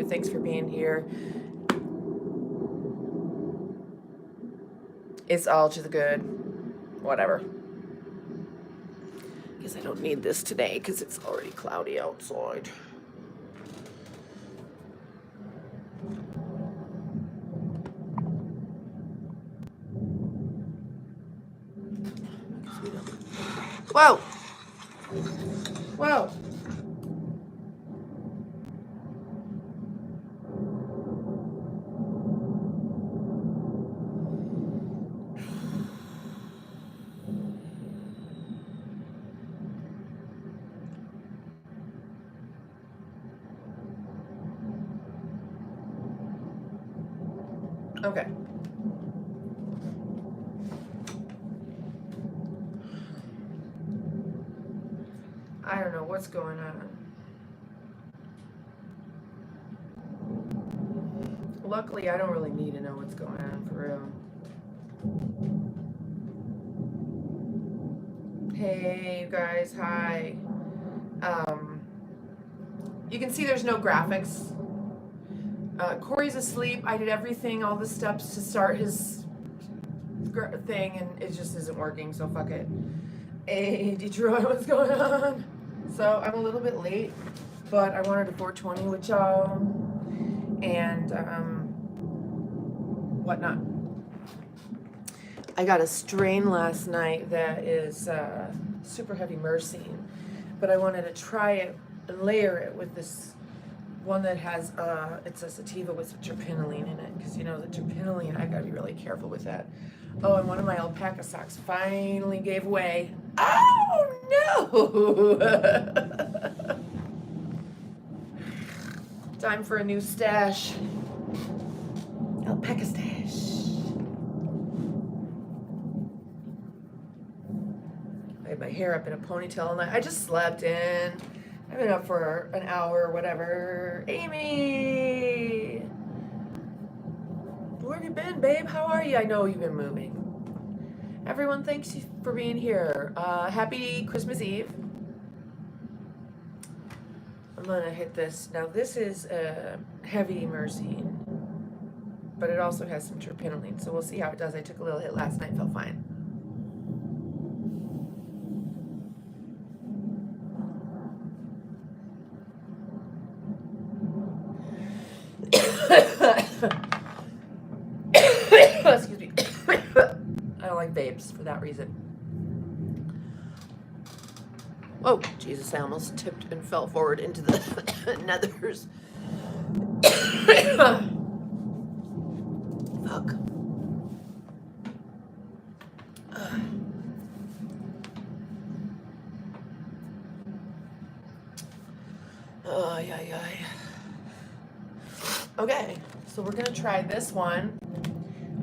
Thanks for being here. It's all to the good. Whatever. Guess I don't need this today because it's already cloudy outside. Whoa! Whoa! Okay. I don't know what's going on. Luckily, I don't really need to know what's going on for real. Hey, you guys, hi. You can see there's no graphics. Corey's asleep. I did everything, all the steps to start his thing, and it just isn't working, so fuck it. Hey, Detroit, what's going on? So I'm a little bit late, but I wanted a 420 with y'all and whatnot. I got a strain last night that is super heavy myrcene, but I wanted to try it and layer it with this one that has it's a sativa with some terpinolene in it, because you know the terpinolene, I gotta be really careful with that. Oh, and one of my alpaca socks finally gave way. Oh no! Time for a new stash. Alpaca stash. I had my hair up in a ponytail all night. I just slept in. I've been up for an hour or whatever. Amy! Where have you been, babe? How are you? I know you've been moving. Everyone, thanks for being here. Happy Christmas Eve. I'm gonna hit this. Now this is heavy myrcene, but it also has some terpinolene, so we'll see how it does. I took a little hit last night, felt fine. Excuse me. I don't like vapes for that reason. Oh, Jesus, I almost tipped and fell forward into the nethers. Fuck. Okay, so we're gonna try this one,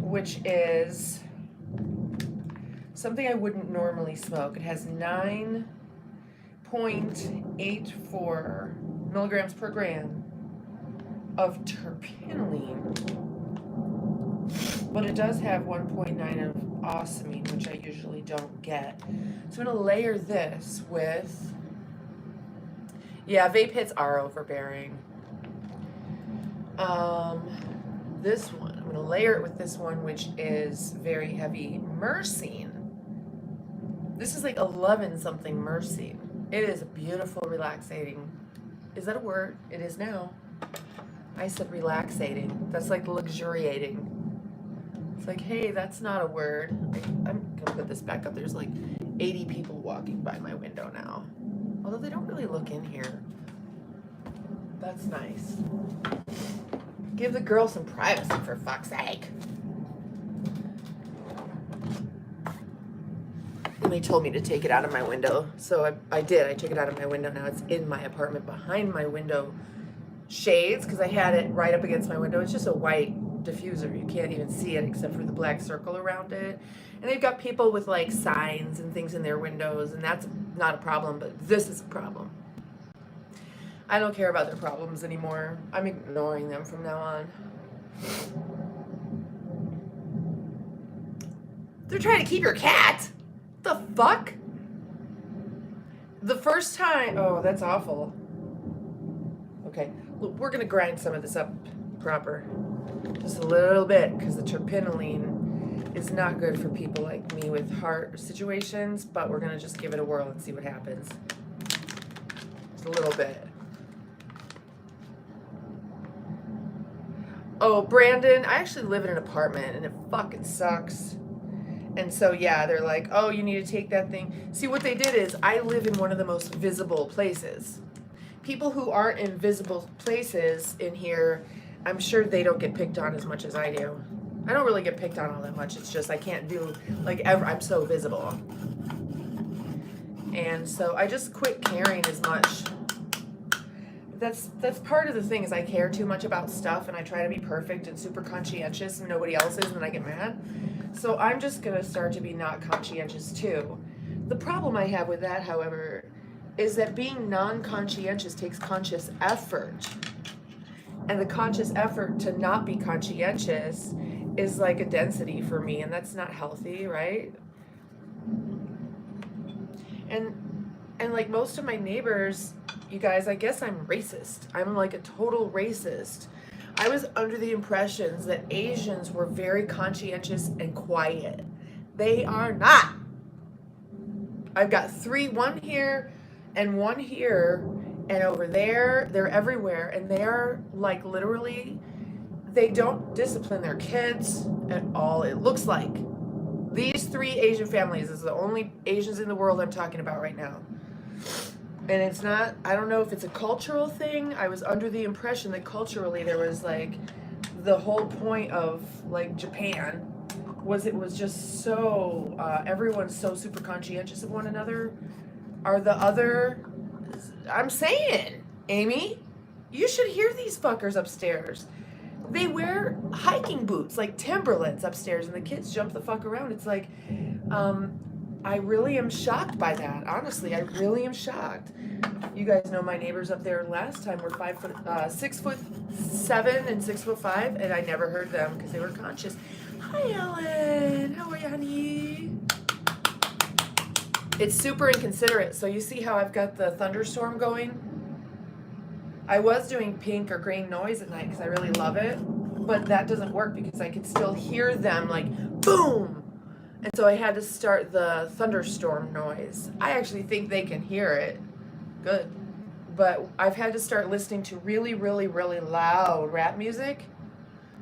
which is something I wouldn't normally smoke. It has 9.84 milligrams per gram of terpinolene, but it does have 1.9 of osmine, which I usually don't get. So I'm gonna layer this with, yeah, vape hits are overbearing. This one, I'm gonna layer it with this one, which is very heavy myrcene. This is like 11 something myrcene. It is a beautiful, relaxating. Is that a word? It is now. I said relaxating. That's like luxuriating. It's like, hey, that's not a word. I'm gonna put this back up. There's like 80 people walking by my window now. Although they don't really look in here. That's nice. Give the girl some privacy, for fuck's sake. And they told me to take it out of my window. So I did. I took it out of my window. Now it's in my apartment behind my window shades, because I had it right up against my window. It's just a white diffuser. You can't even see it except for the black circle around it. And they've got people with like signs and things in their windows, and that's not a problem, but this is a problem. I don't care about their problems anymore. I'm ignoring them from now on. They're trying to keep your cat. The fuck? The first time, oh, that's awful. Okay, look, we're gonna grind some of this up proper. Just a little bit, because the terpinolene is not good for people like me with heart situations, but we're gonna just give it a whirl and see what happens. Just a little bit. Oh, Brandon, I actually live in an apartment and it fucking sucks. And so, yeah, they're like, oh, you need to take that thing. See, what they did is I live in one of the most visible places. People who aren't in visible places in here, I'm sure they don't get picked on as much as I do. I don't really get picked on all that much. It's just I can't do, like, ever. I'm so visible. And so I just quit caring as much. That's part of the thing is I care too much about stuff and I try to be perfect and super conscientious and nobody else is and then I get mad. So I'm just going to start to be not conscientious too. The problem I have with that, however, is that being non-conscientious takes conscious effort. And the conscious effort to not be conscientious is like a density for me, and that's not healthy, right? And like most of my neighbors, you guys, I guess I'm racist. I'm like a total racist. I was under the impressions that Asians were very conscientious and quiet. They are not. I've got one here and one here and over there. They're everywhere. And they're like literally, they don't discipline their kids at all. It looks like these 3 Asian families is the only Asians in the world I'm talking about right now. And it's not, I don't know if it's a cultural thing. I was under the impression that culturally there was like, the whole point of like Japan was it was just so, everyone's so super conscientious of one another. Are the other, I'm saying, Amy, you should hear these fuckers upstairs. They wear hiking boots, like Timberlands upstairs, and the kids jump the fuck around. It's like, I really am shocked by that. Honestly, I really am shocked. You guys know my neighbors up there last time were 6'7" and 6'5", and I never heard them because they were conscious. Hi, Ellen. How are you, honey? It's super inconsiderate. So you see how I've got the thunderstorm going? I was doing pink or green noise at night because I really love it, but that doesn't work because I could still hear them like boom. And so I had to start the thunderstorm noise. I actually think they can hear it. Good. But I've had to start listening to really, really, really loud rap music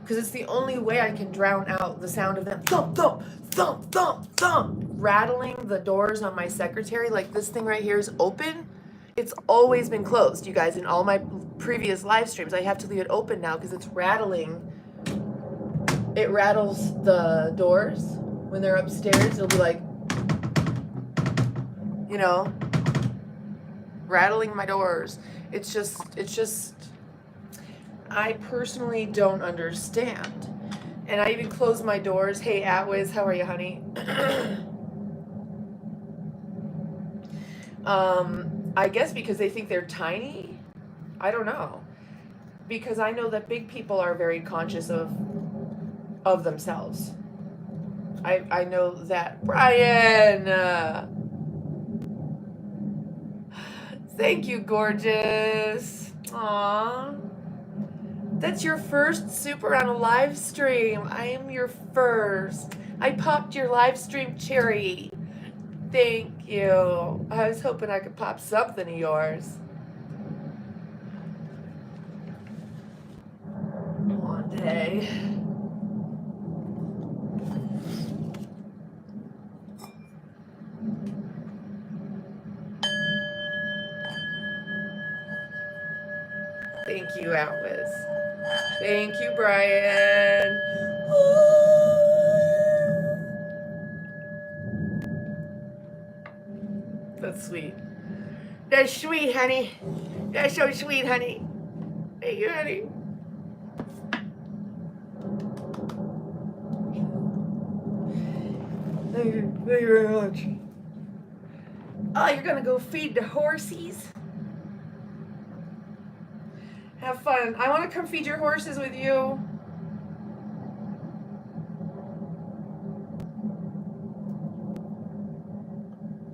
because it's the only way I can drown out the sound of them thump, thump, thump, thump, thump, rattling the doors on my secretary. Like this thing right here is open. It's always been closed, you guys. In all my previous live streams, I have to leave it open now because it's rattling. It rattles the doors when they're upstairs. It'll be like, you know, rattling my doors. It's just, I personally don't understand. And I even close my doors. Hey, Atwiz, how are you, honey? I guess because they think they're tiny. I don't know. Because I know that big people are very conscious of themselves. I know that. Brian! Thank you, gorgeous. Aww. That's your first super on a live stream. I am your first. I popped your live stream cherry. Thank you. I was hoping I could pop something of yours. One day. Thank you, Atlas. Thank you, Brian. That's sweet. That's sweet, honey. That's so sweet, honey. Thank you, honey. Thank you very much. Oh, you're gonna go feed the horsies? Have fun. I want to come feed your horses with you.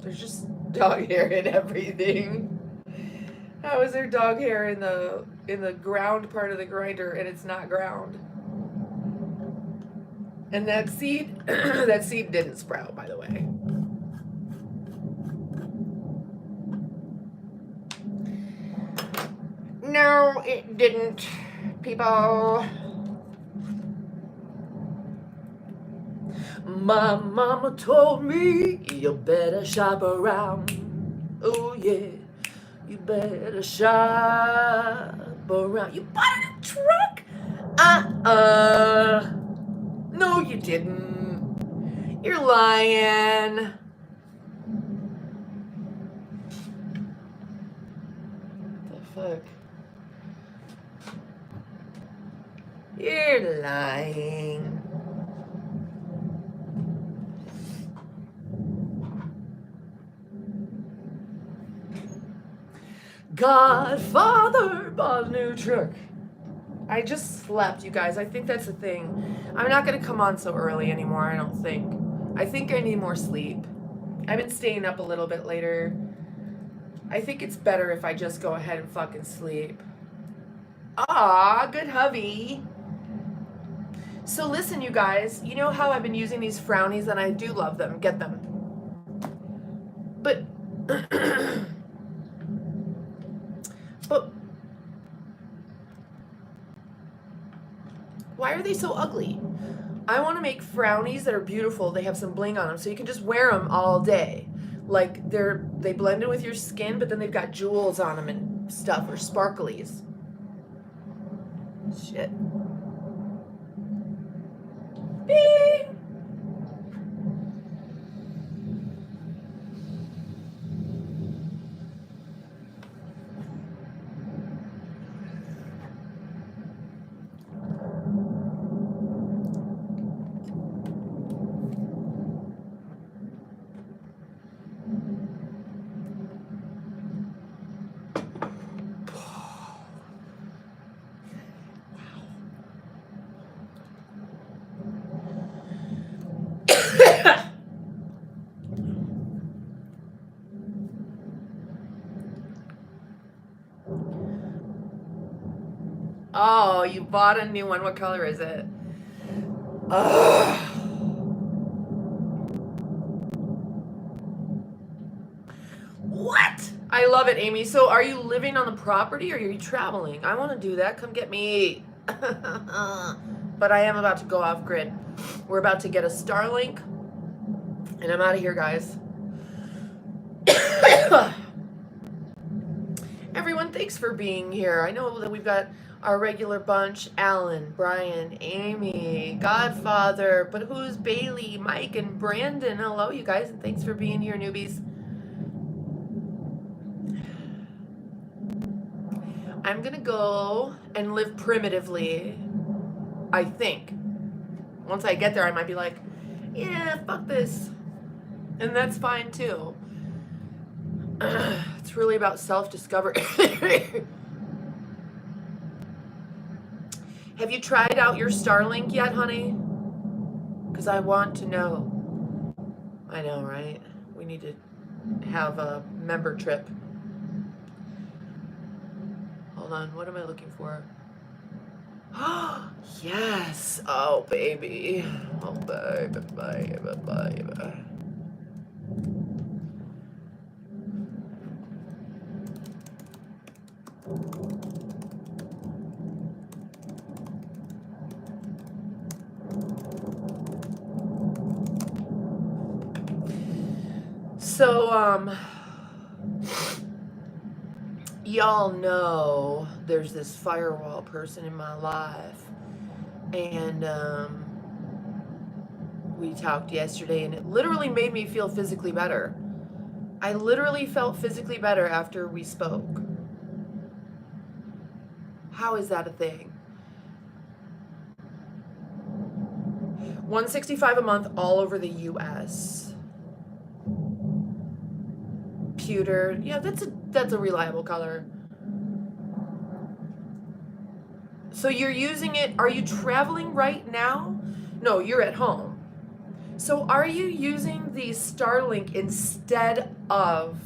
There's just dog hair and everything. How is there dog hair in the ground part of the grinder and it's not ground? And that seed, that seed didn't sprout, by the way. No, it didn't, people. My mama told me you better shop around. Oh yeah, you better shop around. You bought a new truck? No, you didn't. You're lying. The fuck? You're lying. Godfather bought a new truck. I just slept, you guys. I think that's the thing. I'm not going to come on so early anymore, I don't think. I think I need more sleep. I've been staying up a little bit later. I think it's better if I just go ahead and fucking sleep. Ah, good hubby. So listen, you guys. You know how I've been using these frownies, and I do love them. Get them. But... but... why are they so ugly? I want to make frownies that are beautiful. They have some bling on them, so you can just wear them all day. Like they blend in with your skin, but then they've got jewels on them and stuff, or sparklies. Shit. Bing! Oh, you bought a new one. What color is it? Ugh. What? I love it, Amy. So are you living on the property or are you traveling? I want to do that. Come get me. But I am about to go off grid. We're about to get a Starlink. And I'm out of here, guys. Everyone, thanks for being here. I know that we've got our regular bunch: Alan, Brian, Amy, Godfather, but who's Bailey, Mike, and Brandon? Hello, you guys, and thanks for being here, newbies. I'm gonna go and live primitively, I think. Once I get there, I might be like, yeah, fuck this. And that's fine too. It's really about self-discovery. Have you tried out your Starlink yet, honey? Because I want to know. I know, right? We need to have a member trip. Hold on, what am I looking for? Yes! Oh, baby. Oh, baby, baby, baby. So, y'all know there's this firewall person in my life, and we talked yesterday, and it literally made me feel physically better. I literally felt physically better after we spoke. How is that a thing? $165 a month all over the US. Pewter. Yeah, that's a reliable color. So you're using it, are you traveling right now? No, you're at home. So are you using the Starlink instead of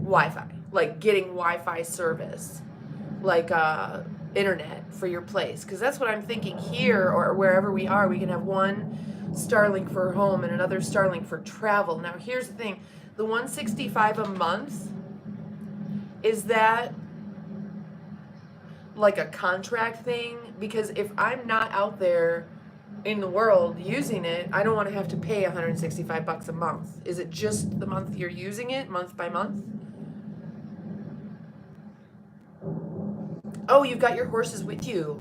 Wi-Fi? like getting Wi-Fi service, like internet for your place, because that's what I'm thinking here or wherever we are. We can have one Starlink for home and another Starlink for travel. Now here's the thing, the 165 a month, is that like a contract thing? Because if I'm not out there in the world using it, I don't want to have to pay 165 bucks a month. Is it just the month you're using it, month by month? Oh, you've got your horses with you.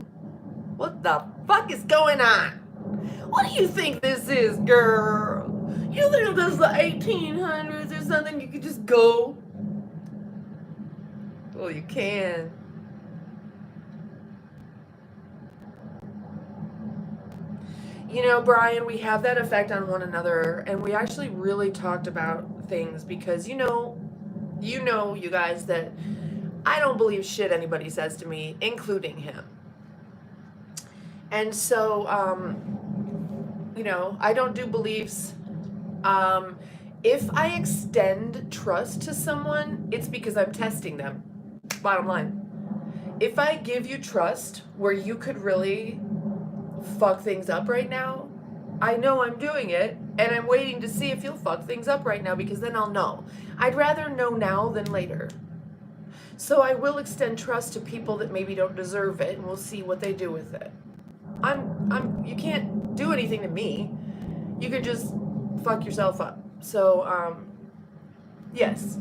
What the fuck is going on? What do you think this is, girl? You think this is the 1800s or something? You could just go? Well, you can. You know, Brian, we have that effect on one another, and we actually really talked about things because you guys, that I don't believe shit anybody says to me, including him. And so, I don't do beliefs. If I extend trust to someone, it's because I'm testing them. Bottom line. If I give you trust where you could really fuck things up right now, I know I'm doing it, and I'm waiting to see if you'll fuck things up right now, because then I'll know. I'd rather know now than later. So I will extend trust to people that maybe don't deserve it, and we'll see what they do with it. You can't do anything to me. You could just fuck yourself up. So, yes.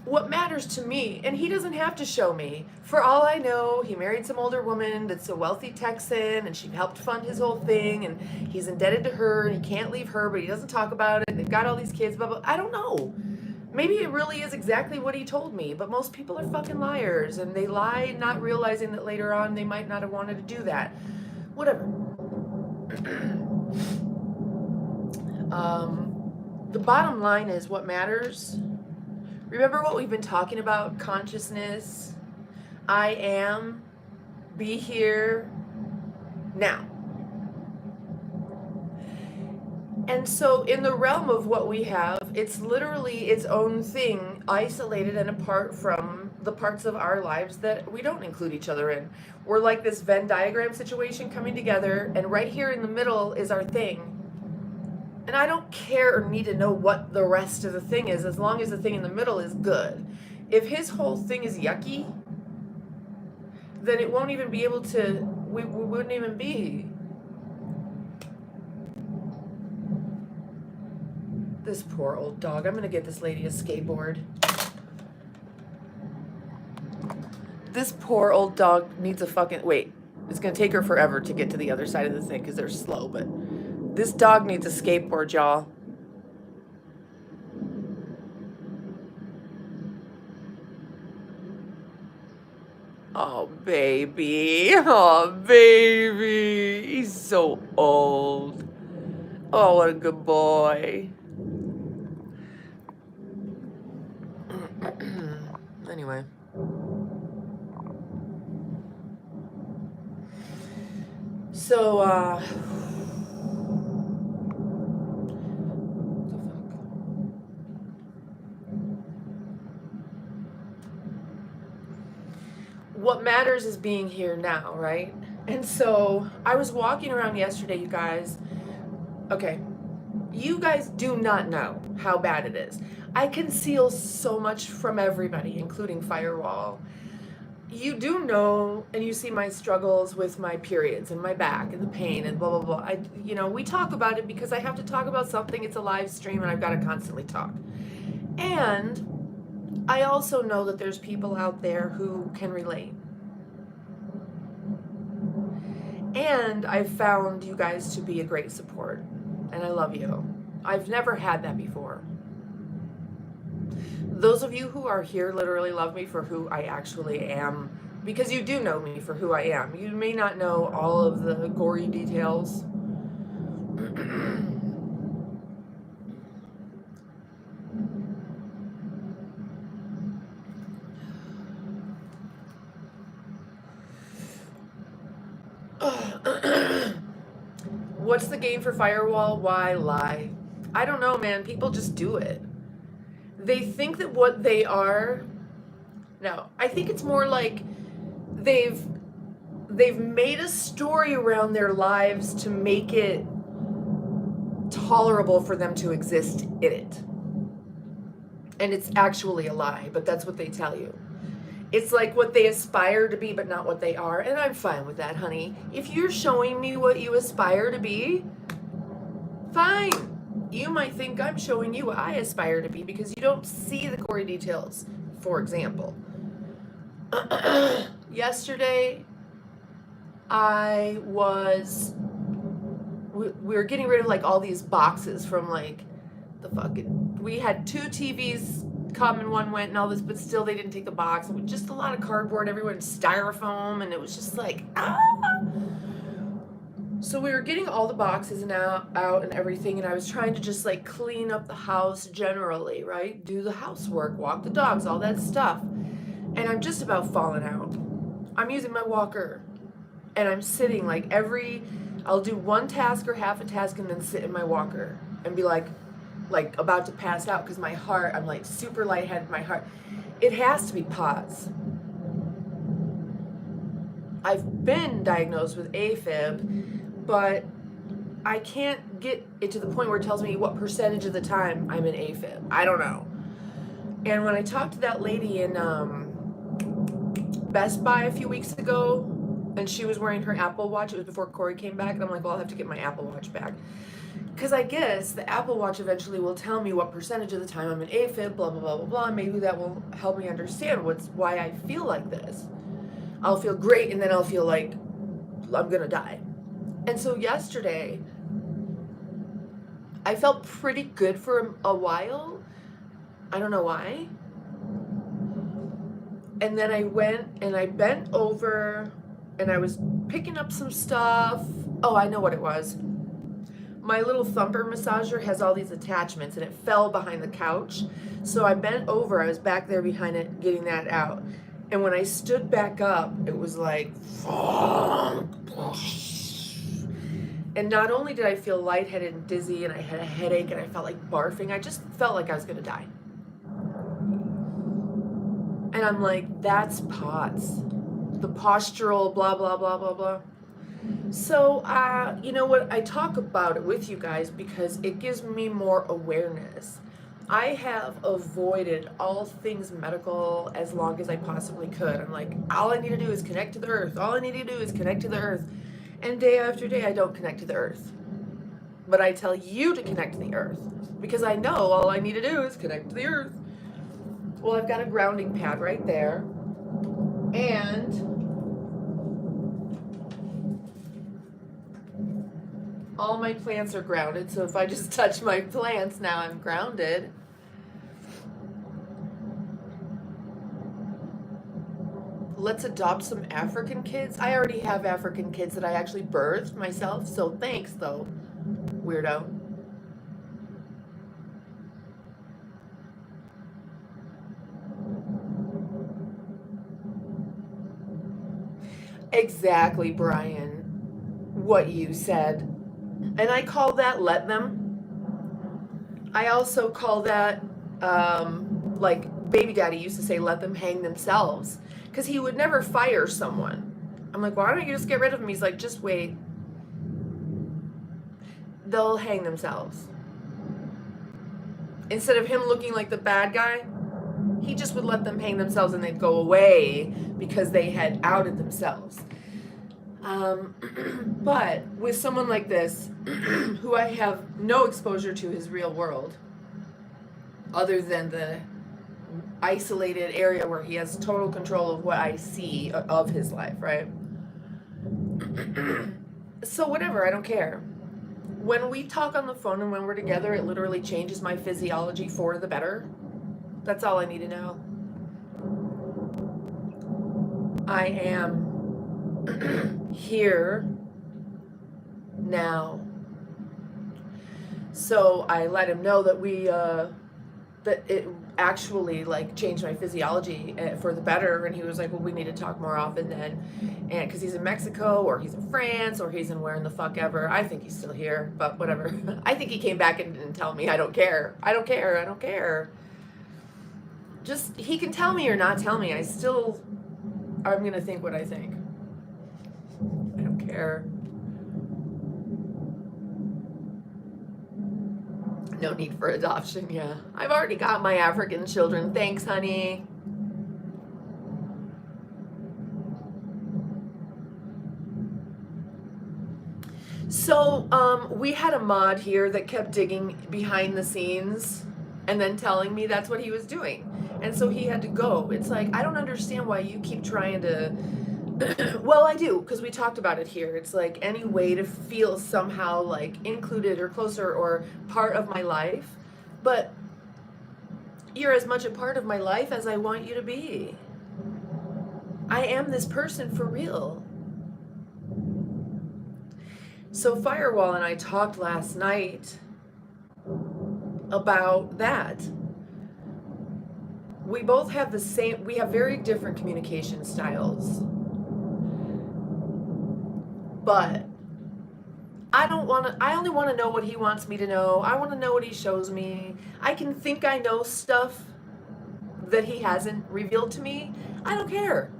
What matters to me, and he doesn't have to show me. For all I know, he married some older woman that's a wealthy Texan, and she helped fund his whole thing, and he's indebted to her, and he can't leave her, but he doesn't talk about it. They've got all these kids, blah, blah. I don't know. Maybe it really is exactly what he told me, but most people are fucking liars, and they lie not realizing that later on they might not have wanted to do that. Whatever. The bottom line is what matters. Remember what we've been talking about? Consciousness. I am. Be here. Now. And so in the realm of what we have, it's literally its own thing, isolated and apart from the parts of our lives that we don't include each other in. We're like this Venn diagram situation coming together, and right here in the middle is our thing. And I don't care or need to know what the rest of the thing is, as long as the thing in the middle is good. If his whole thing is yucky, then it won't even be able to, we wouldn't even be. This poor old dog. I'm going to get this lady a skateboard. This poor old dog needs a fucking, wait, it's going to take her forever to get to the other side of the thing because they're slow, but this dog needs a skateboard, y'all. Oh, baby. Oh, baby. He's so old. Oh, what a good boy. Anyway. So, what matters is being here now, right? And so I was walking around yesterday, you guys. Okay, you guys do not know how bad it is. I conceal so much from everybody, including Firewall. You do know, and you see my struggles with my periods and my back and the pain and blah, blah, blah. We talk about it because I have to talk about something. It's a live stream and I've got to constantly talk. And I also know that there's people out there who can relate. And I've found you guys to be a great support. And I love you. I've never had that before. Those of you who are here literally love me for who I actually am, because you do know me for who I am. You may not know all of the gory details. What's the game for Firewall? Why lie? I don't know, man. People just do it. they think that what they are, no, I think it's more like they've made a story around their lives to make it tolerable for them to exist in it. And it's actually a lie, but that's what they tell you. It's like what they aspire to be, but not what they are. And I'm fine with that, honey. If you're showing me what you aspire to be, fine. You might think I'm showing you what I aspire to be because you don't see the gory details. For example, yesterday we were getting rid of like all these boxes from like we had 2 TVs come and one went and all this, but still they didn't take the box. It was just a lot of cardboard everywhere and styrofoam, and it was just like, ah. So we were getting all the boxes out and everything, and I was trying to just like clean up the house generally, right? Do the housework, walk the dogs, all that stuff. And I'm just about falling out. I'm using my walker, and I'm sitting like I'll do one task or half a task and then sit in my walker and be like about to pass out because my heart, I'm like super lightheaded, my heart. It has to be POTS. I've been diagnosed with AFib, but I can't get it to the point where it tells me what percentage of the time I'm in AFib. I don't know. And when I talked to that lady in Best Buy a few weeks ago, and she was wearing her Apple Watch, it was before Corey came back, and I'm like, well, I'll have to get my Apple Watch back. Because I guess the Apple Watch eventually will tell me what percentage of the time I'm in AFib, blah, blah, blah, blah, blah. Maybe that will help me understand why I feel like this. I'll feel great, and then I'll feel like I'm going to die. And so yesterday, I felt pretty good for a while. I don't know why. And then I went and I bent over and I was picking up some stuff. Oh, I know what it was. My little thumper massager has all these attachments and it fell behind the couch. So I bent over, I was back there behind it getting that out. And when I stood back up, it was like, and not only did I feel lightheaded and dizzy and I had a headache and I felt like barfing, I just felt like I was gonna die. And I'm like, that's POTS. The postural blah, blah, blah, blah, blah. So, you know what, I talk about it with you guys because it gives me more awareness. I have avoided all things medical as long as I possibly could. I'm like, all I need to do is connect to the earth. All I need to do is connect to the earth. And day after day, I don't connect to the earth. But I tell you to connect to the earth because I know all I need to do is connect to the earth. Well, I've got a grounding pad right there. And all my plants are grounded, so if I just touch my plants, now I'm grounded. Let's adopt some African kids. I already have African kids that I actually birthed myself, so thanks, though, weirdo. Exactly, Brian, what you said. And I call that let them. I also call that, like Baby Daddy used to say, let them hang themselves. Because he would never fire someone. I'm like, why don't you just get rid of him? He's like, just wait. They'll hang themselves. Instead of him looking like the bad guy, he just would let them hang themselves and they'd go away because they had outed themselves. But with someone like this, who I have no exposure to his real world, other than the isolated area where he has total control of what I see of his life, right? So whatever, I don't care. When we talk on the phone and when we're together, it literally changes my physiology for the better. That's all I need to know. I am here now. So I let him know that that it actually like changed my physiology for the better, and he was like, well, we need to talk more often then, and because he's in Mexico or he's in France or he's in where in the fuck ever. I think he's still here, but whatever. I think he came back and didn't tell me. I don't care. Just, he can tell me or not tell me. I'm going to think what I think. I don't care. No need for adoption, yeah. I've already got my African children. Thanks, honey. So, we had a mod here that kept digging behind the scenes and then telling me that's what he was doing. And so he had to go. It's like, I don't understand why you keep trying to. Well, I do, because we talked about it here. It's like any way to feel somehow like included or closer or part of my life. But you're as much a part of my life as I want you to be. I am this person for real. So Firewall and I talked last night about that. We both have we have very different communication styles. But I only want to know what he wants me to know. I want to know what he shows me. I can think I know stuff that he hasn't revealed to me. I don't care.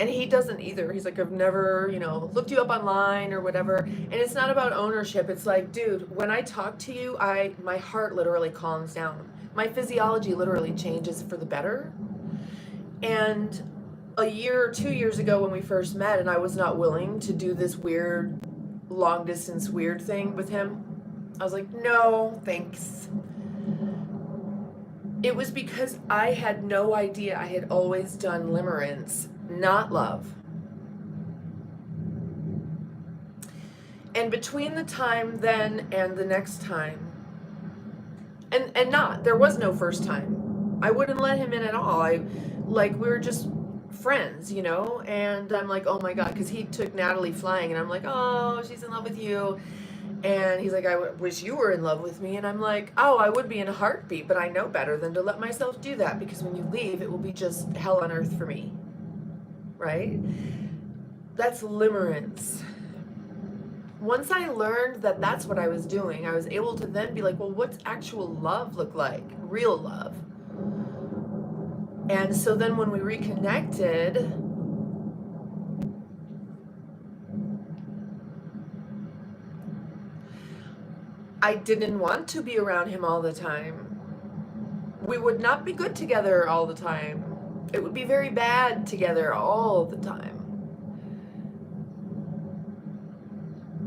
And he doesn't either. He's like, I've never, looked you up online or whatever. And it's not about ownership. It's like, dude, when I talk to you, my heart literally calms down. My physiology literally changes for the better. And a year or 2 years ago when we first met and I was not willing to do this weird, long distance weird thing with him, I was like, no, thanks. It was because I had no idea. I had always done limerence, not love. And between the time then and the next time, there was no first time. I wouldn't let him in at all. We were just friends, and I'm like, oh my God, because he took Natalie flying, and I'm like, oh, she's in love with you. And he's like, I wish you were in love with me. And I'm like, oh, I would be in a heartbeat, but I know better than to let myself do that, because when you leave, it will be just hell on earth for me. Right? That's limerence. Once I learned that that's what I was doing, I was able to then be like, well, what's actual love look like? Real love. And so then when we reconnected, I didn't want to be around him all the time. We would not be good together all the time. It would be very bad together all the time.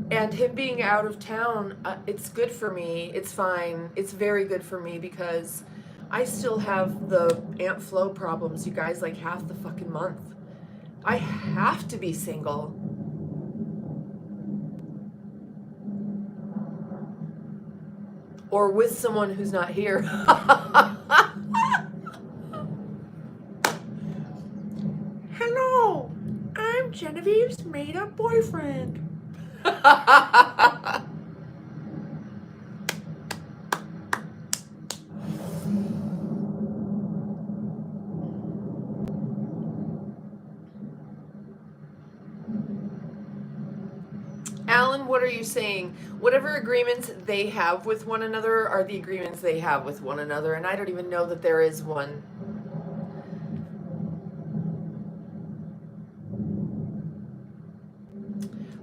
And him being out of town, it's good for me. It's fine. It's very good for me because I still have the Aunt Flo problems, you guys, like half the fucking month. I have to be single. Or with someone who's not here. Hello, I'm Genevieve's made-up boyfriend. Alan, what are you saying? Whatever agreements they have with one another are the agreements they have with one another, and I don't even know that there is one.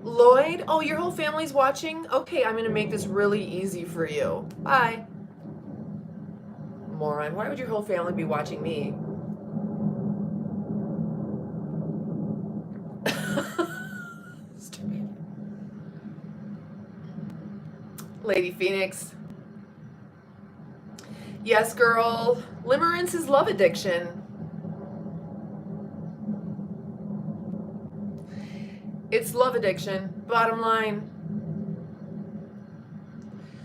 Lloyd, oh, your whole family's watching? Okay, I'm going to make this really easy for you. Bye. Moron, why would your whole family be watching me? Lady Phoenix. Yes, girl. Limerence is love addiction. It's love addiction, bottom line.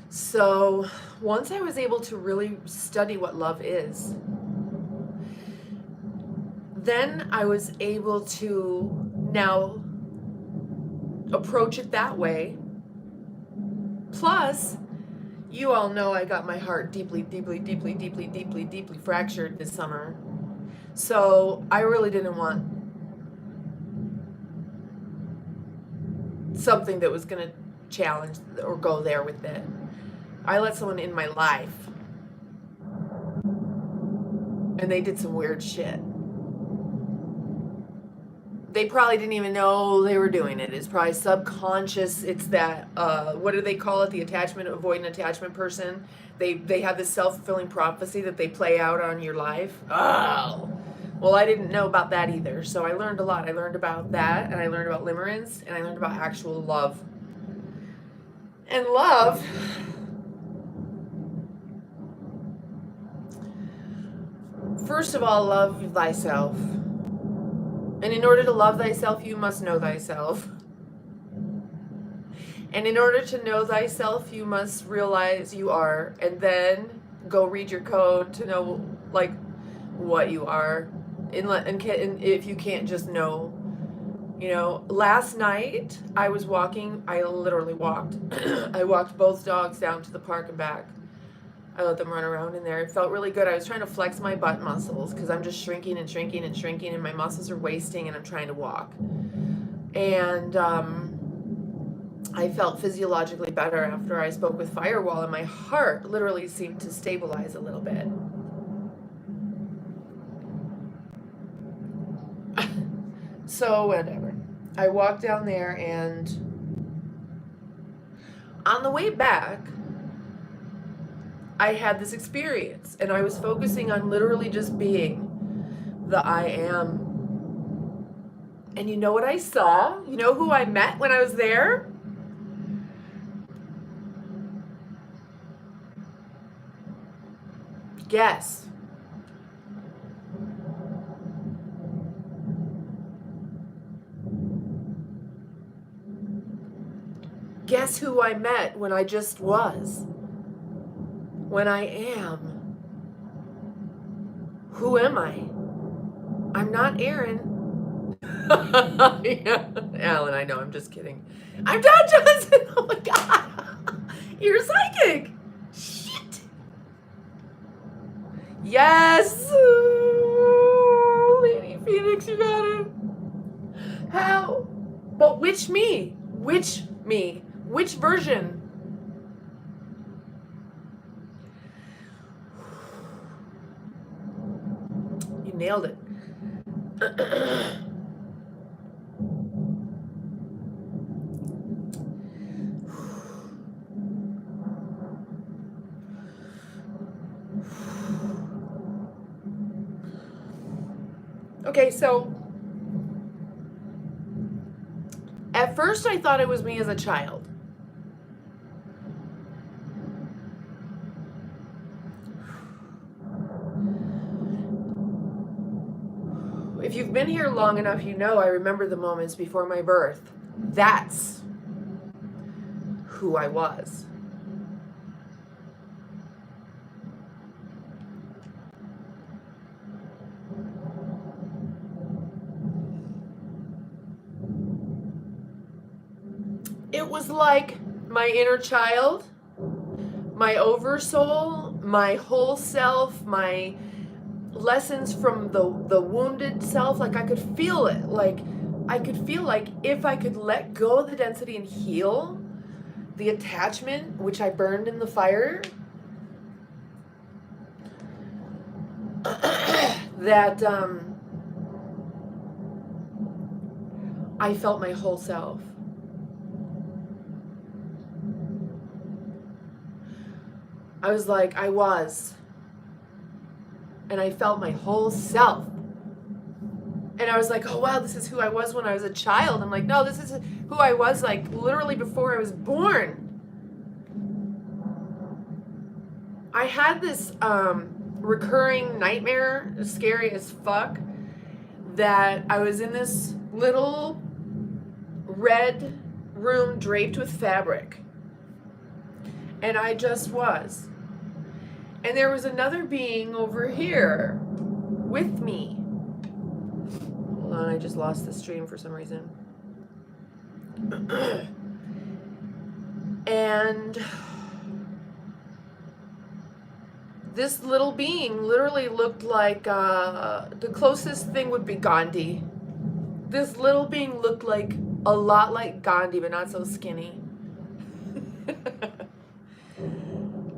So once I was able to really study what love is, then I was able to now approach it that way. Plus, you all know I got my heart deeply, deeply, deeply, deeply, deeply, deeply fractured this summer. So I really didn't want something that was going to challenge or go there with it. I let someone in my life And they did some weird shit. They probably didn't even know they were doing it. It's probably subconscious. It's that, what do they call it? The avoidant attachment person. They have this self-fulfilling prophecy that they play out on your life. Oh. Well, I didn't know about that either. So I learned a lot. I learned about that, and I learned about limerence, and I learned about actual love. And love, first of all, love thyself. And in order to love thyself, you must know thyself. And in order to know thyself, you must realize you are, and then go read your code to know, like, what you are. And if you can't just know, you know. Last night I was walking. I literally walked. I walked both dogs down to the park and back. I let them run around in there. It felt really good. I was trying to flex my butt muscles because I'm just shrinking and shrinking and shrinking, and my muscles are wasting, and I'm trying to walk. And I felt physiologically better after I spoke with Firewall, and my heart literally seemed to stabilize a little bit. So whatever. I walked down there, and on the way back, I had this experience, and I was focusing on literally just being the I am. And you know what I saw? You know who I met when I was there? Guess. Guess who I met when I just was? When I am. Who am I? I'm not Aaron. Yeah. Alan, I know, I'm just kidding. I'm Don Johnson. Oh my God. You're psychic. Shit. Yes. Lady Phoenix, you got it. How? But which me? Which me? Which version? You nailed it. Okay, so at first I thought it was me as a child. If you've been here long enough, you know I remember the moments before my birth. That's who I was. It was like my inner child, my oversoul, my whole self, my lessons from the wounded self. Like I could feel it. Like I could feel like if I could let go of the density and heal the attachment, which I burned in the fire, that I felt my whole self. I was like, I was. And I felt my whole self. And I was like, oh wow, this is who I was when I was a child. I'm like, no, this is who I was like literally before I was born. I had this recurring nightmare, scary as fuck, that I was in this little red room draped with fabric. And I just was. And there was another being over here with me. Hold on, I just lost the stream for some reason. And this little being literally looked like, the closest thing would be Gandhi. This little being looked like a lot like Gandhi, but not so skinny.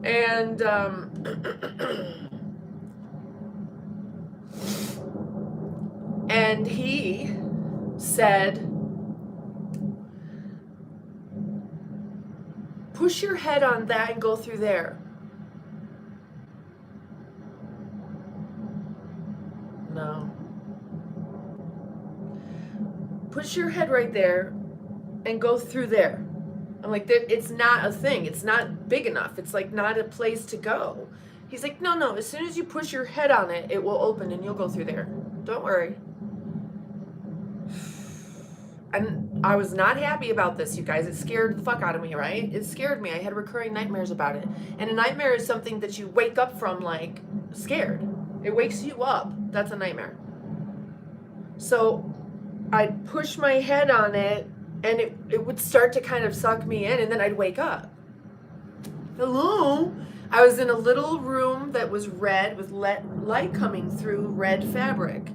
And And he said, push your head on that and go through there. No. Push your head right there and go through there. I'm like, it's not a thing. It's not big enough. It's like not a place to go. He's like, no. As soon as you push your head on it, it will open and you'll go through there. Don't worry. And I was not happy about this, you guys. It scared the fuck out of me, right? It scared me. I had recurring nightmares about it. And a nightmare is something that you wake up from, like, scared. It wakes you up. That's a nightmare. So I'd push my head on it, and it would start to kind of suck me in, and then I'd wake up. Hello? I was in a little room that was red with light coming through red fabric.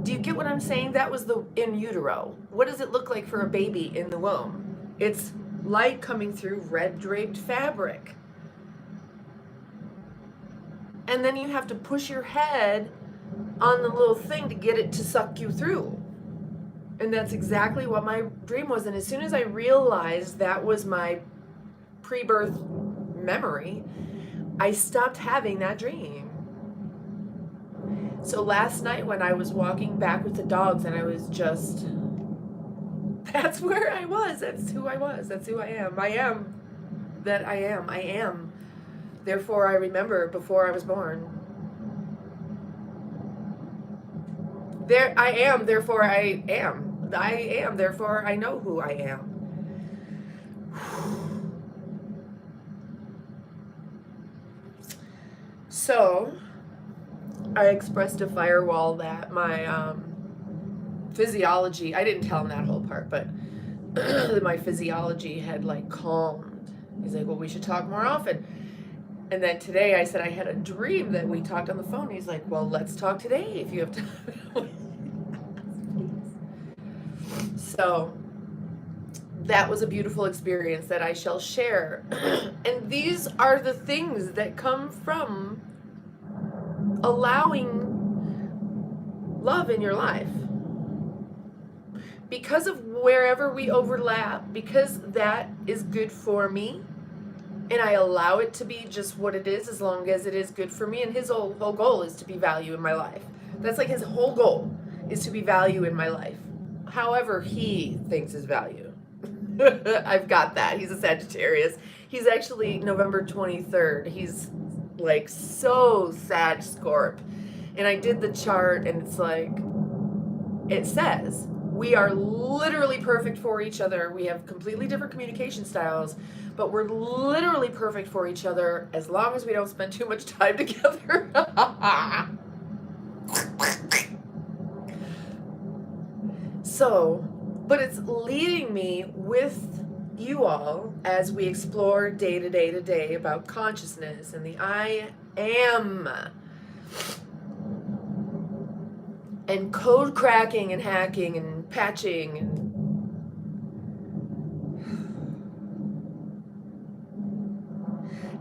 Do you get what I'm saying? That was the in utero. What does it look like for a baby in the womb? It's light coming through red draped fabric. And then you have to push your head on the little thing to get it to suck you through. And that's exactly what my dream was. And as soon as I realized that was my pre-birth memory, I stopped having that dream. So last night when I was walking back with the dogs and I was just, that's where I was. That's who I was. That's who I am. I am that I am. I am. Therefore I remember before I was born. There I am, therefore I am. I am, therefore I know who I am. So I expressed to Firewall that my physiology, I didn't tell him that whole part, but my physiology had like calmed. He's like, well, we should talk more often. And then today I said I had a dream that we talked on the phone. He's like, well, let's talk today if you have time. So that was a beautiful experience that I shall share. And these are the things that come from allowing love in your life. Because of wherever we overlap, because that is good for me, and I allow it to be just what it is as long as it is good for me. And his whole goal is to be value in my life. That's like his whole goal is to be value in my life. However he thinks is value. I've got that. He's a Sagittarius. He's actually November 23rd. He's like so Sag Scorp. And I did the chart and it's like, it says, we are literally perfect for each other. We have completely different communication styles, but we're literally perfect for each other as long as we don't spend too much time together. So, but it's leading me with you all as we explore day to day to day about consciousness and the I am. And code cracking and hacking and patching and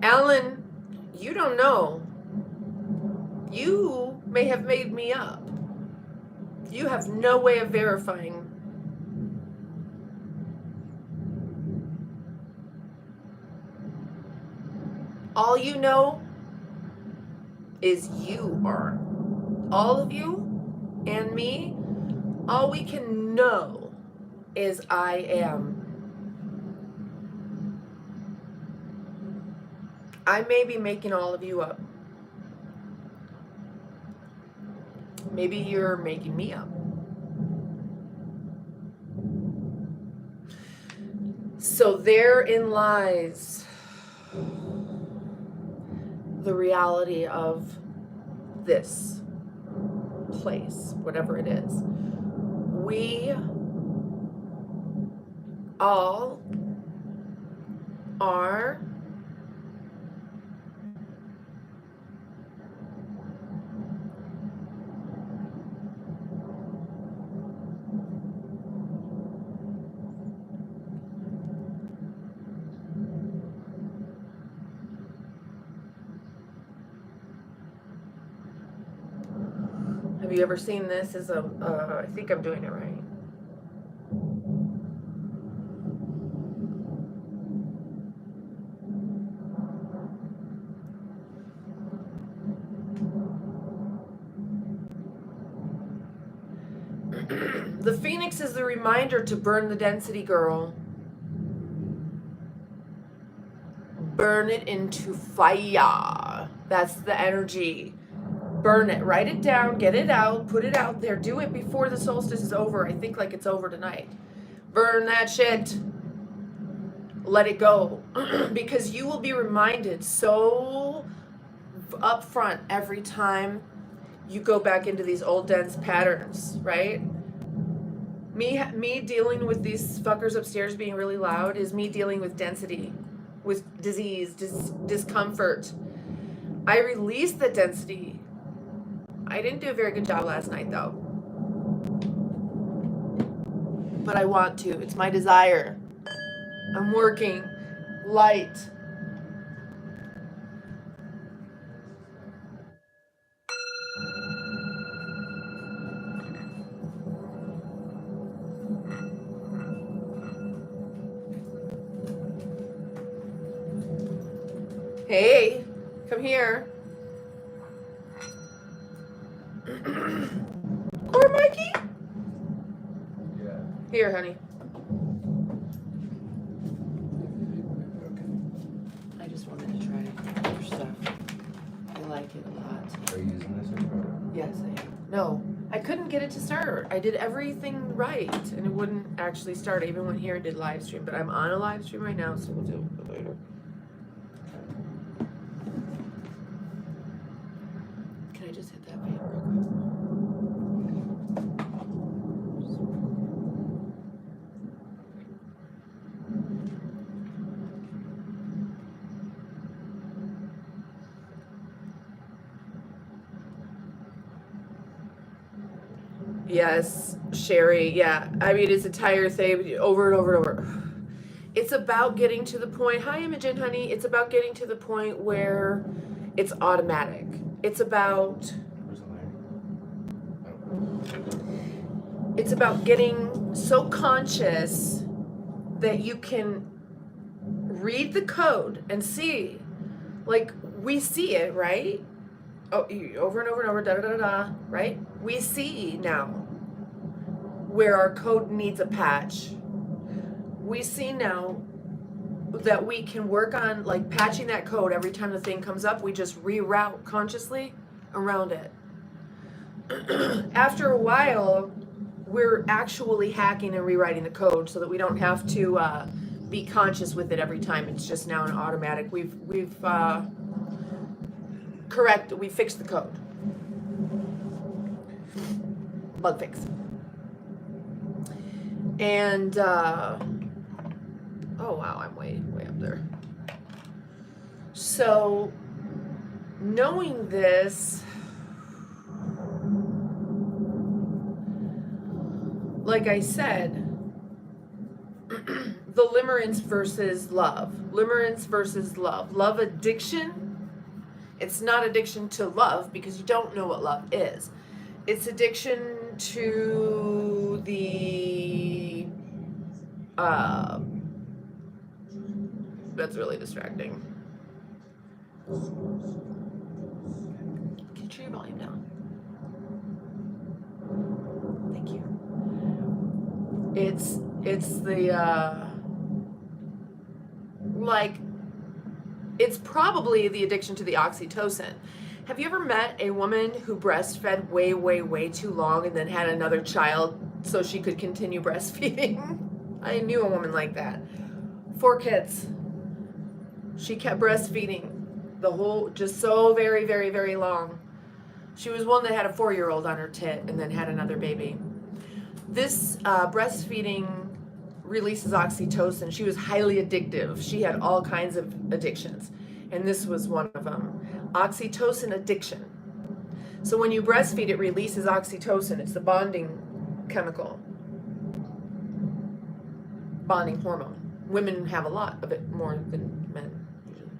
Alan, you don't know. You may have made me up. You have no way of verifying. All you know is you are. All of you and me, all we can know is I am. I may be making all of you up. Maybe you're making me up. So therein lies the reality of this place, whatever it is. We all are Have you ever seen this as a, I think I'm doing it right. The phoenix is the reminder to burn the density, girl. Burn it into fire. That's the energy. Burn it. Write it down. Get it out. Put it out there. Do it before the solstice is over. I think like it's over tonight. Burn that shit. Let it go. Because you will be reminded so upfront every time you go back into these old dense patterns, right? Me dealing with these fuckers upstairs being really loud is me dealing with density, with disease, discomfort. I released the density. I didn't do a very good job last night though. But I want to. It's my desire. I'm working light. Hey, come here. Or Mikey? Yeah. Here, honey. I just wanted to try your stuff. I like it a lot. Are you using this or? Yes, I am. No, I couldn't get it to start. I did everything right, and it wouldn't actually start. I even went here and did live stream, but I'm on a live stream right now, so we'll do it later. Can I just hit that button real quick? Yes, Sherry. Yeah, I mean it's a entire thing over and over and over. It's about getting to the point. Hi, Imogen, honey. It's about getting to the point where it's automatic. It's about. It's about getting so conscious that you can read the code and see, like we see it, right? Oh, over and over and over, da da da da, right? We see now where our code needs a patch. We see now that we can work on like patching that code every time the thing comes up. We just reroute consciously around it. After a while, we're actually hacking and rewriting the code so that we don't have to be conscious with it every time. It's just now an automatic. We fixed the code. Bug fix. And oh wow, I'm way up there. So knowing this, like I said, the limerence versus love. Limerence versus love. Love addiction. It's not addiction to love because you don't know what love is. It's addiction to the that's really distracting. Can you turn your volume down? Thank you. It's the like it's probably the addiction to the oxytocin. Have you ever met a woman who breastfed way too long and then had another child so she could continue breastfeeding? I knew a woman like that. 4 kids. She kept breastfeeding the whole, just so very long. She was one that had a 4-year-old on her tit and then had another baby. This breastfeeding releases oxytocin. She was highly addictive. She had all kinds of addictions, and this was one of them. Oxytocin addiction. So when you breastfeed, it releases oxytocin. It's the bonding chemical, bonding hormone. Women have a lot of it, more than men usually.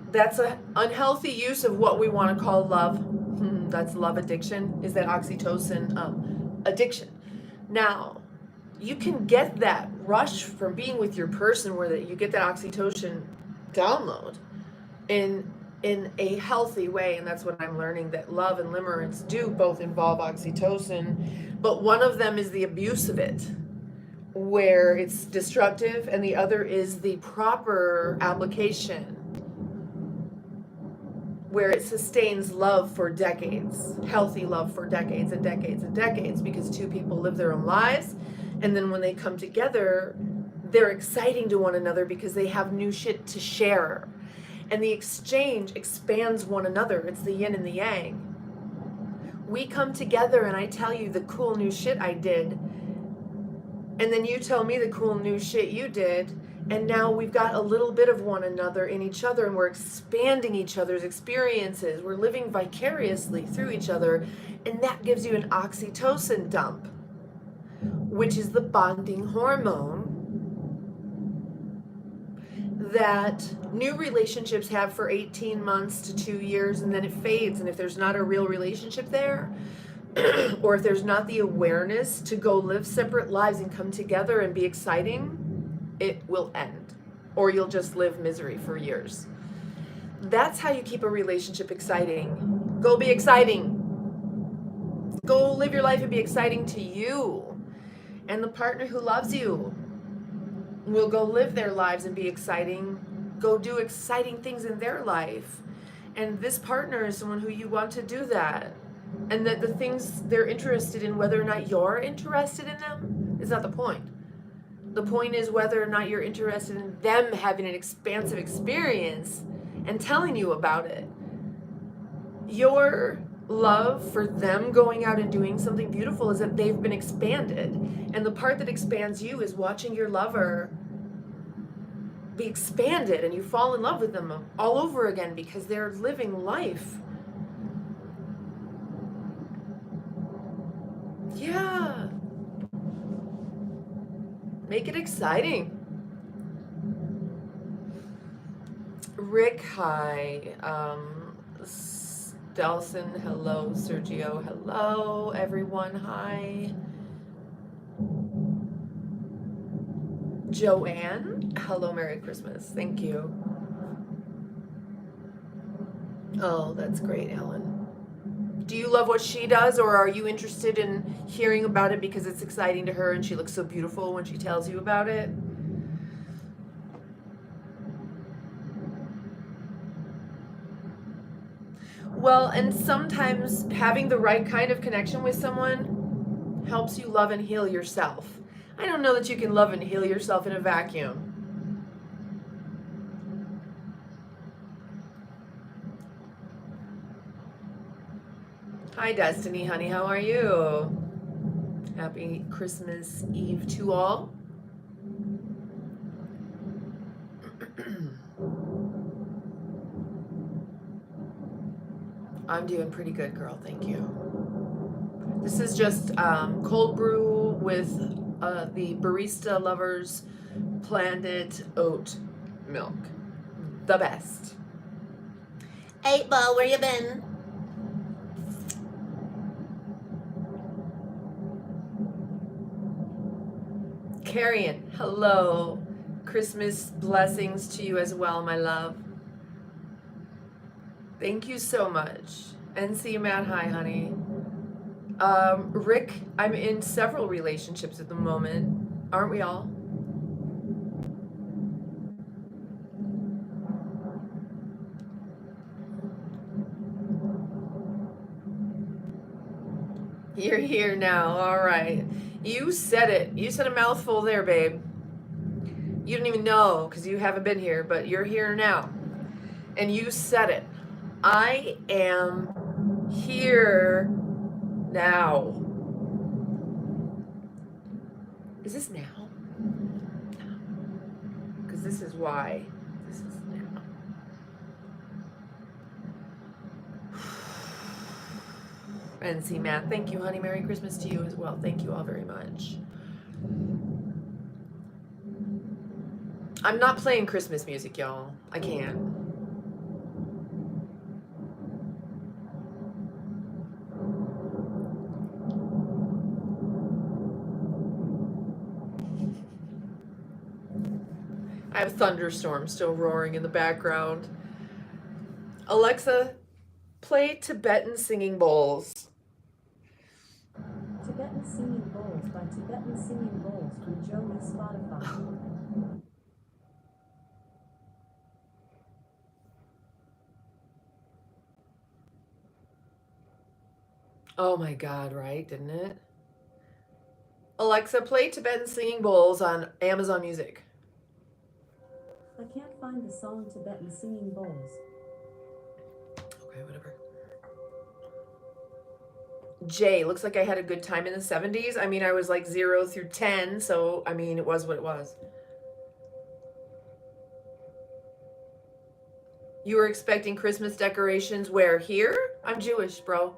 So, That's an unhealthy use of what we want to call love. That's love addiction, is that oxytocin addiction. Now, you can get that rush from being with your person where you get that oxytocin download in a healthy way, and that's what I'm learning, that love and limerence do both involve oxytocin, but one of them is the abuse of it, where it's destructive, and the other is the proper application where it sustains love for decades, healthy love for decades and decades and decades, because two people live their own lives, and then when they come together, they're exciting to one another because they have new shit to share. And the exchange expands one another. It's the yin and the yang. We come together and I tell you the cool new shit I did, and then you tell me the cool new shit you did, and now we've got a little bit of one another in each other, and we're expanding each other's experiences. We're living vicariously through each other, and that gives you an oxytocin dump, which is the bonding hormone that new relationships have for 18 months to 2 years, and then it fades. And if there's not a real relationship there, or if there's not the awareness to go live separate lives and come together and be exciting, it will end. Or you'll just live misery for years. That's how you keep a relationship exciting. Go be exciting. Go live your life and be exciting to you. And the partner who loves you will go live their lives and be exciting. Go do exciting things in their life. And this partner is someone who you want to do that. And that the things they're interested in, whether or not you're interested in them, is not the point. The point is whether or not you're interested in them having an expansive experience and telling you about it. Your love for them going out and doing something beautiful is that they've been expanded. And the part that expands you is watching your lover be expanded, and you fall in love with them all over again because they're living life. Yeah. Make it exciting. Rick, hi. Stelson, hello. Sergio, hello. Everyone, hi. Joanne, hello. Merry Christmas. Thank you. Oh, that's great, Ellen. Do you love what she does, or are you interested in hearing about it because it's exciting to her and she looks so beautiful when she tells you about it? Well, and sometimes having the right kind of connection with someone helps you love and heal yourself. I don't know that you can love and heal yourself in a vacuum. Hi, Destiny, honey. How are you? Happy Christmas Eve to all. I'm doing pretty good, girl. Thank you. This is just cold brew with the Barista Lovers Planet Oat Milk. The best. 8-Ball, where you been? Carrion, hello. Christmas blessings to you as well, my love. Thank you so much. NC Matt, hi, honey. Rick, I'm in several relationships at the moment. Aren't we all? You're here now. All right. You said it. You said a mouthful there, babe. You don't even know because you haven't been here, but you're here now. And you said it. I am here now. Is this now? Because this is why. This is now. And see, Matt, thank you, honey. Merry Christmas to you as well. Thank you all very much. I'm not playing Christmas music, y'all. I can't. I have thunderstorms still roaring in the background. Alexa, play Tibetan Singing Bowls. Tibetan Singing Bowls by Tibetan Singing Bowls from Joey Spotify. Oh my God, right? Didn't it? Alexa, play Tibetan Singing Bowls on Amazon Music. I can't find the song Tibetan Singing Bowls. Okay, whatever. Jay, looks like I had a good time in the 70s. I mean, I was like 0 through 10, so I mean, it was what it was. You were expecting Christmas decorations where? Here? I'm Jewish, bro.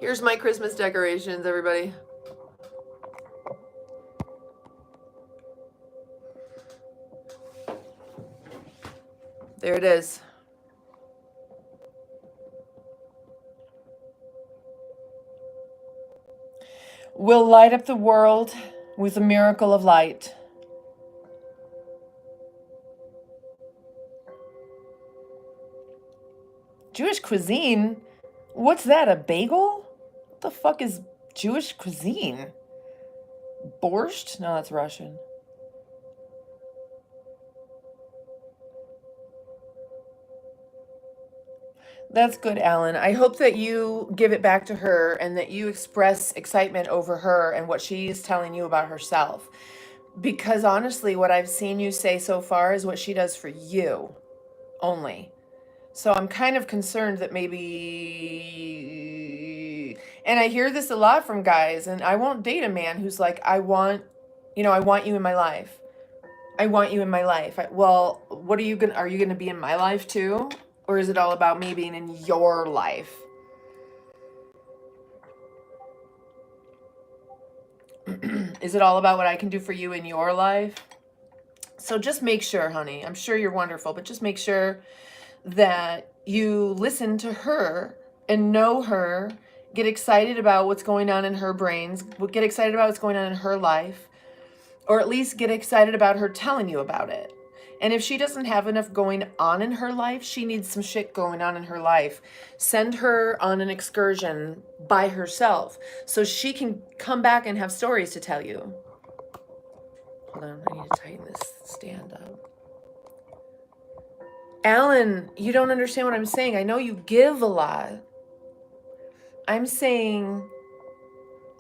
Here's my Christmas decorations, everybody. There it is. We'll light up the world with the miracle of light. Jewish cuisine? What's that, a bagel? What the fuck is Jewish cuisine? Borscht? No, that's Russian. That's good, Alan. I hope that you give it back to her and that you express excitement over her and what she's telling you about herself. Because honestly, what I've seen you say so far is what she does for you only. So I'm kind of concerned that maybe, and I hear this a lot from guys, and I won't date a man who's like, I want you in my life. I want you in my life. Well, what are you going to be in my life too? Or is it all about me being in your life? Is it all about what I can do for you in your life? So just make sure, honey, I'm sure you're wonderful, but just make sure that you listen to her and know her, get excited about what's going on in her brains, get excited about what's going on in her life, or at least get excited about her telling you about it. And if she doesn't have enough going on in her life, she needs some shit going on in her life. Send her on an excursion by herself so she can come back and have stories to tell you. Hold on, I need to tighten this stand up. Alan, you don't understand what I'm saying. I know you give a lot. I'm saying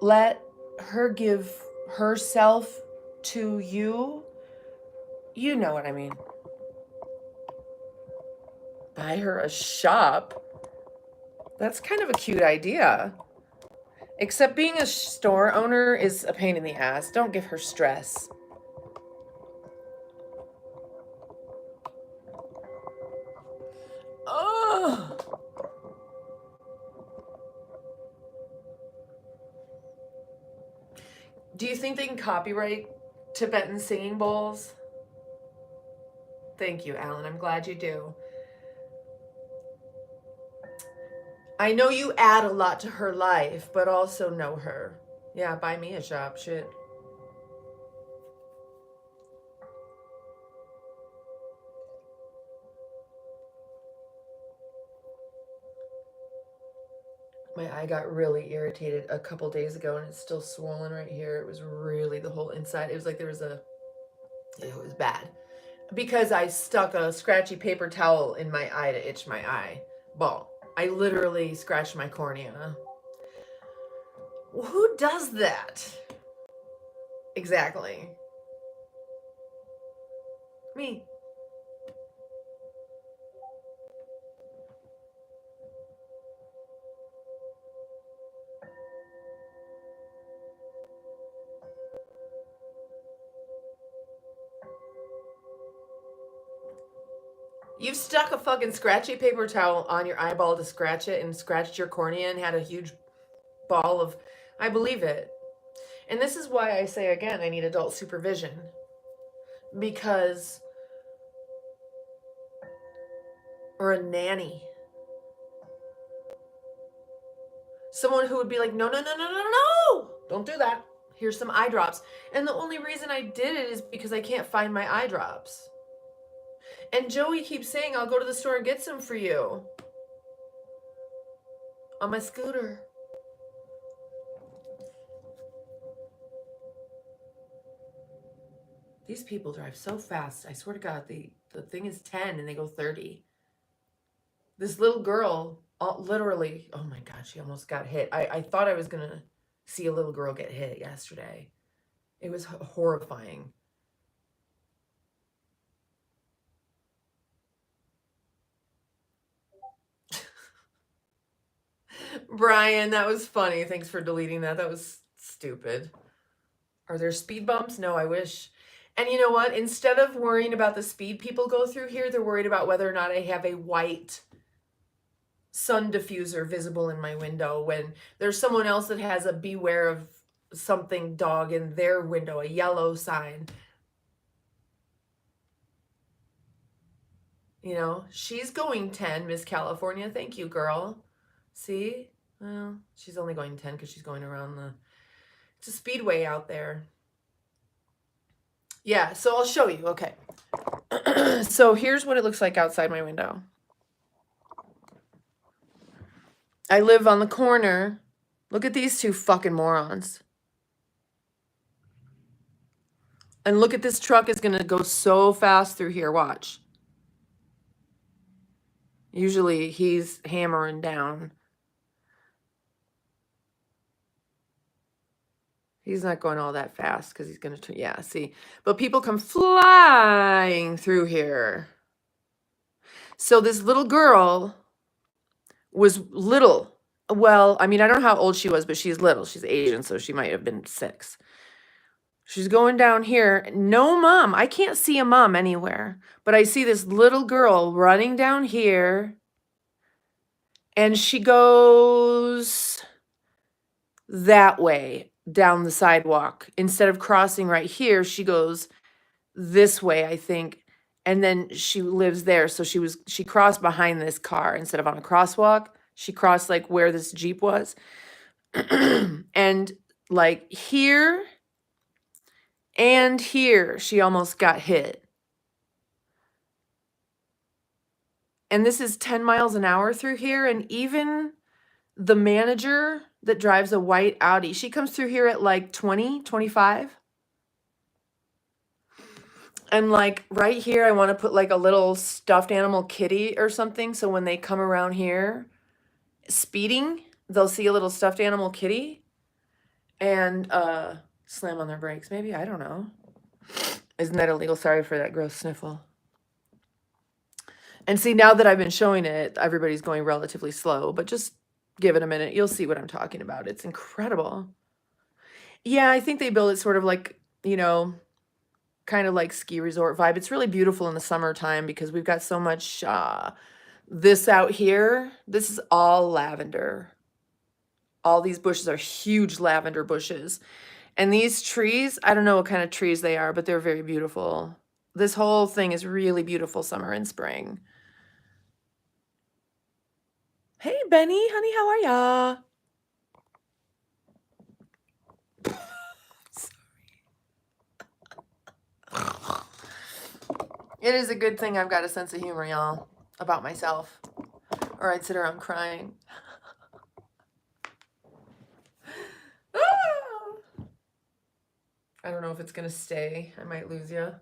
let her give herself to you. You know what I mean. Buy her a shop. That's kind of a cute idea. Except being a store owner is a pain in the ass. Don't give her stress. Oh. Do you think they can copyright Tibetan singing bowls? Thank you, Alan. I'm glad you do. I know you add a lot to her life, but also know her. Yeah, buy me a shop. Shit. My eye got really irritated a couple days ago and it's still swollen right here. It was really the whole inside. It was like there was it was bad. Because I stuck a scratchy paper towel in my eye to itch my eye. Well, I literally scratched my cornea. Who does that? Exactly. Me. You've stuck a fucking scratchy paper towel on your eyeball to scratch it and scratched your cornea and had a huge ball of... I believe it. And this is why I say again, I need adult supervision. Because... Or a nanny. Someone who would be like, no, no, no, no, no, no! Don't do that. Here's some eye drops. And the only reason I did it is because I can't find my eye drops. And Joey keeps saying, I'll go to the store and get some for you. On my scooter. These people drive so fast. I swear to God, the thing is 10 and they go 30. This little girl, literally, oh my God, she almost got hit. I thought I was going to see a little girl get hit yesterday. It was horrifying. Brian, that was funny. Thanks for deleting that. That was stupid. Are there speed bumps? No, I wish. And you know what? Instead of worrying about the speed people go through here, they're worried about whether or not I have a white sun diffuser visible in my window when there's someone else that has a beware of something dog in their window, a yellow sign. You know, she's going 10, Miss California. Thank you, girl. See? Well, she's only going 10 because she's going around it's a speedway out there. Yeah, so I'll show you. Okay. So here's what it looks like outside my window. I live on the corner. Look at these two fucking morons. And look at this truck is going to go so fast through here. Watch. Usually he's hammering down. He's not going all that fast because he's going to, yeah, see. But people come flying through here. So this little girl was little. Well, I mean, I don't know how old she was, but she's little. She's Asian, so she might have been 6. She's going down here. No mom. I can't see a mom anywhere. But I see this little girl running down here. And she goes that way down the sidewalk. Instead of crossing right here, she goes this way, I think. And then she lives there. So she crossed behind this car instead of on a crosswalk. She crossed like where this Jeep was. And like here and here, she almost got hit. And this is 10 miles an hour through here. And even the manager that drives a white Audi, she comes through here at like 20, 25. And like right here, I want to put like a little stuffed animal kitty or something. So when they come around here speeding, they'll see a little stuffed animal kitty and slam on their brakes. Maybe, I don't know. Isn't that illegal? Sorry for that gross sniffle. And see, now that I've been showing it, everybody's going relatively slow, but just give it a minute. You'll see what I'm talking about. It's incredible. Yeah, I think they build it sort of like, you know, kind of like ski resort vibe. It's really beautiful in the summertime because we've got so much this out here. This is all lavender. All these bushes are huge lavender bushes. And these trees, I don't know what kind of trees they are, but they're very beautiful. This whole thing is really beautiful summer and spring. Hey, Benny, honey, how are ya? It is a good thing I've got a sense of humor, y'all, about myself, or I'd sit around crying. I don't know if it's gonna stay. I might lose you.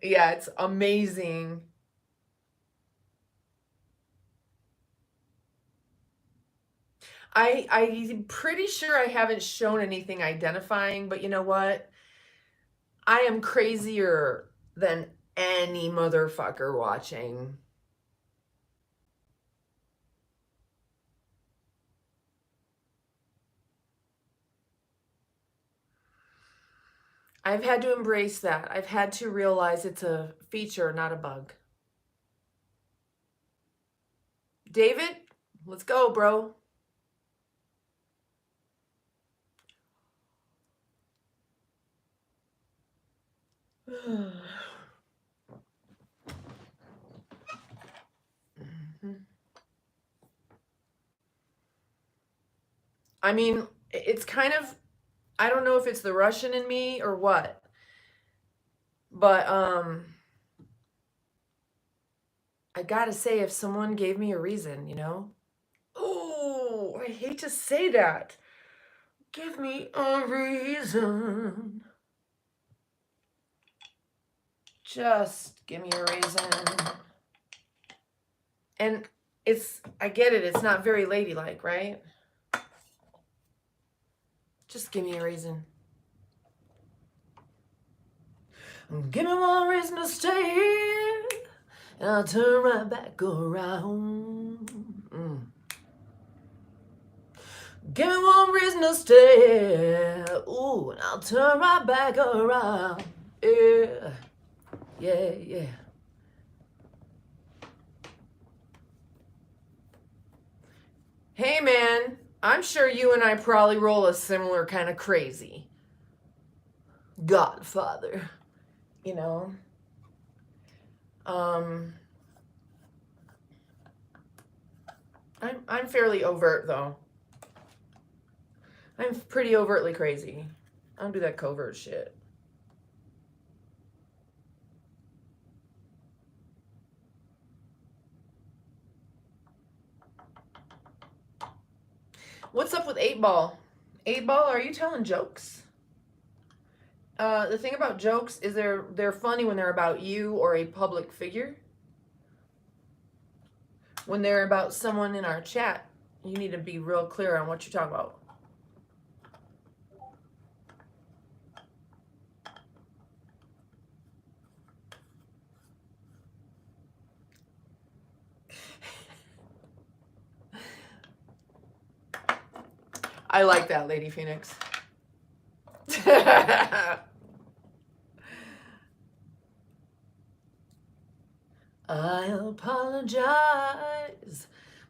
Yeah, it's amazing. I'm pretty sure I haven't shown anything identifying, but you know what? I am crazier than any motherfucker watching. I've had to embrace that. I've had to realize it's a feature, not a bug. David, let's go, bro. I mean, it's kind of, I don't know if it's the Russian in me or what, but I gotta say, if someone gave me a reason, you know? Oh, I hate to say that. Give me a reason. Just give me a reason. And I get it, it's not very ladylike, right? Just give me a reason. Give me one reason to stay here, and I'll turn right back around. Give me one reason to stay, ooh, and I'll turn right back around. Yeah, yeah, yeah. Hey man, I'm sure you and I probably roll a similar kind of crazy. Godfather, you know? I'm fairly overt though. I'm pretty overtly crazy. I don't do that covert shit. What's up with 8 Ball? 8 Ball, are you telling jokes? The thing about jokes is they're funny when they're about you or a public figure. When they're about someone in our chat, you need to be real clear on what you're talking about. I like that, Lady Phoenix. I apologize.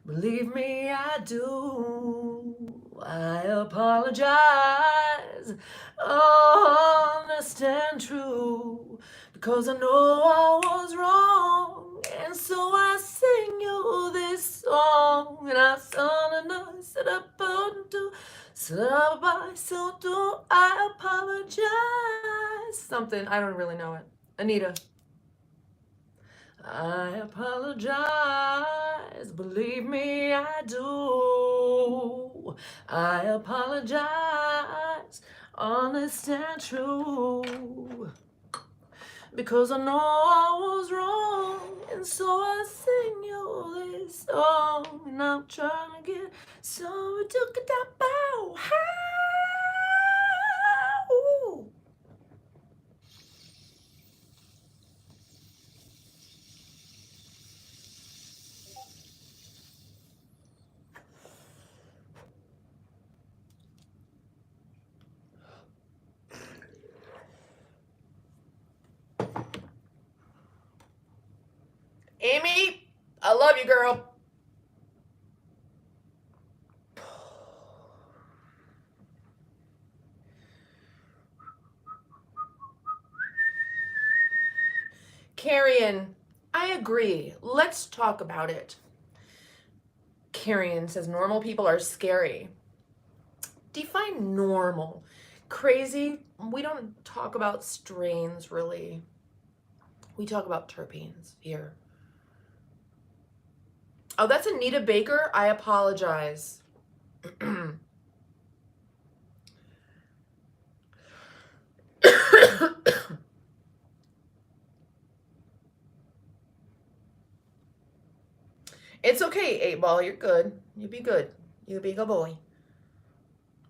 Believe me, I do. I apologize. Honest and true. Because I know I was wrong. And so I sing you this song. And I said up to so do I apologize. Something, I don't really know it. Anita. I apologize, believe me, I do. I apologize, honest and true. Because I know I was wrong, and so I sing you this song. And I'm trying to get so we took it down, bow, how? Amy, I love you, girl. Carrion, I agree. Let's talk about it. Carrion says normal people are scary. Define normal. Crazy, we don't talk about strains really. We talk about terpenes here. Oh, that's Anita Baker. I apologize. It's okay, 8 Ball. You're good. You be good. You be a good boy.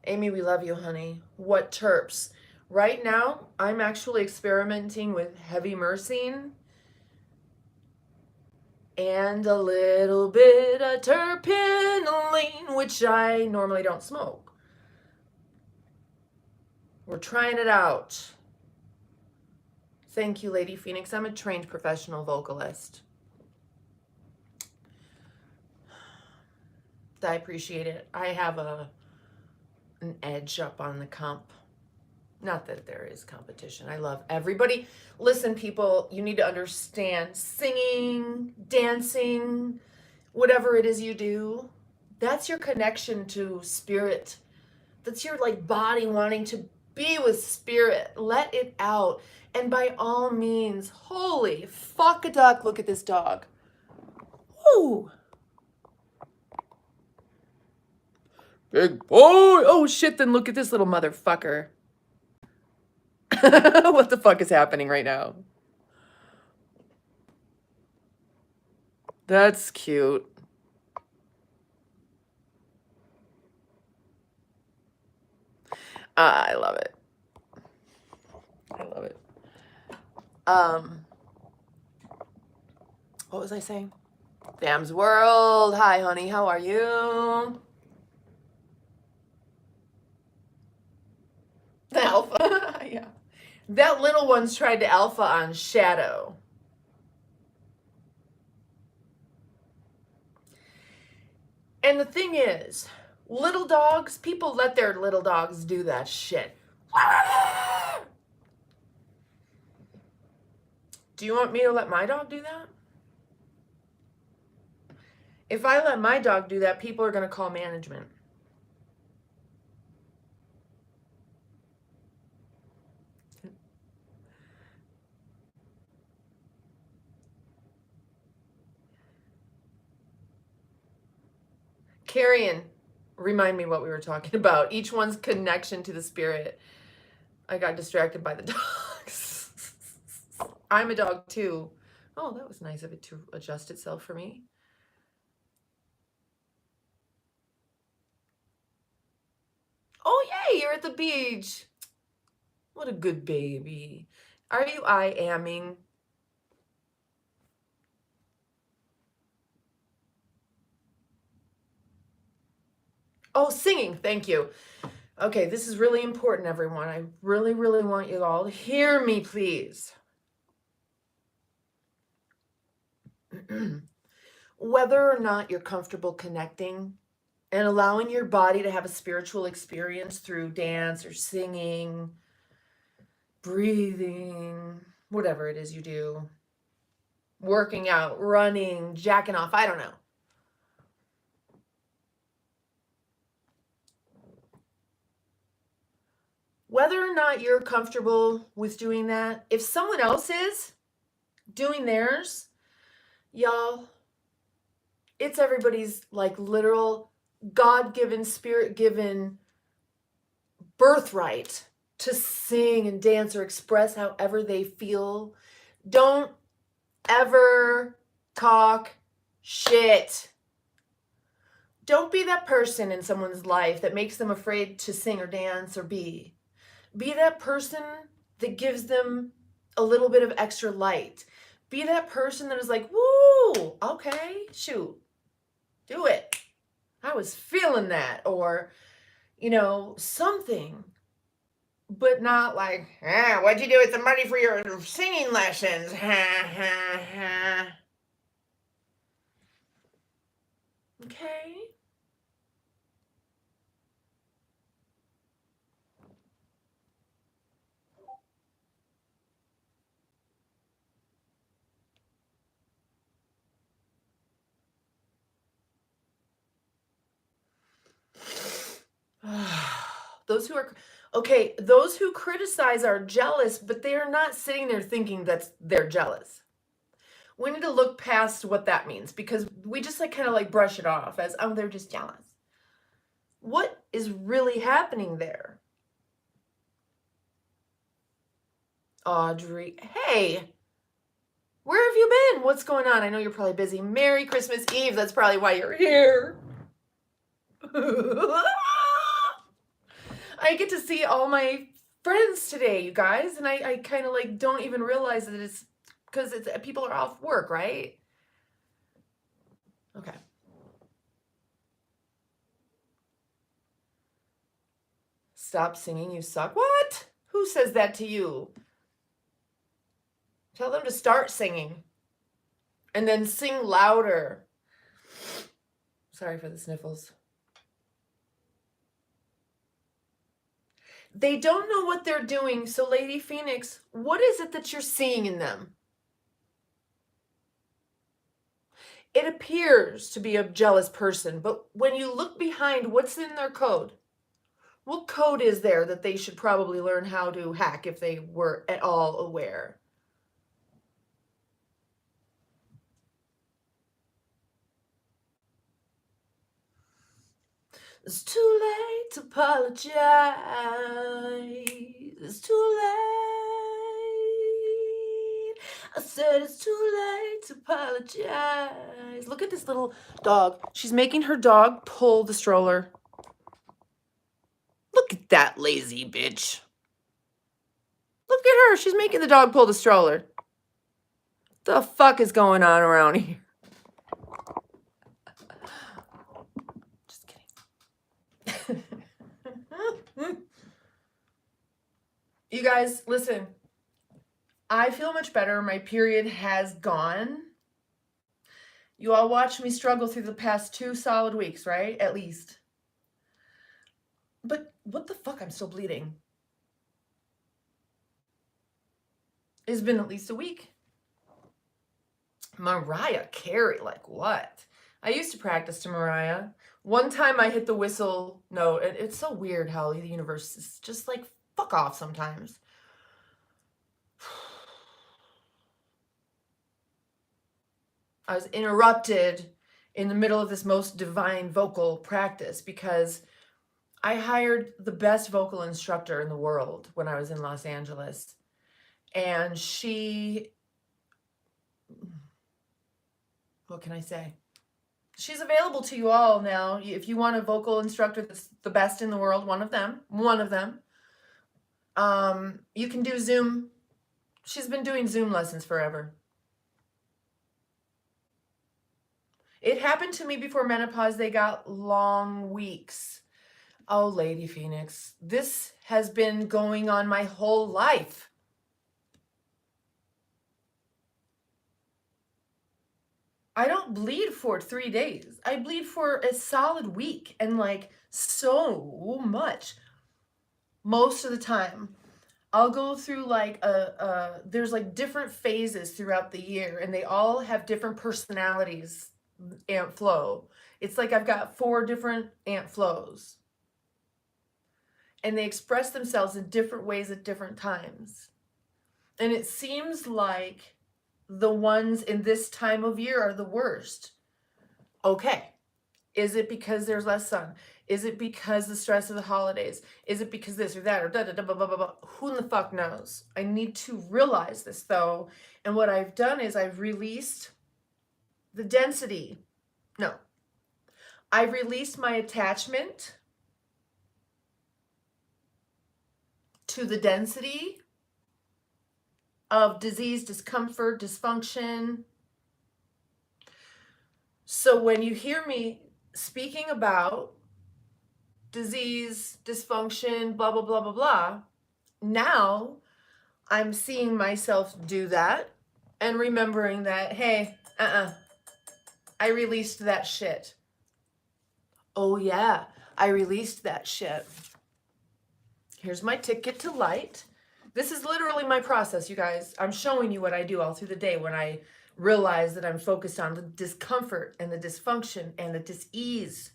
Amy, we love you, honey. What terps? Right now, I'm actually experimenting with heavy myrcene and a little bit of terpinolene, which I normally don't smoke. We're trying it out. Thank you, Lady Phoenix. I'm a trained professional vocalist. I appreciate it. I have an edge up on the comp. Not that there is competition. I love everybody. Listen, people, you need to understand singing, dancing, whatever it is you do, that's your connection to spirit. That's your like body wanting to be with spirit. Let it out. And by all means, holy fuck a duck, look at this dog. Woo! Big boy! Oh shit, then look at this little motherfucker. What the fuck is happening right now? That's cute. I love it. I love it. What was I saying? Bam's World. Hi, honey. How are you? The alpha. Yeah. That little one's tried to alpha on Shadow. And the thing is, little dogs, people let their little dogs do that shit. Do you want me to let my dog do that? If I let my dog do that, people are going to call management. Carrion, remind me what we were talking about. Each one's connection to the spirit. I got distracted by the dogs. I'm a dog too. Oh, that was nice of it to adjust itself for me. Oh, yay, you're at the beach. What a good baby. Are you I-amming? Oh, singing. Thank you. Okay, this is really important, everyone. I really, really want you all to hear me, please. Whether or not you're comfortable connecting and allowing your body to have a spiritual experience through dance or singing, breathing, whatever it is you do, working out, running, jacking off, I don't know. Whether or not you're comfortable with doing that, if someone else is doing theirs, y'all, it's everybody's like literal God-given, spirit-given birthright to sing and dance or express however they feel. Don't ever talk shit. Don't be that person in someone's life that makes them afraid to sing or dance or be. Be that person that gives them a little bit of extra light. Be that person that is like, woo, okay, shoot, do it. I was feeling that. Or, you know, something. But not like, what'd you do with the money for your singing lessons? Ha, ha, ha. Okay. Those who criticize are jealous, but they are not sitting there thinking that they're jealous. We need to look past what that means, because we just like kind of like brush it off as, oh, they're just jealous. What is really happening there? Audrey, hey, where have you been? What's going on? I know you're probably busy. Merry Christmas Eve. That's probably why you're here. I get to see all my friends today, you guys, and I kind of like don't even realize that it's because people are off work, right? Okay. Stop singing, you suck. What? Who says that to you? Tell them to start singing and then sing louder. Sorry for the sniffles. They don't know what they're doing. So, Lady Phoenix, what is it that you're seeing in them? It appears to be a jealous person, but when you look behind, what's in their code? What code is there that they should probably learn how to hack if they were at all aware? It's too late to apologize. It's too late. I said it's too late to apologize. Look at this little dog. She's making her dog pull the stroller. Look at that lazy bitch. Look at her. She's making the dog pull the stroller. The fuck is going on around here? Just kidding. You guys, listen. I feel much better. My period has gone. You all watched me struggle through the past 2 solid weeks, right? At least. But what the fuck? I'm still bleeding. It's been at least a week. Mariah Carey, like what? I used to practice to Mariah. One time I hit the whistle note, and it's so weird how the universe is just like, fuck off sometimes. I was interrupted in the middle of this most divine vocal practice because I hired the best vocal instructor in the world when I was in Los Angeles. And she, what can I say? She's available to you all now. If you want a vocal instructor that's the best in the world, one of them. You can do Zoom. She's been doing Zoom lessons forever. It happened to me before menopause. They got long weeks. Oh, Lady Phoenix, this has been going on my whole life. I don't bleed for 3 days. I bleed for a solid week, and like so much. Most of the time, I'll go through like there's like different phases throughout the year, and they all have different personalities. Ant flow. It's like I've got 4 different ant flows, and they express themselves in different ways at different times. And it seems like the ones in this time of year are the worst. Okay. Is it because there's less sun? Is it because the stress of the holidays? Is it because this or that or da da da blah blah blah blah? Who the fuck knows? I need to realize this though. And what I've done is I've released the density. No. I've released my attachment to the density of disease, discomfort, dysfunction. So when you hear me speaking about disease, dysfunction, blah, blah, blah, blah, blah, now I'm seeing myself do that and remembering that, hey, I released that shit. Oh yeah, I released that shit. Here's my ticket to light. This is literally my process, you guys. I'm showing you what I do all through the day when I realize that I'm focused on the discomfort and the dysfunction and the dis-ease.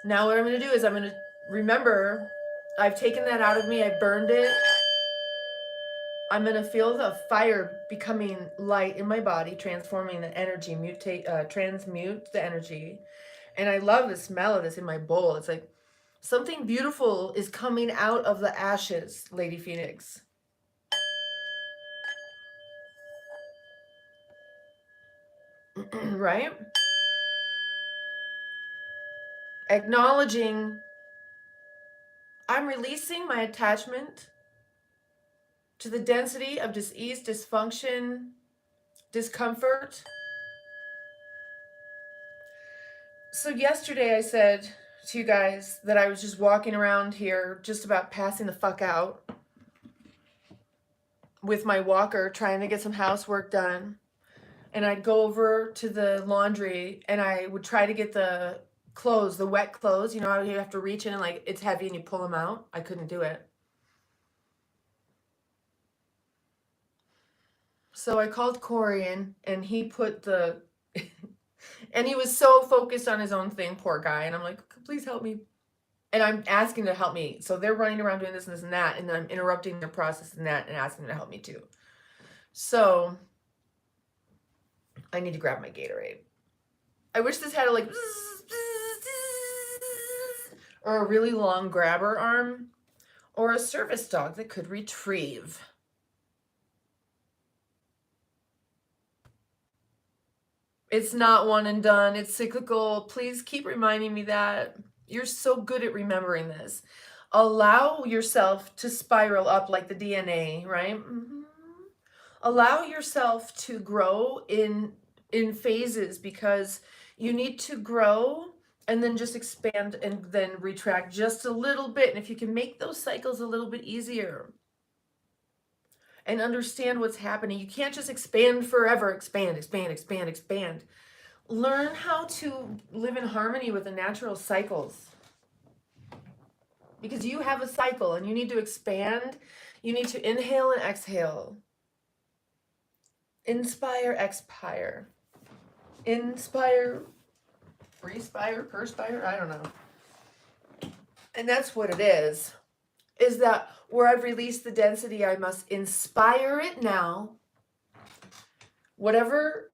Now what I'm going to do is I'm going to remember I've taken that out of me. I burned it. I'm going to feel the fire becoming light in my body, transforming the energy, transmute the energy. And I love the smell of this in my bowl. It's like something beautiful is coming out of the ashes, Lady Phoenix. Right? Acknowledging I'm releasing my attachment to the density of dis-ease, dysfunction, discomfort. So yesterday I said to you guys that I was just walking around here just about passing the fuck out with my walker trying to get some housework done. And I'd go over to the laundry and I would try to get the clothes, the wet clothes, you know how you have to reach in and like it's heavy and you pull them out. I couldn't do it. So I called Corey in and he put the and he was so focused on his own thing, poor guy. And I'm like, please help me. And I'm asking to help me. So they're running around doing this and this and that, and then I'm interrupting their process and that and asking them to help me too. So I need to grab my Gatorade. I wish this had a like or a really long grabber arm or a service dog that could retrieve. It's not one and done. It's cyclical. Please keep reminding me that. You're so good at remembering this. Allow yourself to spiral up like the DNA, right? Allow yourself to grow in phases, because you need to grow and then just expand and then retract just a little bit. And if you can make those cycles a little bit easier and understand what's happening, you can't just expand forever. Expand. Learn how to live in harmony with the natural cycles, because you have a cycle and you need to expand. You need to inhale and exhale. Inspire, expire. Inspire, respire, perspire, I don't know. And that's what it is that where I've released the density, I must inspire it now. Whatever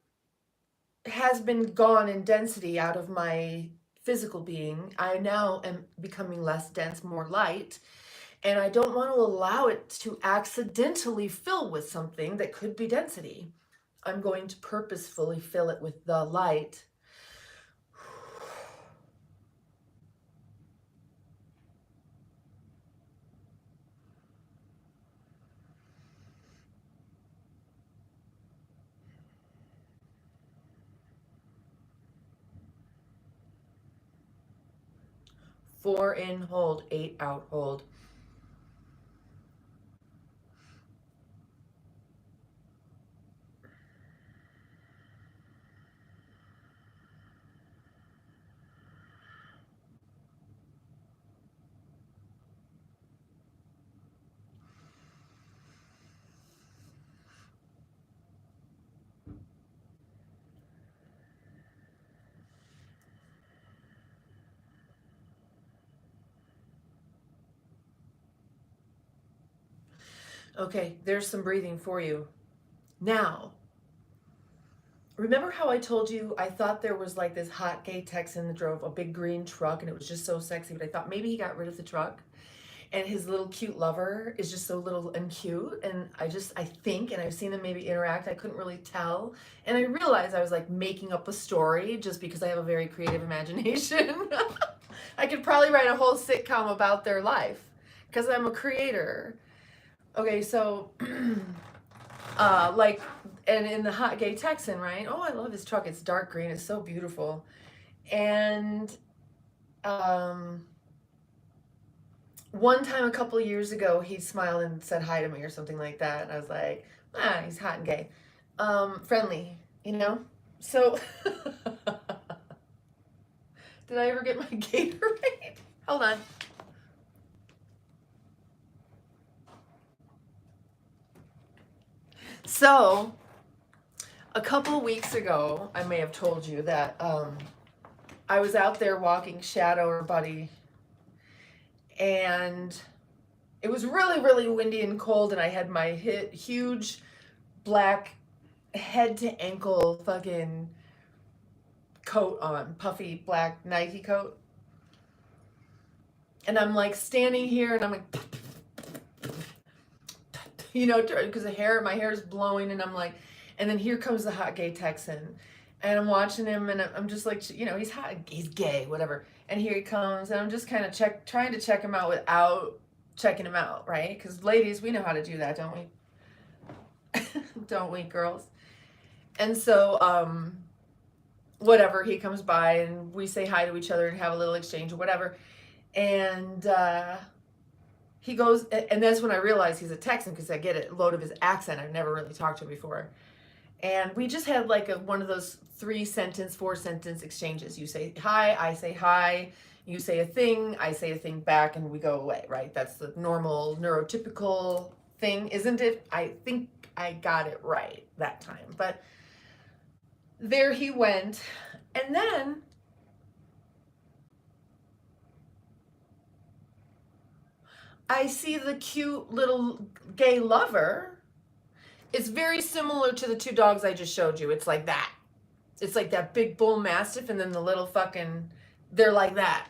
has been gone in density out of my physical being, I now am becoming less dense, more light. And I don't want to allow it to accidentally fill with something that could be density. I'm going to purposefully fill it with the light. Four in, hold, 8 out, hold. Okay, there's some breathing for you. Now, remember how I told you I thought there was like this hot gay Texan that drove a big green truck and it was just so sexy, but I thought maybe he got rid of the truck and his little cute lover is just so little and cute. And I think, and I've seen them maybe interact, I couldn't really tell. And I realized I was like making up a story just because I have a very creative imagination. I could probably write a whole sitcom about their life because I'm a creator. Okay, so like, and in the hot gay Texan, right? Oh, I love his truck. It's dark green. It's so beautiful. And one time a couple of years ago, he smiled and said hi to me or something like that. And I was like, he's hot and gay. Friendly, you know? So, did I ever get my Gatorade? Hold on. So, a couple of weeks ago, I may have told you that I was out there walking Shadow or Buddy, and it was really, really windy and cold, and I had my huge black head to ankle fucking coat on, puffy black Nike coat. And I'm like standing here and I'm like, you know, because my hair is blowing, and I'm like, and then here comes the hot gay Texan, and I'm watching him, and I'm just like, you know, he's hot, he's gay, whatever. And here he comes, and I'm just kind of trying to check him out without checking him out, right? Because ladies, we know how to do that, don't we? Don't we, girls? And so, whatever, he comes by, and we say hi to each other and have a little exchange or whatever. And he goes, and that's when I realized he's a Texan, because I get a load of his accent. I've never really talked to him before. And we just had like one of those 3-sentence, 4-sentence exchanges. You say hi, I say hi, you say a thing, I say a thing back, and we go away, right? That's the normal neurotypical thing, isn't it? I think I got it right that time. But there he went. And then I see the cute little gay lover. It's very similar to the two dogs I just showed you. It's like that. It's like that big bull mastiff and then the little fucking, they're like that.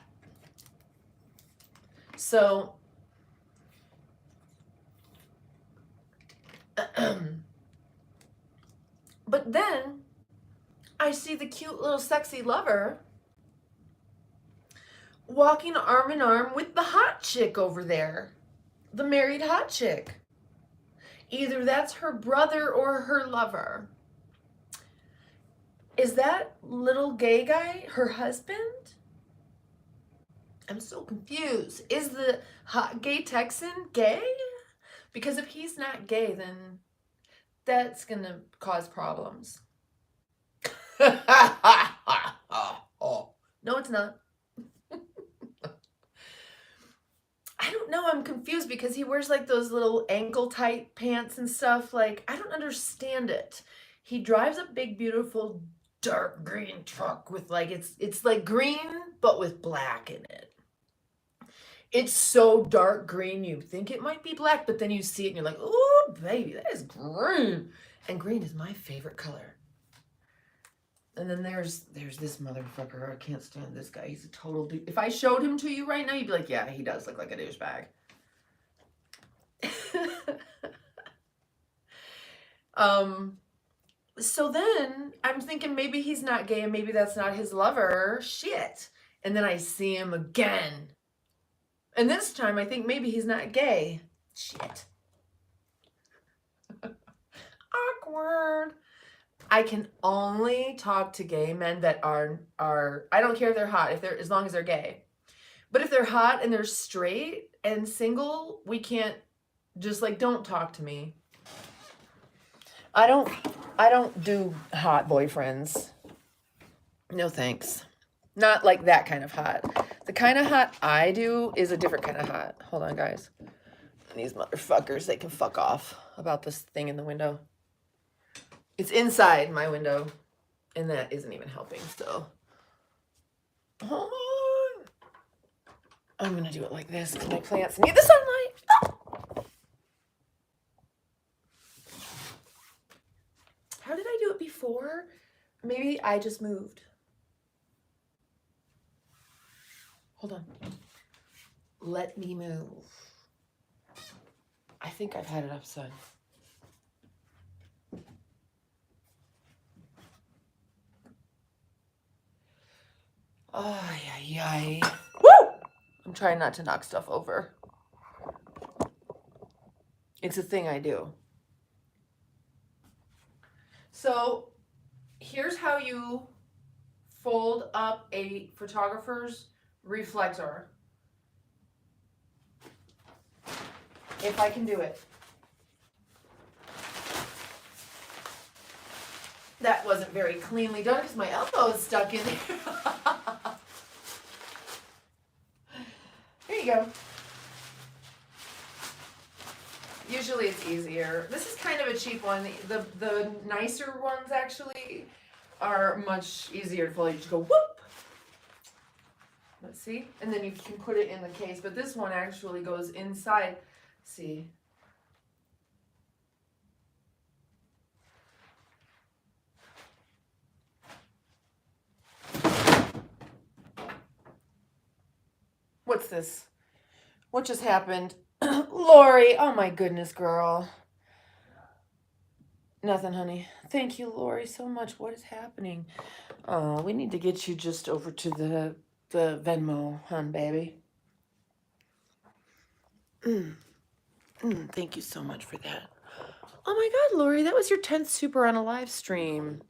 So, but then I see the cute little sexy lover walking arm in arm with the hot chick over there, the married hot chick. Either that's her brother or her lover. Is that little gay guy her husband? I'm so confused. Is the hot gay Texan gay? Because if he's not gay, then that's gonna cause problems. Oh, no, it's not. I don't know. I'm confused because he wears like those little ankle tight pants and stuff. Like, I don't understand it. He drives a big, beautiful, dark green truck with like, it's like green, but with black in it. It's so dark green, you think it might be black, but then you see it and you're like, oh, baby, that is green. And green is my favorite color. And then there's this motherfucker. I can't stand this guy. He's a total dude. If I showed him to you right now, you'd be like, yeah, he does look like a douchebag. So then I'm thinking maybe he's not gay and maybe that's not his lover. Shit. And then I see him again. And this time I think maybe he's not gay. Shit. Awkward. I can only talk to gay men that are I don't care if they're hot, if they're as long as they're gay. But if they're hot and they're straight and single, we can't just like don't talk to me. I don't do hot boyfriends. No thanks. Not like that kind of hot. The kind of hot I do is a different kind of hot. Hold on, guys. These motherfuckers, they can fuck off about this thing in the window. It's inside my window, and that isn't even helping, so. Hold on. I'm gonna do it like this because my plants need the sunlight. Oh! How did I do it before? Maybe I just moved. Hold on. Let me move. I think I've had it up, son. Ay, ay, ay. Woo! I'm trying not to knock stuff over. It's a thing I do. So here's how you fold up a photographer's reflector. If I can do it. That wasn't very cleanly done because my elbow is stuck in there. Here you go. Usually it's easier. This is kind of a cheap one. The nicer ones actually are much easier to fold. You just go whoop. Let's see. And then you can put it in the case. But this one actually goes inside. See. What's this? What just happened? Lori, oh my goodness, girl. Nothing, honey. Thank you, Lori, so much. What is happening? We need to get you just over to the Venmo, hun, baby. Thank you so much for that. Oh my God, Lori, that was your 10th super on a live stream.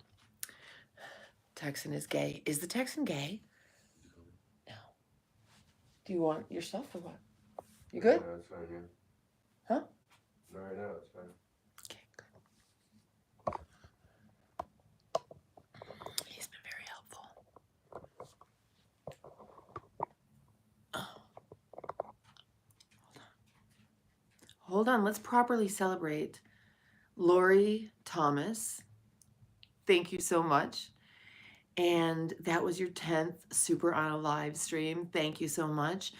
Texan is gay. Is the Texan gay? No. Do you want your stuff or what? You good? No, it's fine, yeah. Huh? No, right now it's fine. Okay, good. He's been very helpful. Oh. Hold on. Let's properly celebrate. Lori Thomas, thank you so much. And that was your 10th super on a live stream. Thank you so much.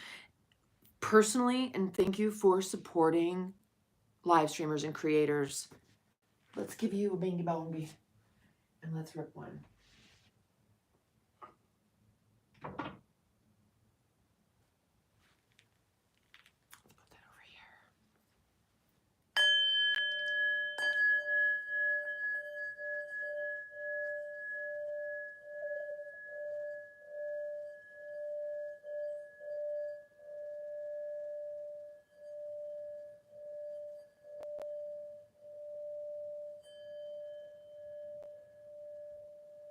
personally, and thank you for supporting live streamers and creators. Let's give you a bingy bongy and let's rip one. Put that over here.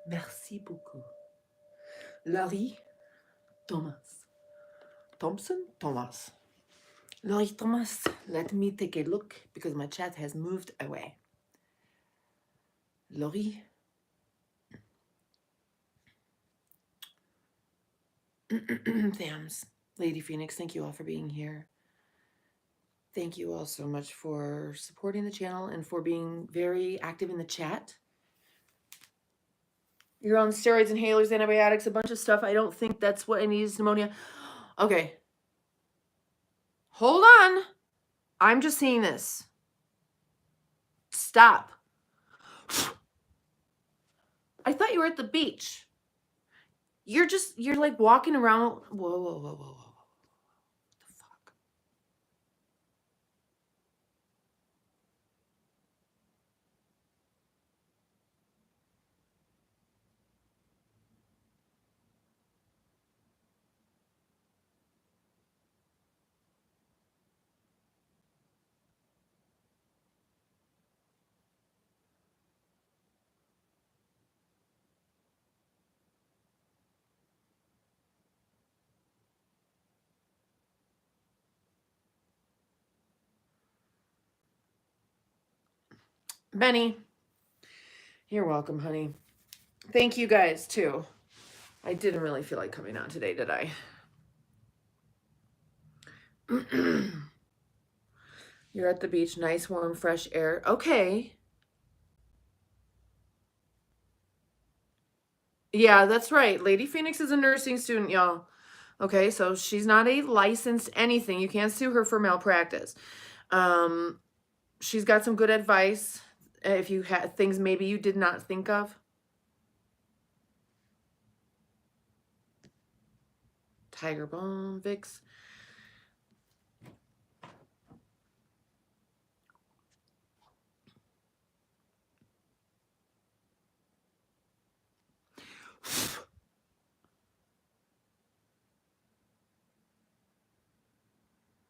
Merci beaucoup. Laurie Thomas. Thompson? Thomas. Laurie Thomas. Let me take a look because my chat has moved away. Laurie. Thams. Lady Phoenix, thank you all for being here. Thank you all so much for supporting the channel and for being very active in the chat. You're on steroids, inhalers, antibiotics, a bunch of stuff. I don't think that's what I need is pneumonia. Okay. Hold on. I'm just seeing this. Stop. I thought you were at the beach. You're like walking around. Whoa, whoa, whoa, whoa, whoa. What the fuck? Benny, you're welcome, honey. Thank you guys, too. I didn't really feel like coming on today, did I? You're at the beach. Nice, warm, fresh air. Okay. Yeah, that's right. Lady Phoenix is a nursing student, y'all. Okay, so she's not a licensed anything. You can't sue her for malpractice. She's got some good advice if you had things maybe you did not think of. Tiger Balm, Vicks.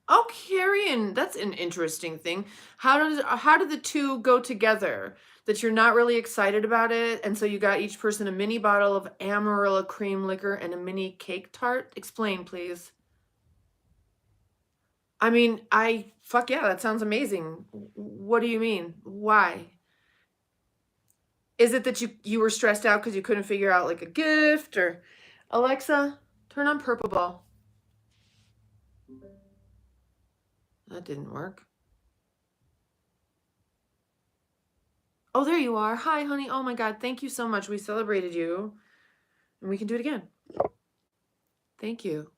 Oh, Carrion, that's an interesting thing. How did the two go together? That you're not really excited about it, and so you got each person a mini bottle of Amarilla cream liquor and a mini cake tart? Explain, please. I mean, fuck yeah, that sounds amazing. What do you mean? Why? Is it that you were stressed out because you couldn't figure out like a gift or Alexa, turn on Purple Ball. That didn't work. Oh, there you are. Hi, honey. Oh my God. Thank you so much. We celebrated you. And we can do it again. Thank you.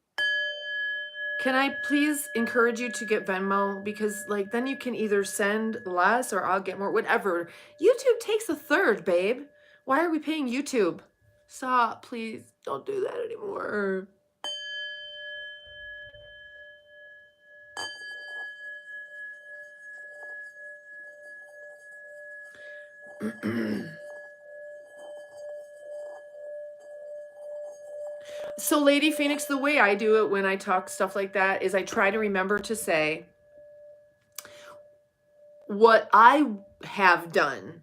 Can I please encourage you to get Venmo? Because like then you can either send less or I'll get more, whatever. YouTube takes a third, babe. Why are we paying YouTube? Stop, please. Don't do that anymore. So Lady Phoenix, the way I do it when I talk stuff like that is I try to remember to say what I have done.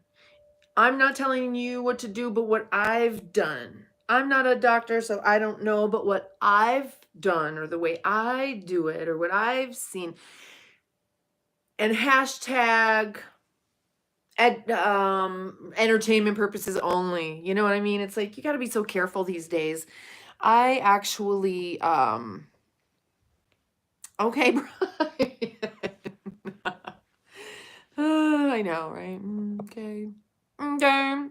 I'm not telling you what to do, but what I've done. I'm not a doctor, so I don't know, but what I've done or the way I do it or what I've seen. And hashtag entertainment purposes only. You know what I mean? It's like you got to be so careful these days. I actually okay, Brian. I know, right? Okay. Okay.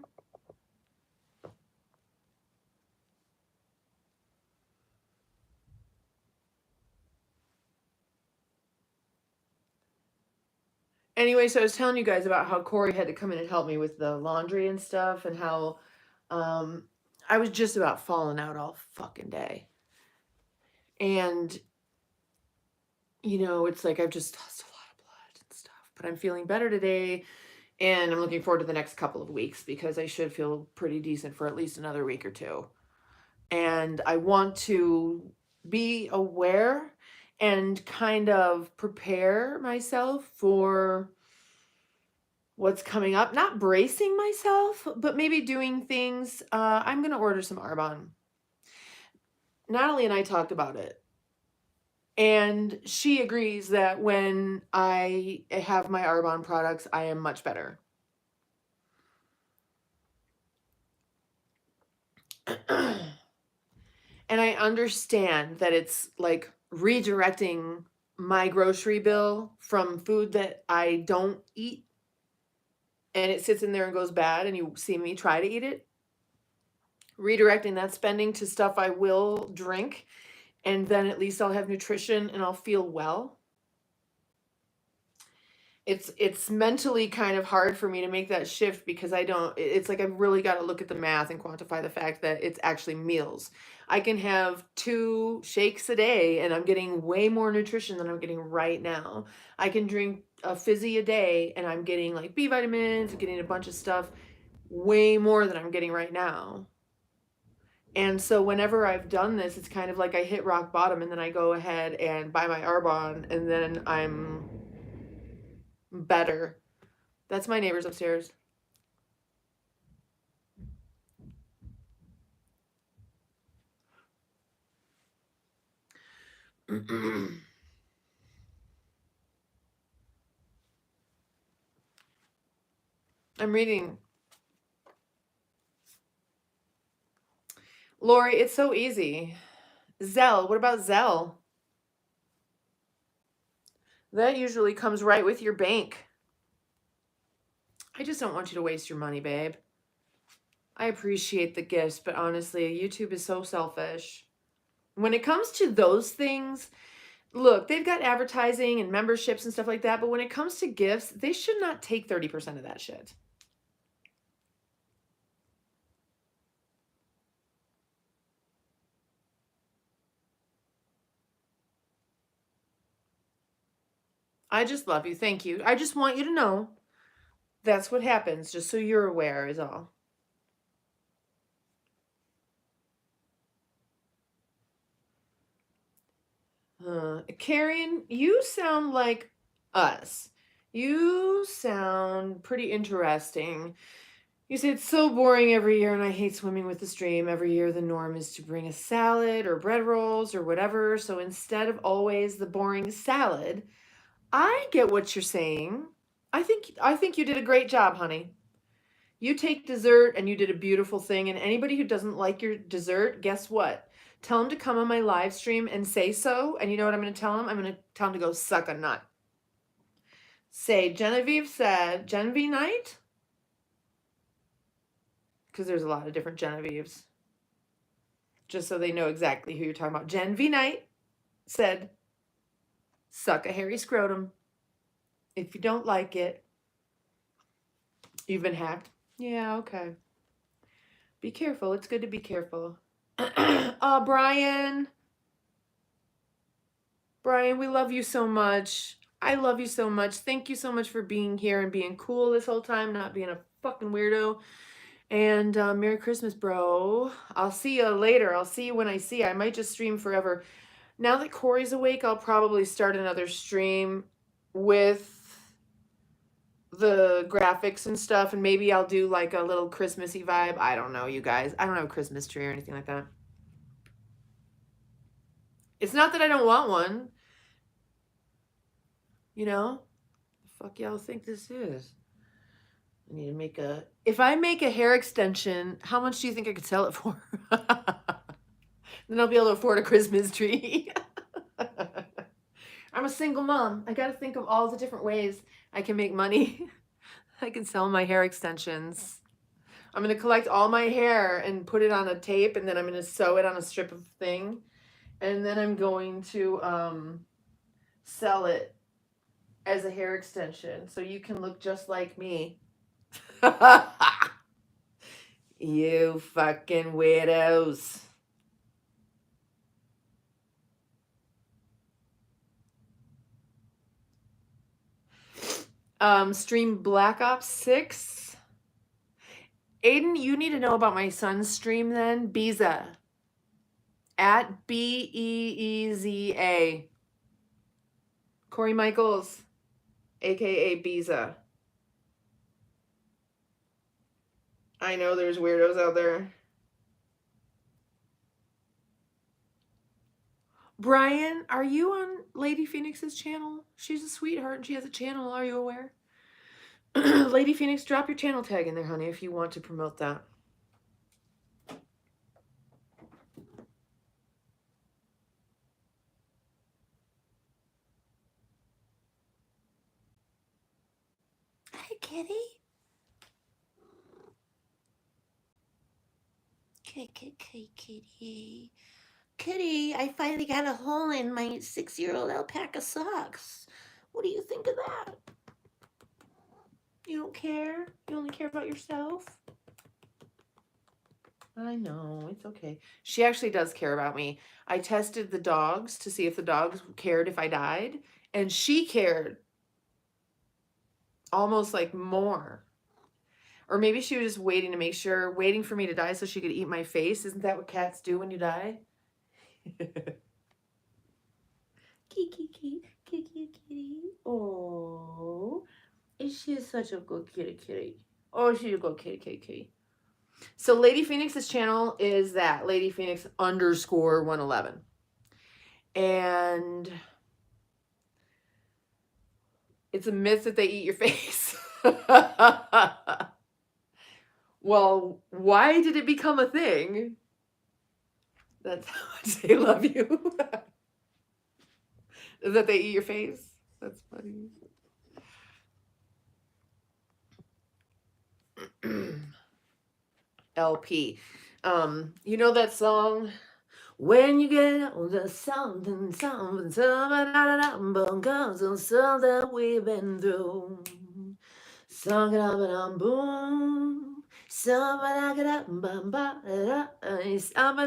Anyway, so I was telling you guys about how Corey had to come in and help me with the laundry and stuff, and how um, I was just about falling out all fucking day. And, it's like I've just lost a lot of blood and stuff. But I'm feeling better today, and I'm looking forward to the next couple of weeks because I should feel pretty decent for at least another week or two. And I want to be aware and kind of prepare myself for what's coming up. Not bracing myself, but maybe doing things. I'm going to order some Arbonne. Natalie and I talked about it. And she agrees that when I have my Arbonne products, I am much better. And I understand that it's like redirecting my grocery bill from food that I don't eat, and it sits in there and goes bad and you see me try to eat it. Redirecting that spending to stuff I will drink, and then at least I'll have nutrition and I'll feel well. It's mentally kind of hard for me to make that shift because it's like I've really got to look at the math and quantify the fact that it's actually meals. I can have 2 shakes a day and I'm getting way more nutrition than I'm getting right now. I can drink a fizzy a day and I'm getting like B vitamins, getting a bunch of stuff way more than I'm getting right now. And so whenever I've done this, it's kind of like I hit rock bottom and then I go ahead and buy my Arbonne and then I'm better. That's my neighbors upstairs. I'm reading. Lori, it's so easy. Zelle, what about Zelle? That usually comes right with your bank. I just don't want you to waste your money, babe. I appreciate the gifts, but honestly, YouTube is so selfish. When it comes to those things, look, they've got advertising and memberships and stuff like that, but when it comes to gifts, they should not take 30% of that shit. I just love you. Thank you. I just want you to know that's what happens, just so you're aware, is all. Karen, you sound like us. You sound pretty interesting. You say it's so boring every year, and I hate swimming with the stream. Every year, the norm is to bring a salad or bread rolls or whatever. So instead of always the boring salad, I get what you're saying. I think you did a great job, honey. You take dessert and you did a beautiful thing. And anybody who doesn't like your dessert, guess what? Tell them to come on my live stream and say so. And you know what I'm going to tell them? I'm going to tell them to go suck a nut. Say, Genevieve said, Genevieve Knight? Because there's a lot of different Genevieves. Just so they know exactly who you're talking about. Genevieve Knight said, suck a hairy scrotum. If you don't like it, you've been hacked. Yeah, okay. Be careful. It's good to be careful. Oh, Brian. Brian, we love you so much. I love you so much. Thank you so much for being here and being cool this whole time, not being a fucking weirdo. And Merry Christmas, bro. I'll see you later. I'll see you when I see you. I might just stream forever. Now that Corey's awake, I'll probably start another stream with the graphics and stuff, and maybe I'll do like a little Christmassy vibe. I don't know, you guys. I don't have a Christmas tree or anything like that. It's not that I don't want one. You know? The fuck y'all think this is? I need to make a... If I make a hair extension, how much do you think I could sell it for? Then I'll be able to afford a Christmas tree. I'm a single mom. I got to think of all the different ways I can make money. I can sell my hair extensions. I'm going to collect all my hair and put it on a tape, and then I'm going to sew it on a strip of thing. And then I'm going to sell it as a hair extension so you can look just like me. You fucking weirdos. Stream Black Ops 6. Aiden, you need to know about my son's stream then. Beeza. At Beeza. Corey Michaels, aka Beeza. I know there's weirdos out there. Brian, are you on Lady Phoenix's channel? She's a sweetheart and she has a channel. Are you aware? Lady Phoenix, drop your channel tag in there, honey, if you want to promote that. Hi, kitty. Kitty. Kitty, I finally got a hole in my 6-year-old alpaca socks. What do you think of that? You don't care? You only care about yourself? I know, it's okay. She actually does care about me. I tested the dogs to see if the dogs cared if I died, and she cared almost like more. Or maybe she was just waiting to make sure, waiting for me to die so she could eat my face. Isn't that what cats do when you die? Kitty. Oh, is she such a good kitty? Oh, she's a good kitty. So Lady Phoenix's channel is that Lady Phoenix _111. And it's a myth that they eat your face. Well, why did it become a thing? That's how much they love you. Is that they eat your face? That's funny. LP. You know that song? When you get older, something comes on something we've been through. Something up and on boom. Something get up, bum, ba, da, something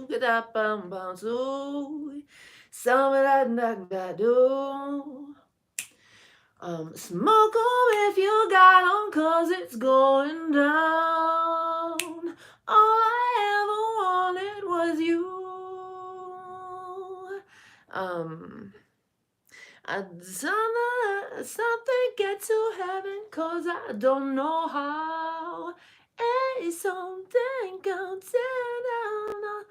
get up, bum, so. Something that do. Smoke 'em if you got 'em, 'cause it's going down. All I ever wanted was you. Something get to heaven, 'cause I don't know how. Hey, something comes down.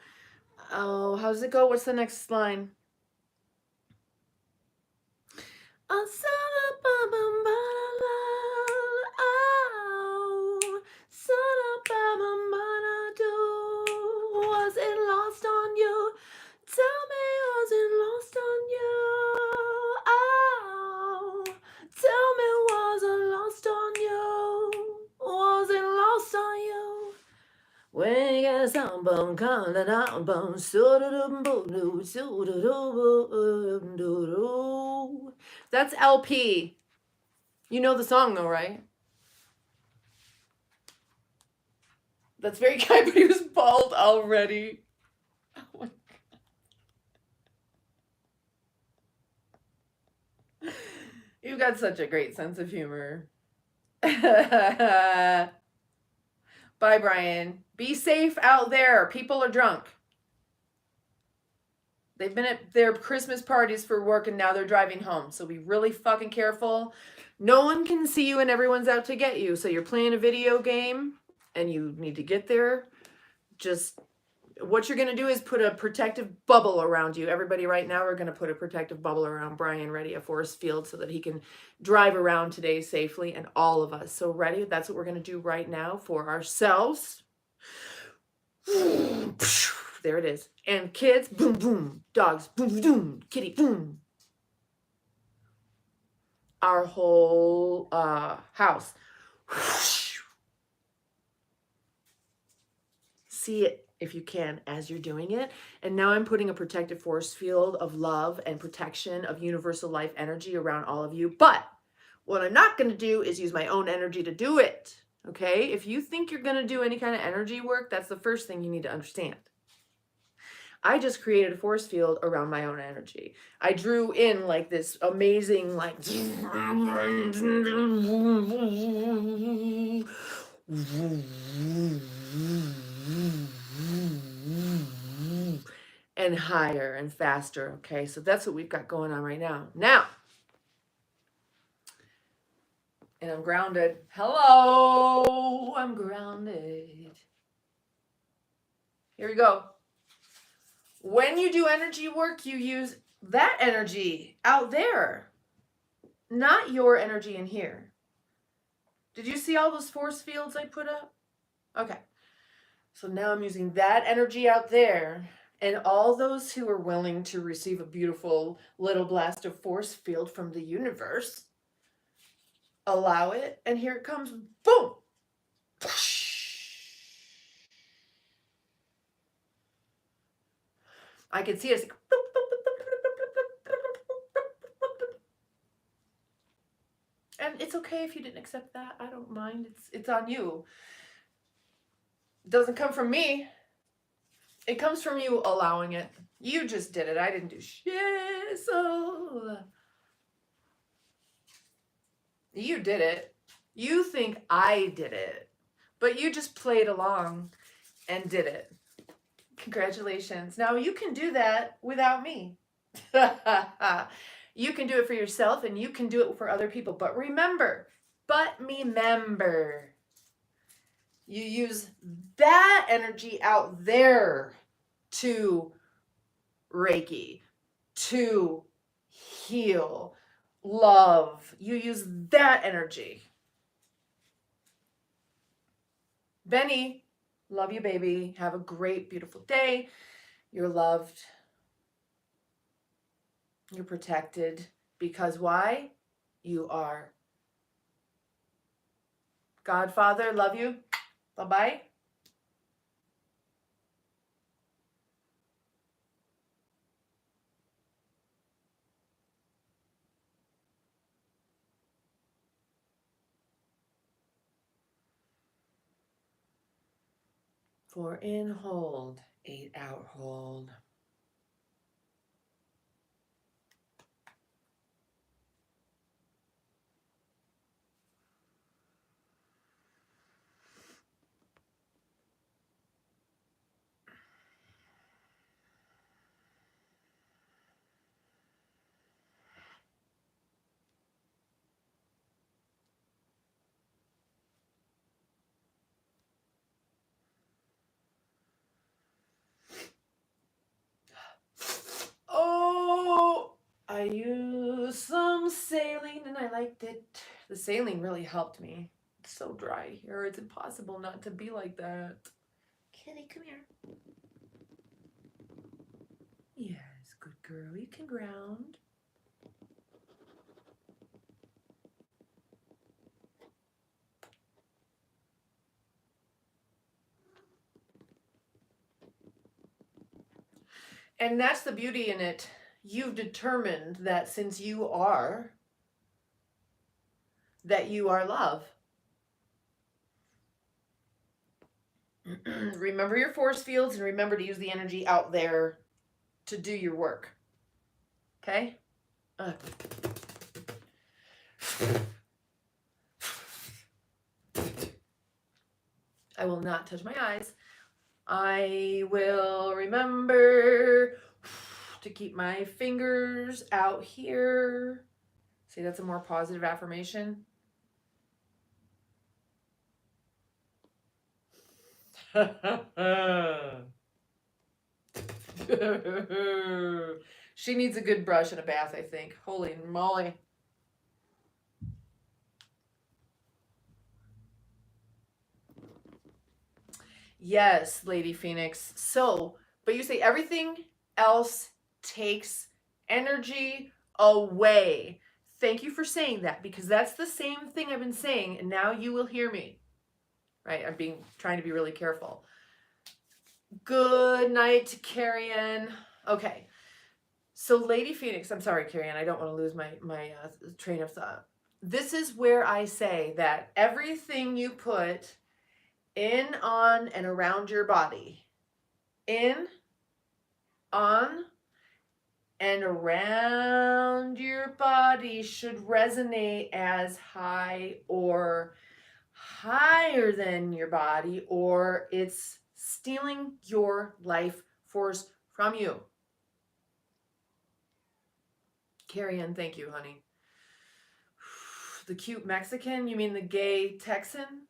Oh, how's it go? What's the next line? Was it lost on you? Tell me, was it lost on you? Oh, tell me, was it lost on you? Was it lost on you? When you get some bone, come down, bone, that's LP. You know the song though, right? That's very kind, but he was bald already. Oh my God. You've got such a great sense of humor. Bye, Brian. Be safe out there. People are drunk. They've been at their Christmas parties for work and now they're driving home. So be really fucking careful. No one can see you and everyone's out to get you. So you're playing a video game and you need to get there. Just what you're going to do is put a protective bubble around you. Everybody right now, we're going to put a protective bubble around Brian, ready, a force field, so that he can drive around today safely, and all of us. So ready? That's what we're going to do right now for ourselves. There it is. And kids, boom, boom. Dogs, boom, boom. Kitty, boom. Our whole house. see it if you can as you're doing it. And now I'm putting a protective force field of love and protection of universal life energy around all of you. But what I'm not going to do is use my own energy to do it. Okay? If you think you're going to do any kind of energy work, that's the first thing you need to understand. I just created a force field around my own energy. I drew in like this amazing, like, and higher and faster. Okay, so that's what we've got going on right now. Now, and I'm grounded. Hello, I'm grounded. Here we go. When you do energy work, you use that energy out there, not your energy in here. Did you see all those force fields I put up? Okay. So now I'm using that energy out there, and all those who are willing to receive a beautiful little blast of force field from the universe, allow it, and here it comes. Boom! I can see it. And it's okay if you didn't accept that. I don't mind. It's on you. It doesn't come from me. It comes from you allowing it. You just did it. I didn't do shit. So you did it. You think I did it, but you just played along and did it. Congratulations. Now you can do that without me. You can do it for yourself and you can do it for other people. But remember, you use that energy out there to Reiki, to heal, love. You use that energy. Benny, love you, baby. Have a great, beautiful day. You're loved. You're protected. Because why? You are. Godfather, love you. Bye-bye. Four in, hold. 8 out, hold. Oh, I used some saline and I liked it. The saline really helped me. It's so dry here. It's impossible not to be like that. Kitty, come here. Yes, good girl. You can ground. And that's the beauty in it. You've determined that since you are, that you are love. Remember your force fields and remember to use the energy out there to do your work. Okay? I will not touch my eyes. I will remember to keep my fingers out here. See, that's a more positive affirmation. She needs a good brush and a bath, I think. Holy moly. Yes, Lady Phoenix. So, but you say everything else takes energy away. Thank you for saying that, because that's the same thing I've been saying, and now you will hear me. Right? I'm trying to be really careful. Good night, Carrie Ann. Okay. So, Lady Phoenix, I'm sorry, Carrie Ann, I don't want to lose my train of thought. This is where I say that everything you put in, on, and around your body, in, on, and around your body should resonate as high or higher than your body, or it's stealing your life force from you. Carrie Ann, thank you, honey. The cute Mexican? You mean the gay Texan?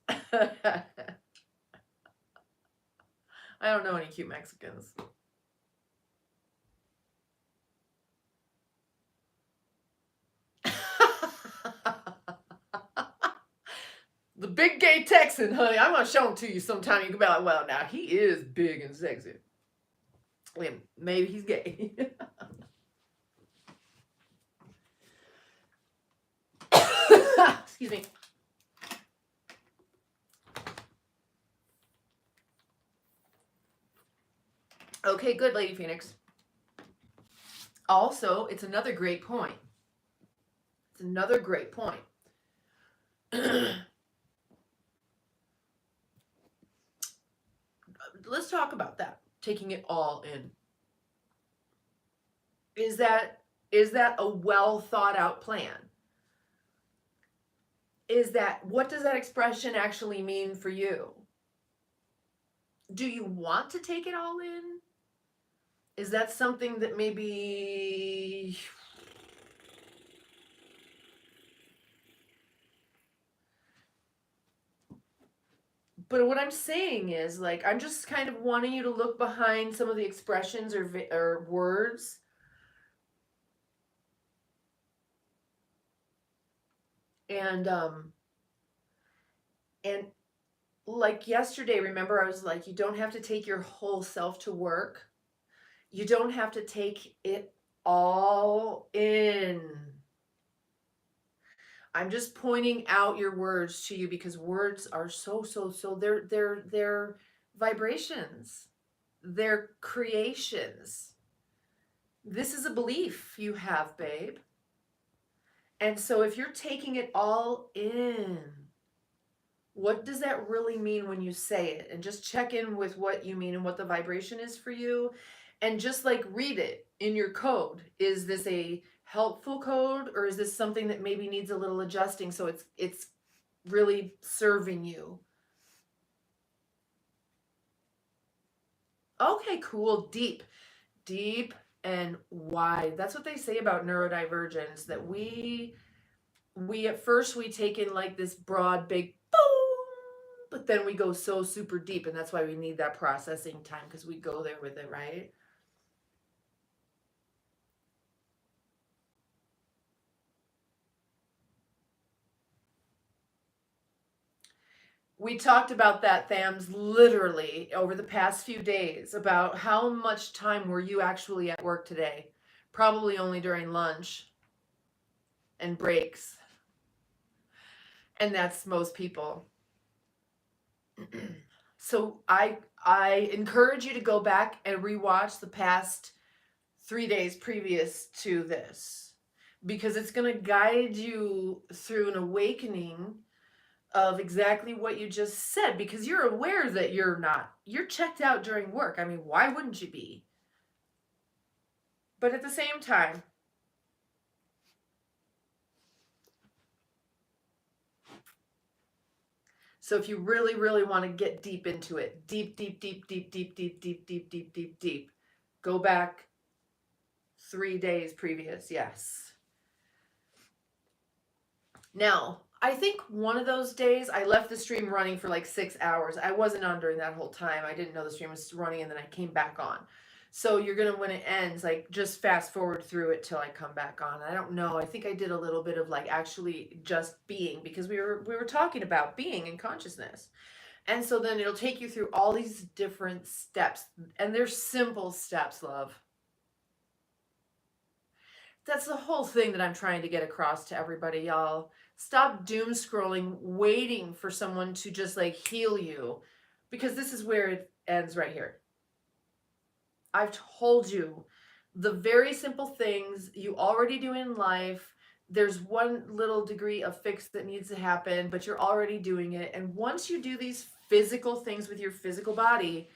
I don't know any cute Mexicans. The big gay Texan, honey. I'm gonna show him to you sometime. You can be like, well, now he is big and sexy. Maybe he's gay. Excuse me. Okay, good, Lady Phoenix. Also, it's another great point. It's another great point. Let's talk about that. Taking it all in. Is that a well thought out plan? What does that expression actually mean for you? Do you want to take it all in? Is that something that maybe but what I'm saying is, like, I'm just kind of wanting you to look behind some of the expressions or words. And like yesterday, remember, I was like, you don't have to take your whole self to work. You don't have to take it all in. I'm just pointing out your words to you because words are so they're vibrations. They're creations. This is a belief you have, babe. And so if you're taking it all in, what does that really mean when you say it? And just check in with what you mean and what the vibration is for you. And just like read it in your code. Is this a helpful code, or is this something that maybe needs a little adjusting so it's really serving you? Okay, cool. Deep and wide. That's what they say about neurodivergence, that we at first we take in like this broad big boom, but then we go so super deep, and that's why we need that processing time, because we go there with it, right? We talked about that, Thams, literally over the past few days, about how much time were you actually at work today? Probably only during lunch and breaks. And that's most people. So I encourage you to go back and rewatch the past 3 days previous to this, because it's going to guide you through an awakening of exactly what you just said, because you're aware that you're checked out during work. I mean, why wouldn't you be? But at the same time, so if you really, really want to get deep into it, deep, go back 3 days previous. Yes. Now, I think one of those days I left the stream running for like 6 hours. I wasn't on during that whole time. I didn't know the stream was running, and then I came back on. So you're going to, when it ends, like just fast forward through it till I come back on. I don't know. I think I did a little bit of like actually just being, because we were talking about being and consciousness. And so then it'll take you through all these different steps, and they're simple steps, love. That's the whole thing that I'm trying to get across to everybody, y'all. Stop doom scrolling, waiting for someone to just like heal you, because this is where it ends right here. I've told you the very simple things you already do in life. There's one little degree of fix that needs to happen, but you're already doing it. And once you do these physical things with your physical body,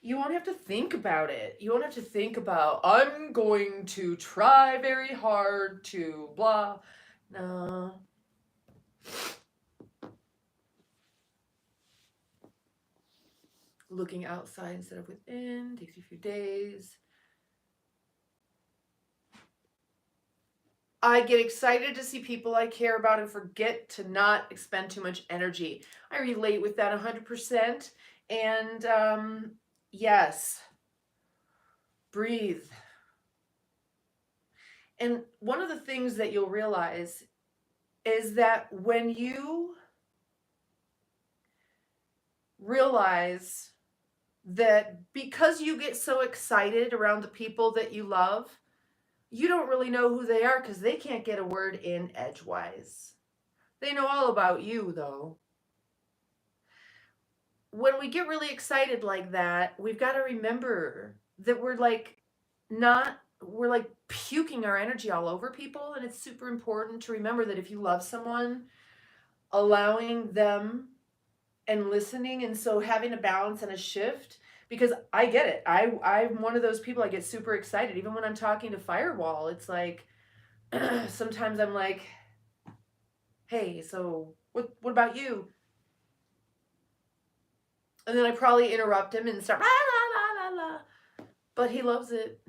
you won't have to think about it. You won't have to think about, I'm going to try very hard to blah. No. Looking outside instead of within takes you a few days. I get excited to see people I care about and forget to not expend too much energy. I relate with that 100%. And yes, breathe. And one of the things that you'll realize is that when you realize that because you get so excited around the people that you love, you don't really know who they are because they can't get a word in edgewise. They know all about you, though. When we get really excited like that, we've got to remember that we're like puking our energy all over people. And it's super important to remember that if you love someone, allowing them and listening, and so having a balance and a shift, because I get it. I'm one of those people. I get super excited even when I'm talking to Firewall. It's like sometimes I'm like, hey, so what about you? And then I probably interrupt him and start la la la la la. But he loves it,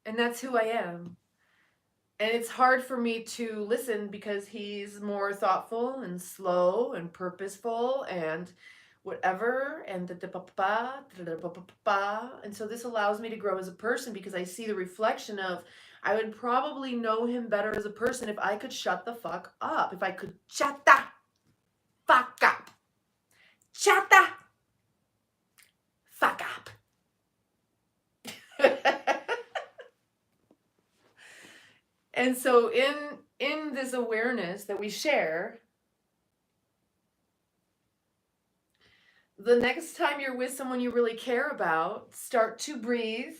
and that's who I am. And it's hard for me to listen because he's more thoughtful and slow and purposeful and whatever, and and so this allows me to grow as a person because I see the reflection of I would probably know him better as a person if I could shut the fuck up. If I could shut the fuck up. Shut the fuck up. And so in this awareness that we share, the next time you're with someone you really care about, start to breathe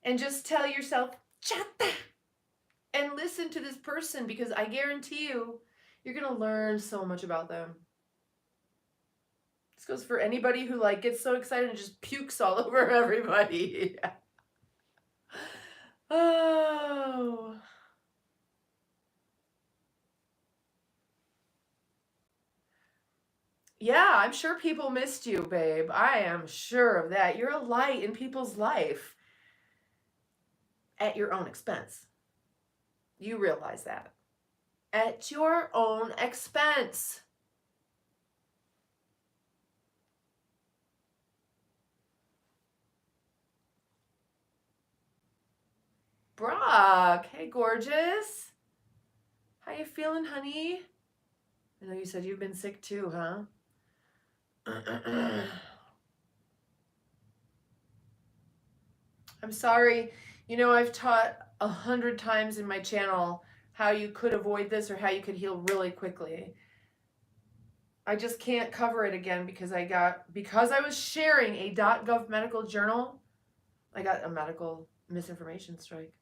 and just tell yourself, shut the, and listen to this person, because I guarantee you're going to learn so much about them. This goes for anybody who like gets so excited and just pukes all over everybody. Oh. Yeah, I'm sure people missed you, babe. I am sure of that. You're a light in people's life at your own expense. You realize that. At your own expense. Brock, hey gorgeous. How you feeling, honey? I know you said you've been sick too, huh? I'm sorry. You know, I've taught 100 times in my channel how you could avoid this or how you could heal really quickly. I just can't cover it again because I was sharing a .gov medical journal, I got a medical misinformation strike.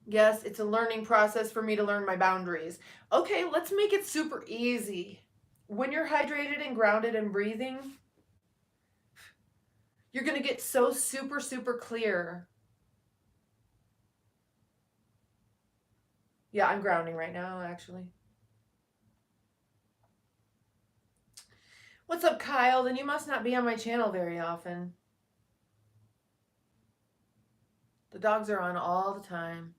Yes, it's a learning process for me to learn my boundaries. Okay, let's make it super easy. When you're hydrated and grounded and breathing, you're going to get so super, super clear. Yeah, I'm grounding right now, actually. What's up, Kyle? Then you must not be on my channel very often. The dogs are on all the time.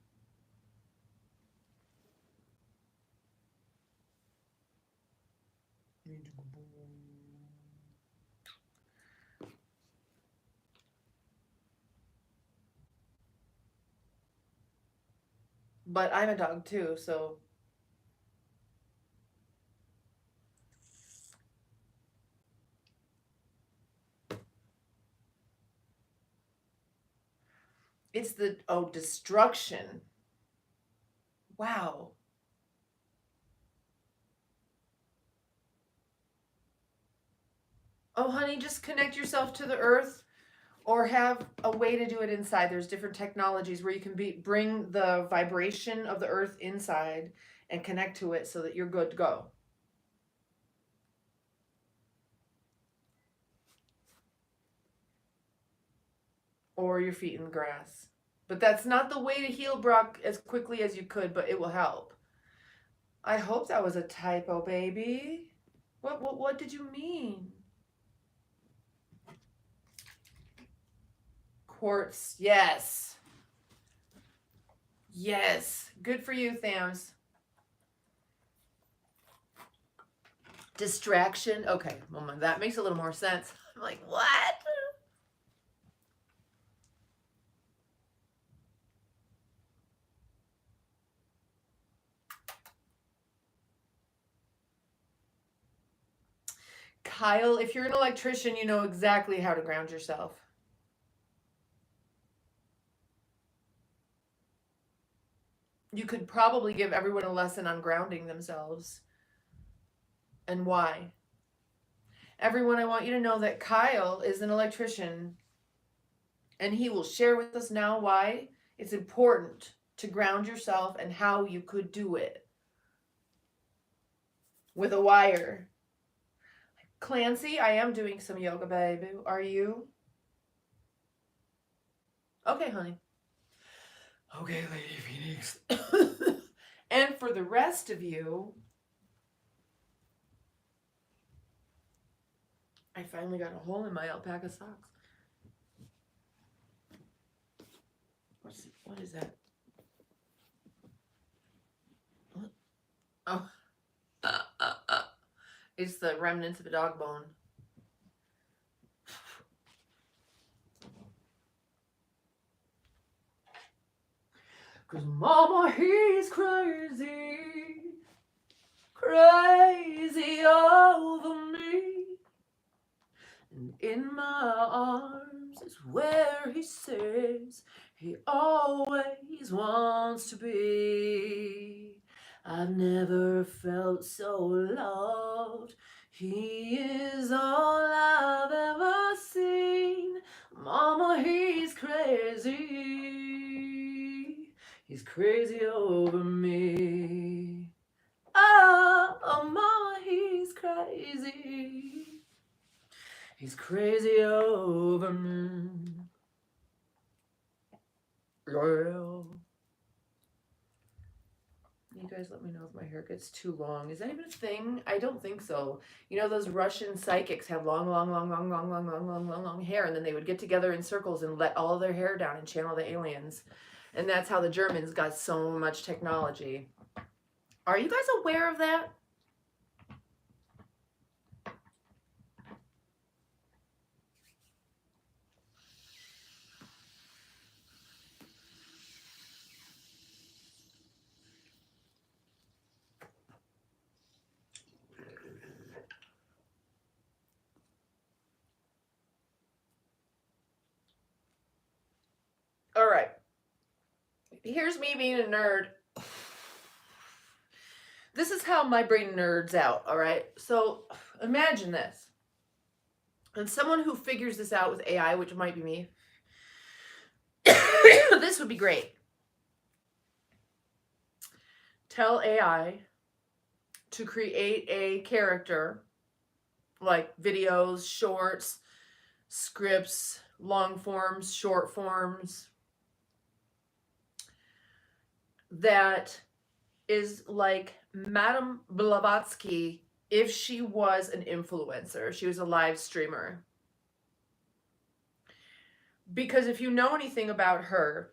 But I'm a dog too, so. It's the, oh, destruction. Wow. Oh, honey, just connect yourself to the earth or have a way to do it inside. There's different technologies where you can bring the vibration of the earth inside and connect to it so that you're good to go. Or your feet in the grass. But that's not the way to heal, Brock, as quickly as you could, but it will help. I hope that was a typo, baby. What did you mean? Quartz, yes. Yes. Good for you, Thams. Distraction. Okay, well, that makes a little more sense. I'm like, what? Kyle, if you're an electrician, you know exactly how to ground yourself. You could probably give everyone a lesson on grounding themselves and why. Everyone, I want you to know that Kyle is an electrician and he will share with us now why it's important to ground yourself and how you could do it with a wire. Clancy, I am doing some yoga, baby. Are you? Okay, honey. Okay, Lady Phoenix. And for the rest of you, I finally got a hole in my alpaca socks. What is that? What? Oh. It's the remnants of a dog bone. Cause mama, he's crazy. Crazy over me. And in my arms is where he says he always wants to be. I've never felt so loved. He is all I've ever seen. Mama, he's crazy. He's crazy over me. Oh, mama, he's crazy. He's crazy over me. Yeah. You guys let me know if my hair gets too long. Is that even a thing? I don't think so. You know, those Russian psychics have long hair, and then they would get together in circles and let all their hair down and channel the aliens. And that's how the Germans got so much technology. Are you guys aware of that? All right. Here's me being a nerd. This is how my brain nerds out, all right? So imagine this. And someone who figures this out with AI, which might be me, this would be great. Tell AI to create a character, like videos, shorts, scripts, long forms, short forms, that is like Madame Blavatsky if she was an influencer, she was a live streamer. Because if you know anything about her,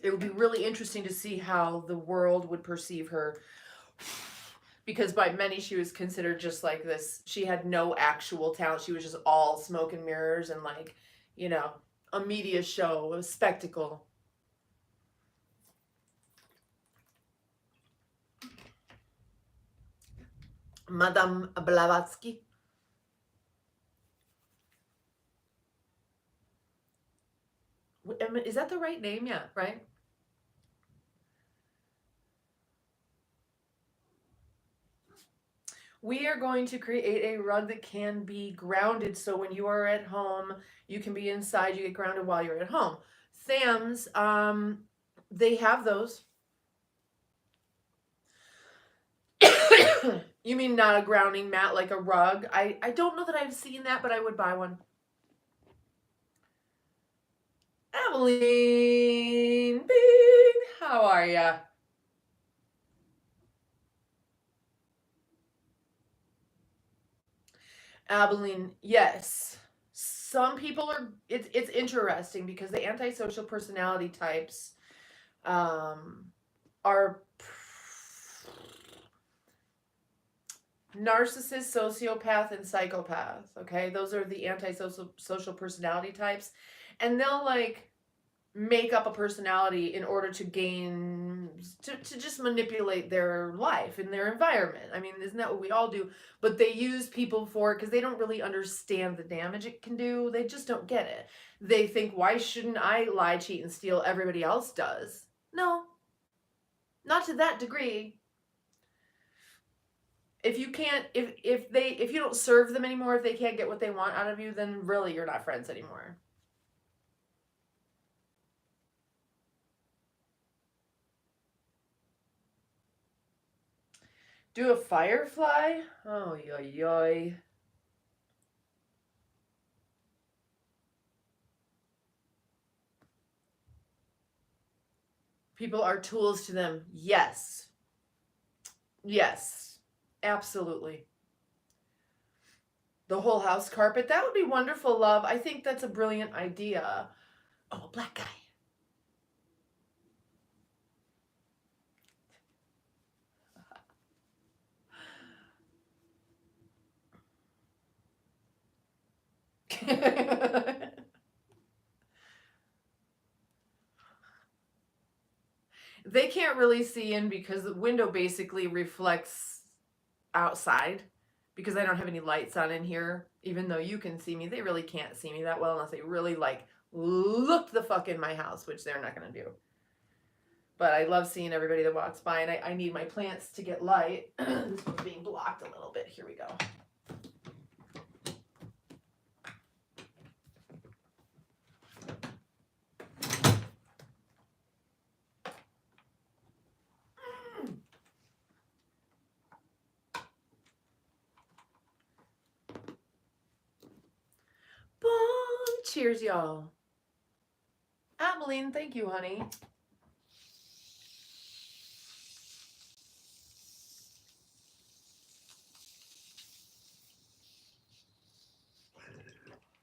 it would be really interesting to see how the world would perceive her. Because by many, she was considered just like this. She had no actual talent. She was just all smoke and mirrors and, like, you know, a media show, a spectacle. Madame Blavatsky. Is that the right name? Yeah, right? We are going to create a rug that can be grounded, so when you are at home, you can be inside, you get grounded while you're at home. Thams, they have those. You mean not a grounding mat like a rug? I don't know that I've seen that, but I would buy one. Evelyn Bean, how are ya? Abilene, yes. Some people are. It's interesting because the antisocial personality types are narcissist, sociopath, and psychopath. Okay, those are the antisocial personality types, and they'll like make up a personality in order to gain to just manipulate their life and their environment. I mean, isn't that what we all do? But they use people for it because they don't really understand the damage it can do. They just don't get it. They think, why shouldn't I lie, cheat, and steal? Everybody else does. No, not to that degree. If you can't, if you don't serve them anymore, if they can't get what they want out of you, then really you're not friends anymore. Do a firefly? Oh, yoy, yoy. People are tools to them. Yes. Yes. Absolutely. The whole house carpet. That would be wonderful, love. I think that's a brilliant idea. Oh, a black guy. They can't really see in because the window basically reflects outside because I don't have any lights on in here. Even though you can see me, they really can't see me that well unless they really like look the fuck in my house, which they're not going to do. But I love seeing everybody that walks by, and I need my plants to get light. This one's being blocked a little bit. Here we go. Boom! Cheers, y'all. Abilene, thank you, honey.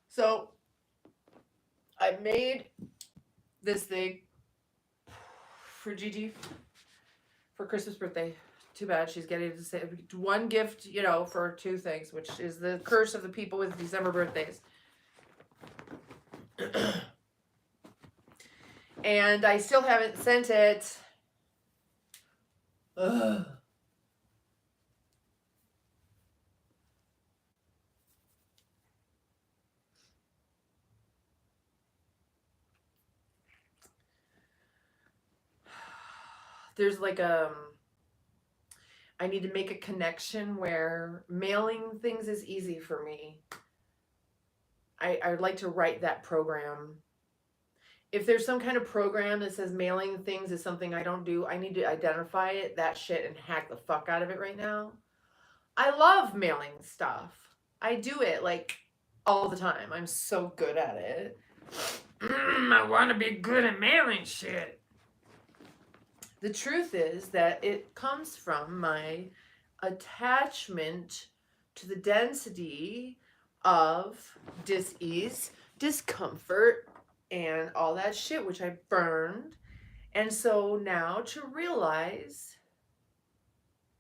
So, I made this thing for Gigi for Christmas birthday. Too bad she's getting to say one gift, you know, for two things, which is the curse of the people with December birthdays. And I still haven't sent it. Ugh. There's like I need to make a connection where mailing things is easy for me. I'd like to write that program. If there's some kind of program that says mailing things is something I don't do, I need to identify it, that shit, and hack the fuck out of it right now. I love mailing stuff. I do it like all the time. I'm so good at it. I want to be good at mailing shit. The truth is that it comes from my attachment to the density of dis-ease, discomfort, and all that shit, which I burned. And so now to realize,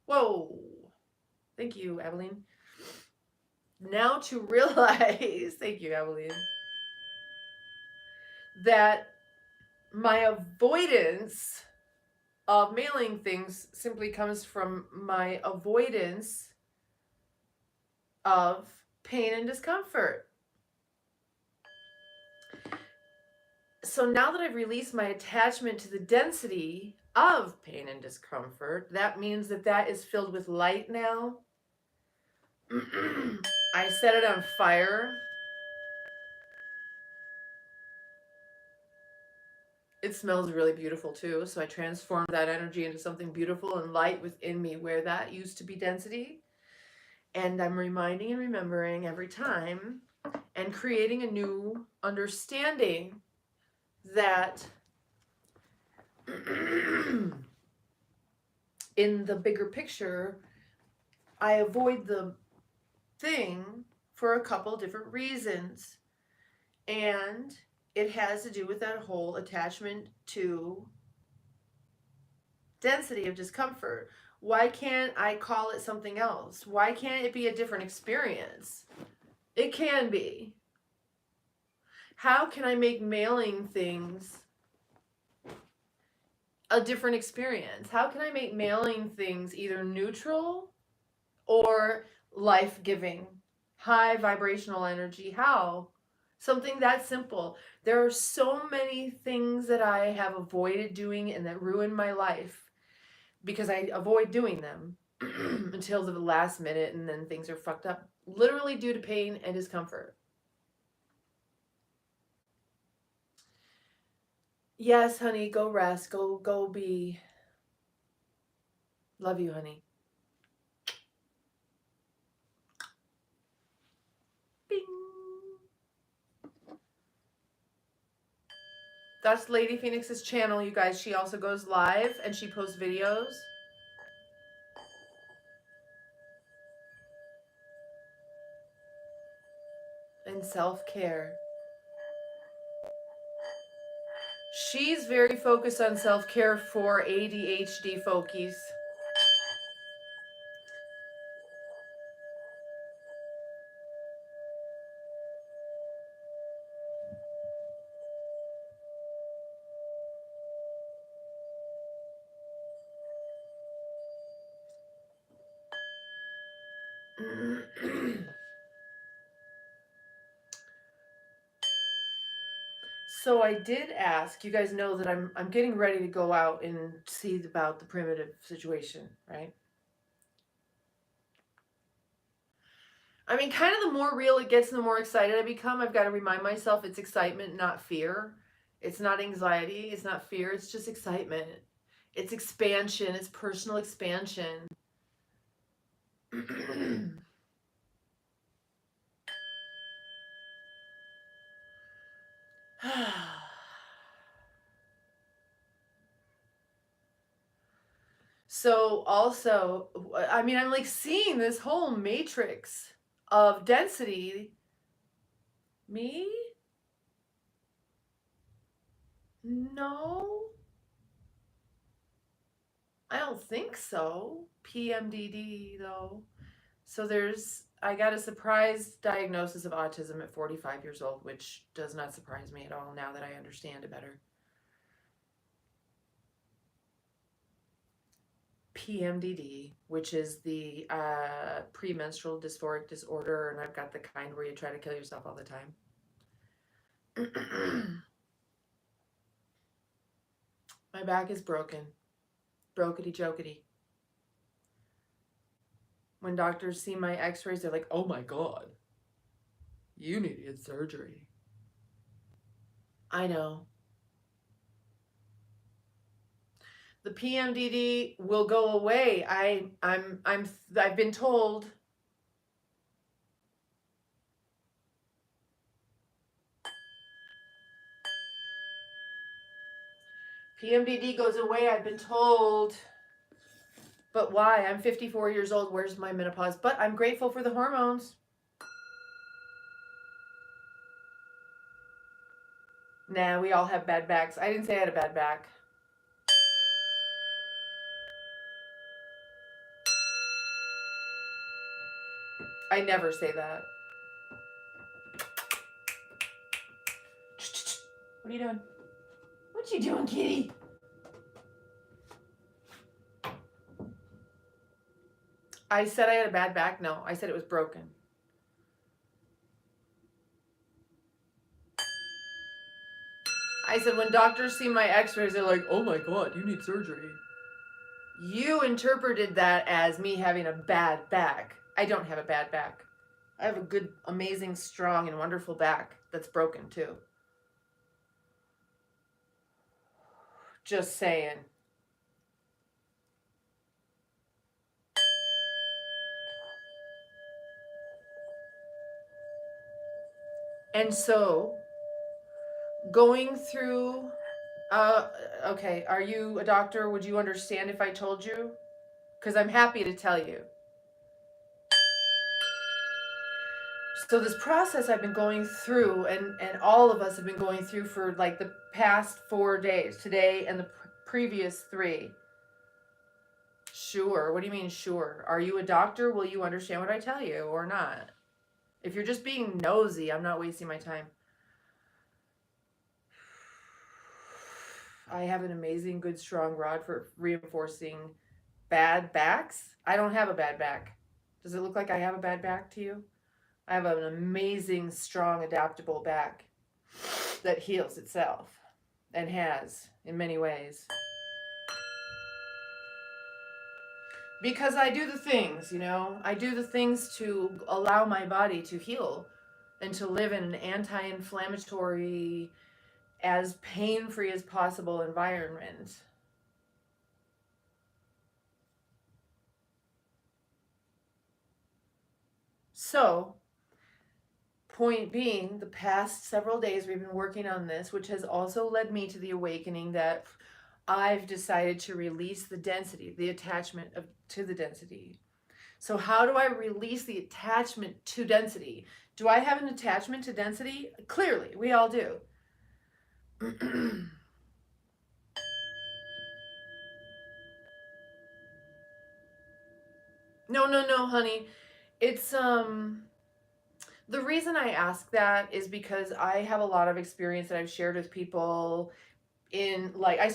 whoa, thank you, Abilene. Now to realize, thank you, Abilene, that my avoidance of mailing things simply comes from my avoidance of pain and discomfort. So now that I've released my attachment to the density of pain and discomfort, that means that that is filled with light now. I set it on fire. It smells really beautiful too, so I transformed that energy into something beautiful and light within me where that used to be density. And I'm reminding and remembering every time and creating a new understanding that in the bigger picture, I avoid the thing for a couple different reasons. And it has to do with that whole attachment to density of discomfort. Why can't I call it something else? Why can't it be a different experience? It can be. How can I make mailing things a different experience? How can I make mailing things either neutral or life-giving, high vibrational energy? How? Something that simple. There are so many things that I have avoided doing and that ruin my life because I avoid doing them until the last minute, and then things are fucked up, literally due to pain and discomfort. Yes, honey, go rest. Go be. Love you, honey. Bing. That's Lady Phoenix's channel, you guys. She also goes live and she posts videos. And self-care. She's very focused on self-care for ADHD folkies. So I did ask, you guys know that I'm getting ready to go out and see about the primitive situation, right? I mean, kind of the more real it gets, the more excited I become. I've got to remind myself it's excitement, not fear. It's not anxiety, it's not fear, it's just excitement. It's expansion, it's personal expansion. So also, I mean, I'm like seeing this whole matrix of density. Me? No, I don't think so. PMDD though. So I got a surprise diagnosis of autism at 45 years old, which does not surprise me at all now that I understand it better. PMDD, which is the premenstrual dysphoric disorder, and I've got the kind where you try to kill yourself all the time. My back is broken. Brokety jokety. When doctors see my x-rays, they're like, oh my God, you needed surgery. I know. The PMDD will go away. I've been told. PMDD goes away, I've been told. But why? I'm 54 years old. Where's my menopause? But I'm grateful for the hormones. Nah, we all have bad backs. I didn't say I had a bad back. I never say that. What are you doing? What you doing, kitty? I said I had a bad back? No, I said it was broken. I I said, when doctors see my x-rays, they're like, oh my God, you need surgery. You interpreted that as me having a bad back. I don't have a bad back. I have a good, amazing, strong, and wonderful back that's broken too. Just saying. And so, going through, okay, are you a doctor? Would you understand if I told you? Because I'm happy to tell you. So this process I've been going through, and all of us have been going through for like the past 4 days, today and the previous 3. Sure. What do you mean, sure? Are you a doctor? Will you understand what I tell you or not? If you're just being nosy, I'm not wasting my time. I have an amazing, good, strong rod for reinforcing bad backs. I don't have a bad back. Does it look like I have a bad back to you? I have an amazing, strong, adaptable back that heals itself and has in many ways. Because I do the things, you know, I do the things to allow my body to heal and to live in an anti-inflammatory, as pain-free as possible environment. So, point being, the past several days we've been working on this, which has also led me to the awakening that I've decided to release the density, the attachment to the density. So how do I release the attachment to density? Do I have an attachment to density? Clearly, we all do. No, honey. It's the reason I ask that is because I have a lot of experience that I've shared with people in, like, I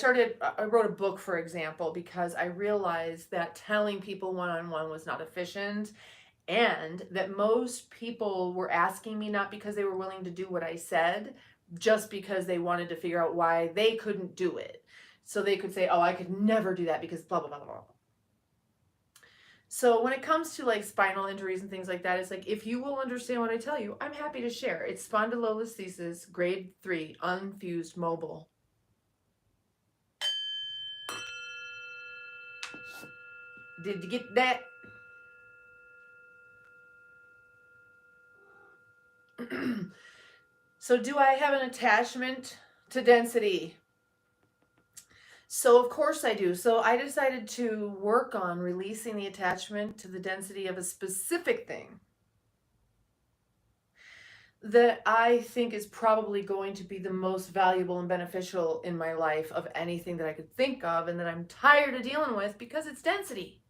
wrote a book, for example, because I realized that telling people one-on-one was not efficient, and that most people were asking me not because they were willing to do what I said, just because they wanted to figure out why they couldn't do it. So they could say, oh, I could never do that because blah, blah, blah, blah. So when it comes to like spinal injuries and things like that, it's like, if you will understand what I tell you, I'm happy to share. It's spondylolisthesis, grade 3, unfused mobile. Did you get that? So do I have an attachment to density? So of course I do. So I decided to work on releasing the attachment to the density of a specific thing that I think is probably going to be the most valuable and beneficial in my life of anything that I could think of, and that I'm tired of dealing with because it's density.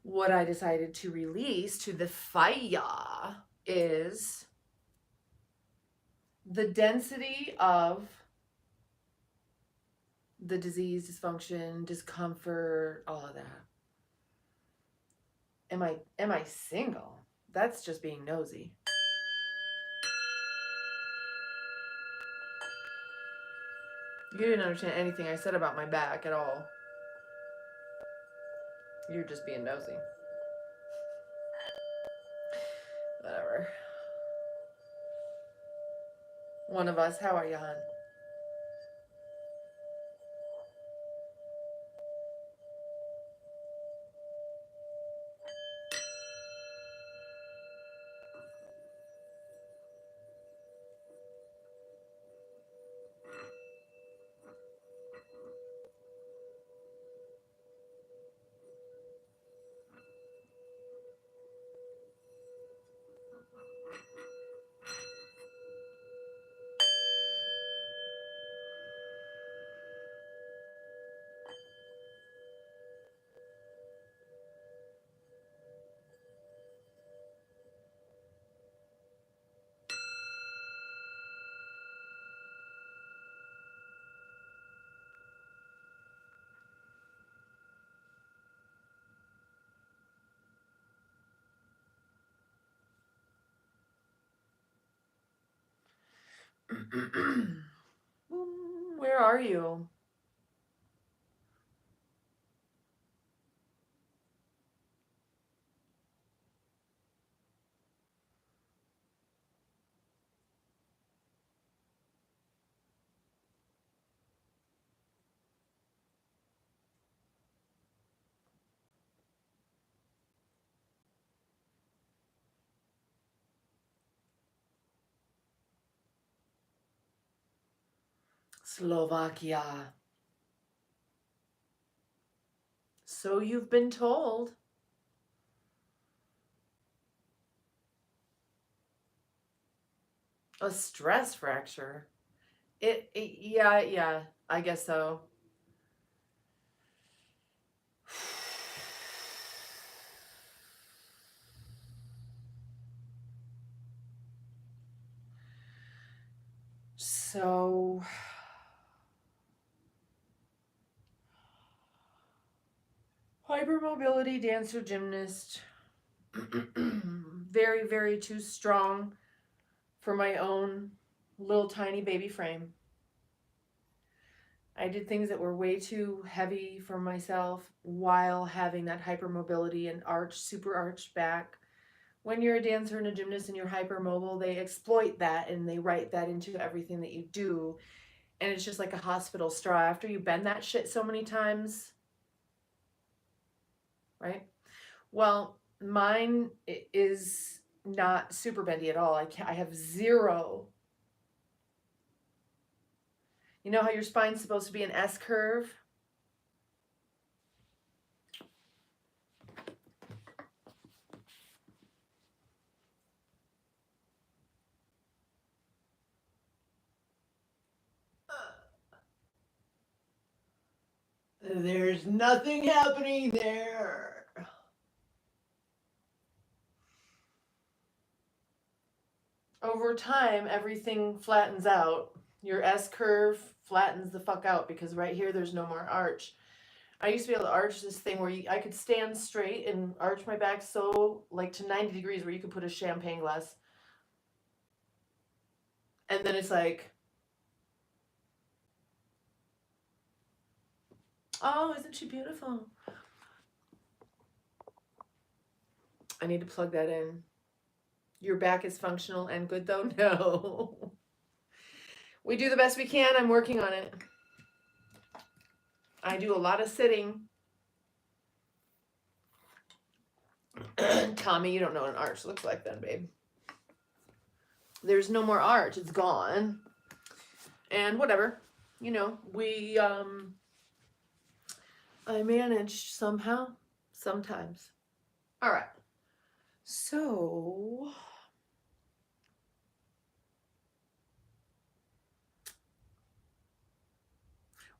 What I decided to release to the fire is the density of the disease, dysfunction, discomfort, all of that. Am I single? That's just being nosy. You didn't understand anything I said about my back at all. You're just being nosy. Whatever. One of us, how are you, hon? Where are you? Slovakia. So you've been told. A stress fracture. Yeah, I guess so. So, hypermobility dancer gymnast. Very, very too strong for my own little tiny baby frame. I did things that were way too heavy for myself while having that hypermobility and super arched back. When you're a dancer and a gymnast and you're hypermobile, they exploit that and they write that into everything that you do. And it's just like a hospital straw. After you bend that shit so many times, right? Well, mine is not super bendy at all. I have zero. You know how your spine's supposed to be an S curve? There's nothing happening there. Over time, everything flattens out. Your S curve flattens the fuck out because right here there's no more arch. I used to be able to arch this thing where I could stand straight and arch my back so like to 90 degrees where you could put a champagne glass. And then it's like, oh, isn't she beautiful? I need to plug that in. Your back is functional and good though? No. We do the best we can. I'm working on it. I do a lot of sitting. Tommy, you don't know what an arch looks like then, babe. There's no more arch. It's gone. And whatever. You know, I manage somehow, sometimes. All right. So,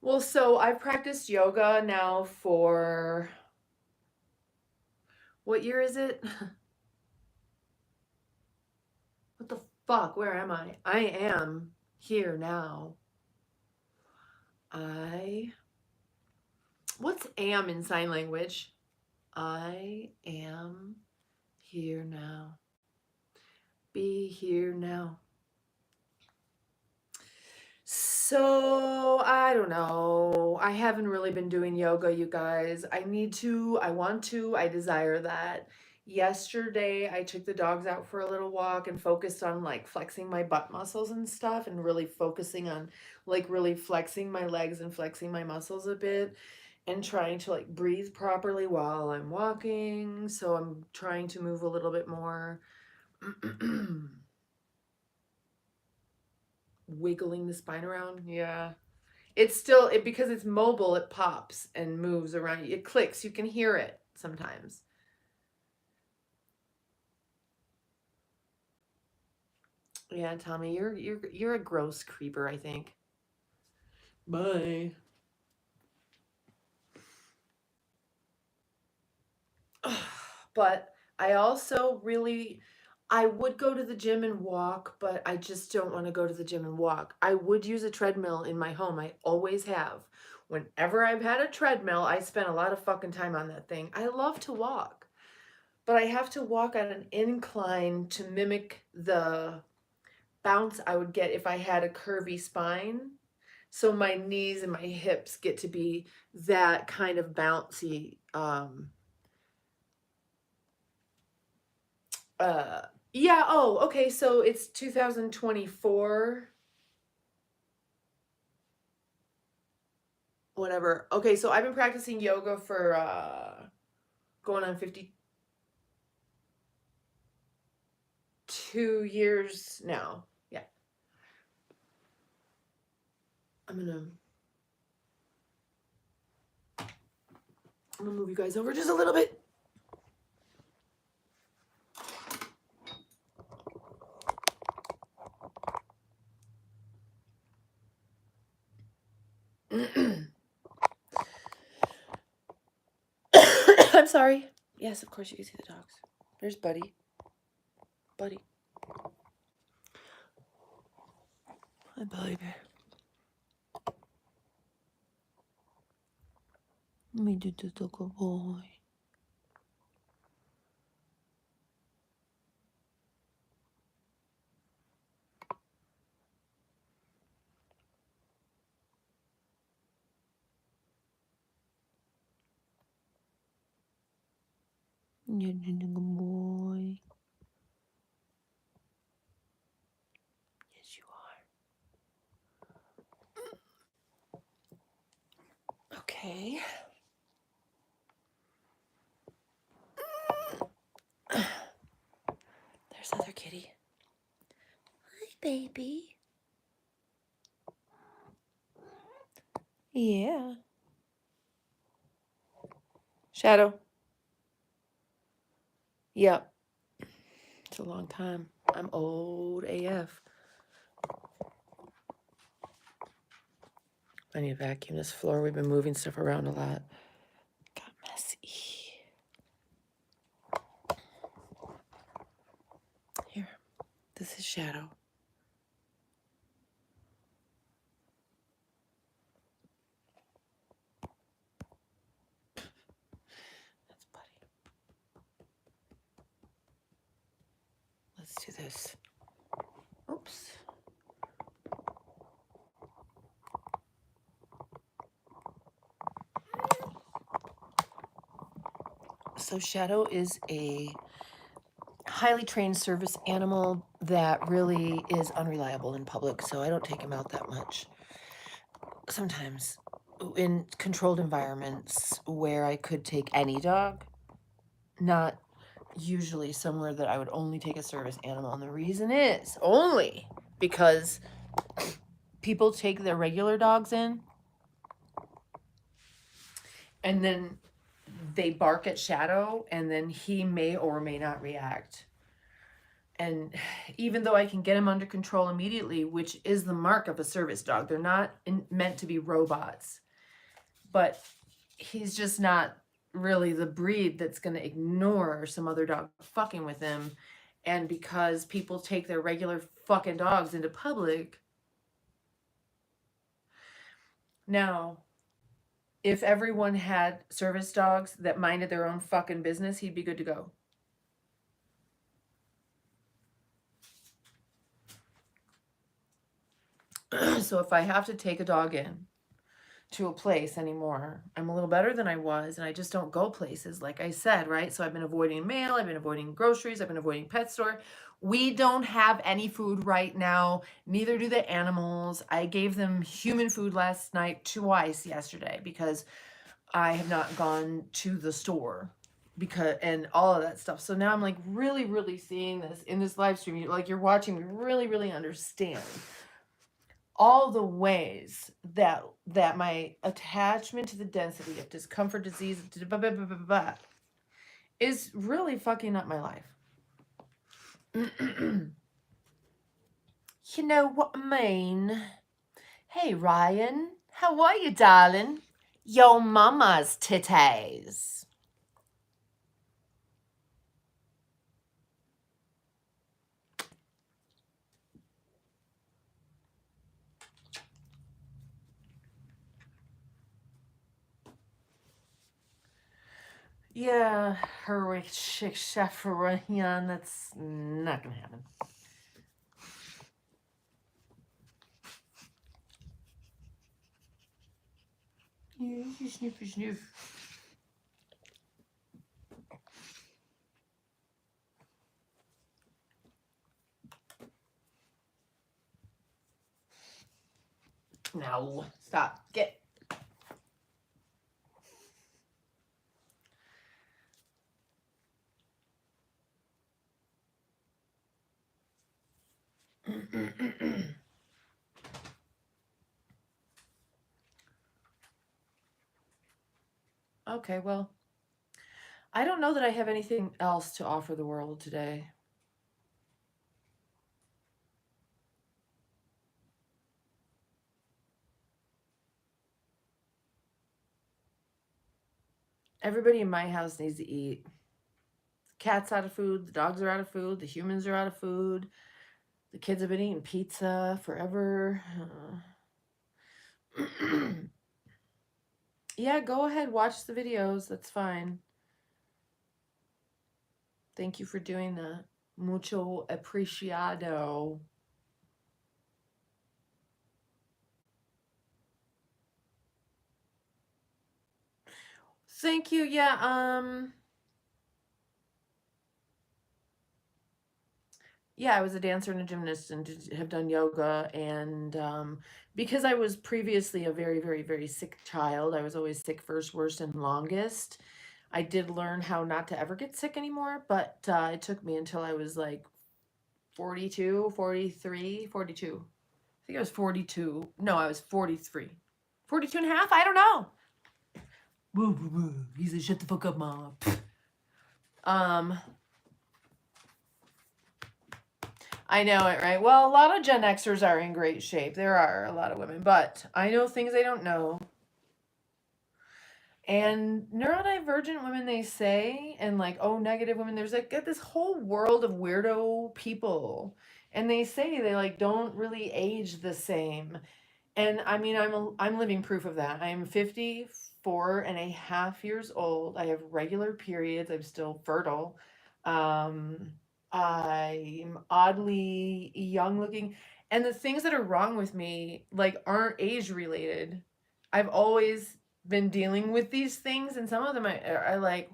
well, so I've practiced yoga now for, what year is it? What the fuck? Where am I? I am here now. What's am in sign language? I am here now. Be here now. So, I don't know. I haven't really been doing yoga, you guys. I need to, I want to, I desire that. Yesterday, I took the dogs out for a little walk and focused on like flexing my butt muscles and stuff and really focusing on like really flexing my legs and flexing my muscles a bit and trying to like breathe properly while I'm walking. So, I'm trying to move a little bit more. Wiggling the spine around. Yeah. It's still because it's mobile, it pops and moves around. It clicks. You can hear it sometimes. Yeah, Tommy, you're a gross creeper, I think. Bye. But I also really I would go to the gym and walk, but I just don't want to go to the gym and walk. I would use a treadmill in my home. I always have. Whenever I've had a treadmill, I spent a lot of fucking time on that thing. I love to walk, but I have to walk on an incline to mimic the bounce I would get if I had a curvy spine. So my knees and my hips get to be that kind of bouncy. Yeah, oh, okay, so it's 2024. Whatever. Okay, so I've been practicing yoga for going on 52 years now. Yeah. I'm gonna move you guys over just a little bit. I'm sorry. Yes, of course you can see the dogs. There's Buddy. Buddy. Hi, baby. Let me do the good boy. You're the good boy. Yes, you are. Okay. There's other kitty. Hi, baby. Yeah. Shadow. Yep. It's a long time. I'm old AF. I need to vacuum this floor. We've been moving stuff around a lot. Got messy. Here. This is Shadow. That's Buddy. Let's do this. Oops. So Shadow is a highly trained service animal that really is unreliable in public, so I don't take him out that much. Sometimes in controlled environments where I could take any dog, not usually somewhere that I would only take a service animal. And the reason is only because people take their regular dogs in and then they bark at Shadow and then he may or may not react. And even though I can get him under control immediately, which is the mark of a service dog, they're not meant to be robots, but he's just not really the breed that's going to ignore some other dog fucking with him. And because people take their regular fucking dogs into public, now, if everyone had service dogs that minded their own fucking business, he'd be good to go. So if I have to take a dog in to a place anymore, I'm a little better than I was, and I just don't go places, like I said, right? So I've been avoiding mail, I've been avoiding groceries, I've been avoiding pet store. We don't have any food right now, neither do the animals. I gave them human food last night, twice yesterday, because I have not gone to the store because and all of that stuff. So now I'm like really seeing this in this live stream. Like you're watching me really understand all the ways that my attachment to the density of discomfort, disease, is really fucking up my life. You know what I mean? Hey Ryan, how are you, darling? Your mama's titties. Yeah, heroic chick chaperone, that's not gonna happen. You sniffy sniff. No, stop. Get. Okay, well, I don't know that I have anything else to offer the world today. Everybody in my house needs to eat. The cat's out of food, the dogs are out of food, the humans are out of food. The kids have been eating pizza forever. Yeah, go ahead, watch the videos. That's fine. Thank you for doing that. Mucho apreciado. Thank you. Yeah, I was a dancer and a gymnast and have done yoga. And because I was previously a very, very, very sick child, I was always sick first, worst, and longest. I did learn how not to ever get sick anymore, but it took me until I was like 42, 43, 42. I think I was 42. No, I was 43. 42 and a half? I don't know. Woo, woo, woo. He said, shut the fuck up, mom. I know it, right? Well, a lot of Gen Xers are in great shape. There are a lot of women, but I know things I don't know. And neurodivergent women, they say, and like, oh, negative women, there's like this whole world of weirdo people. And they say they like don't really age the same. And I mean, I'm living proof of that. I'm 54 and a half years old. I have regular periods. I'm still fertile. I'm oddly young looking. And the things that are wrong with me like aren't age related. I've always been dealing with these things, and some of them are like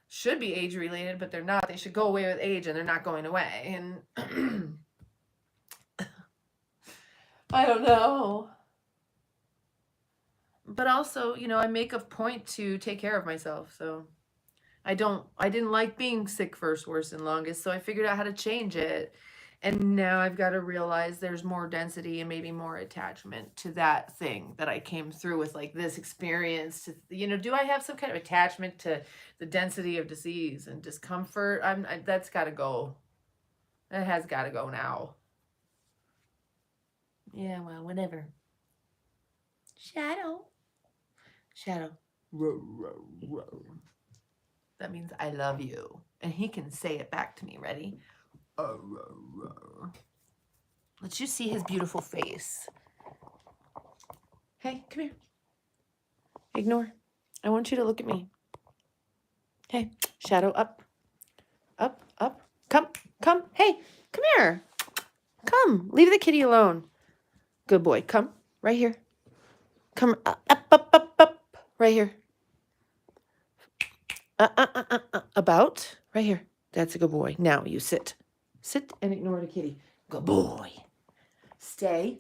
should be age related, but they're not. They should go away with age, and they're not going away. And I don't know. But also, I make a point to take care of myself. So I didn't like being sick first, worst, and longest. So I figured out how to change it. And now I've got to realize there's more density and maybe more attachment to that thing that I came through with, like this experience. Do I have some kind of attachment to the density of disease and discomfort? That's got to go. That has got to go now. Yeah, well, whatever. Shadow. Row, row, row. That means I love you. And he can say it back to me. Ready? Row, row. Let you see his beautiful face. Hey, come here. Ignore. I want you to look at me. Hey, Shadow, up. Up, up. Come. Hey, come here. Come. Leave the kitty alone. Good boy. Come. Right here. Come up. Right here. About. Right here. That's a good boy. Now you sit. Sit and ignore the kitty. Good boy. Stay.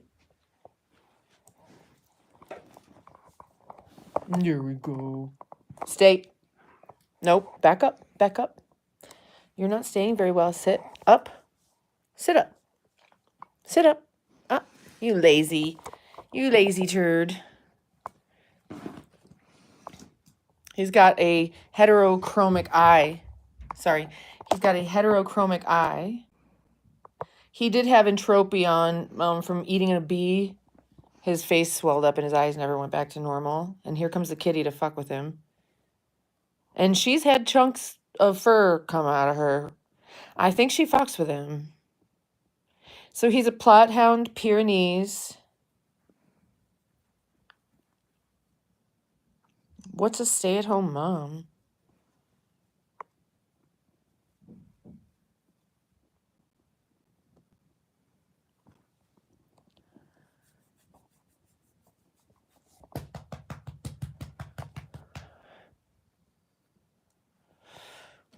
There we go. Stay. Nope. Back up. You're not staying very well. Sit up. Sit up. Sit up. Up. You lazy turd. He's got a heterochromic eye. He's got a heterochromic eye. He did have entropy on from eating a bee. His face swelled up and his eyes never went back to normal. And here comes the kitty to fuck with him. And she's had chunks of fur come out of her. I think she fucks with him. So he's a Plothound Pyrenees. What's a stay-at-home mom?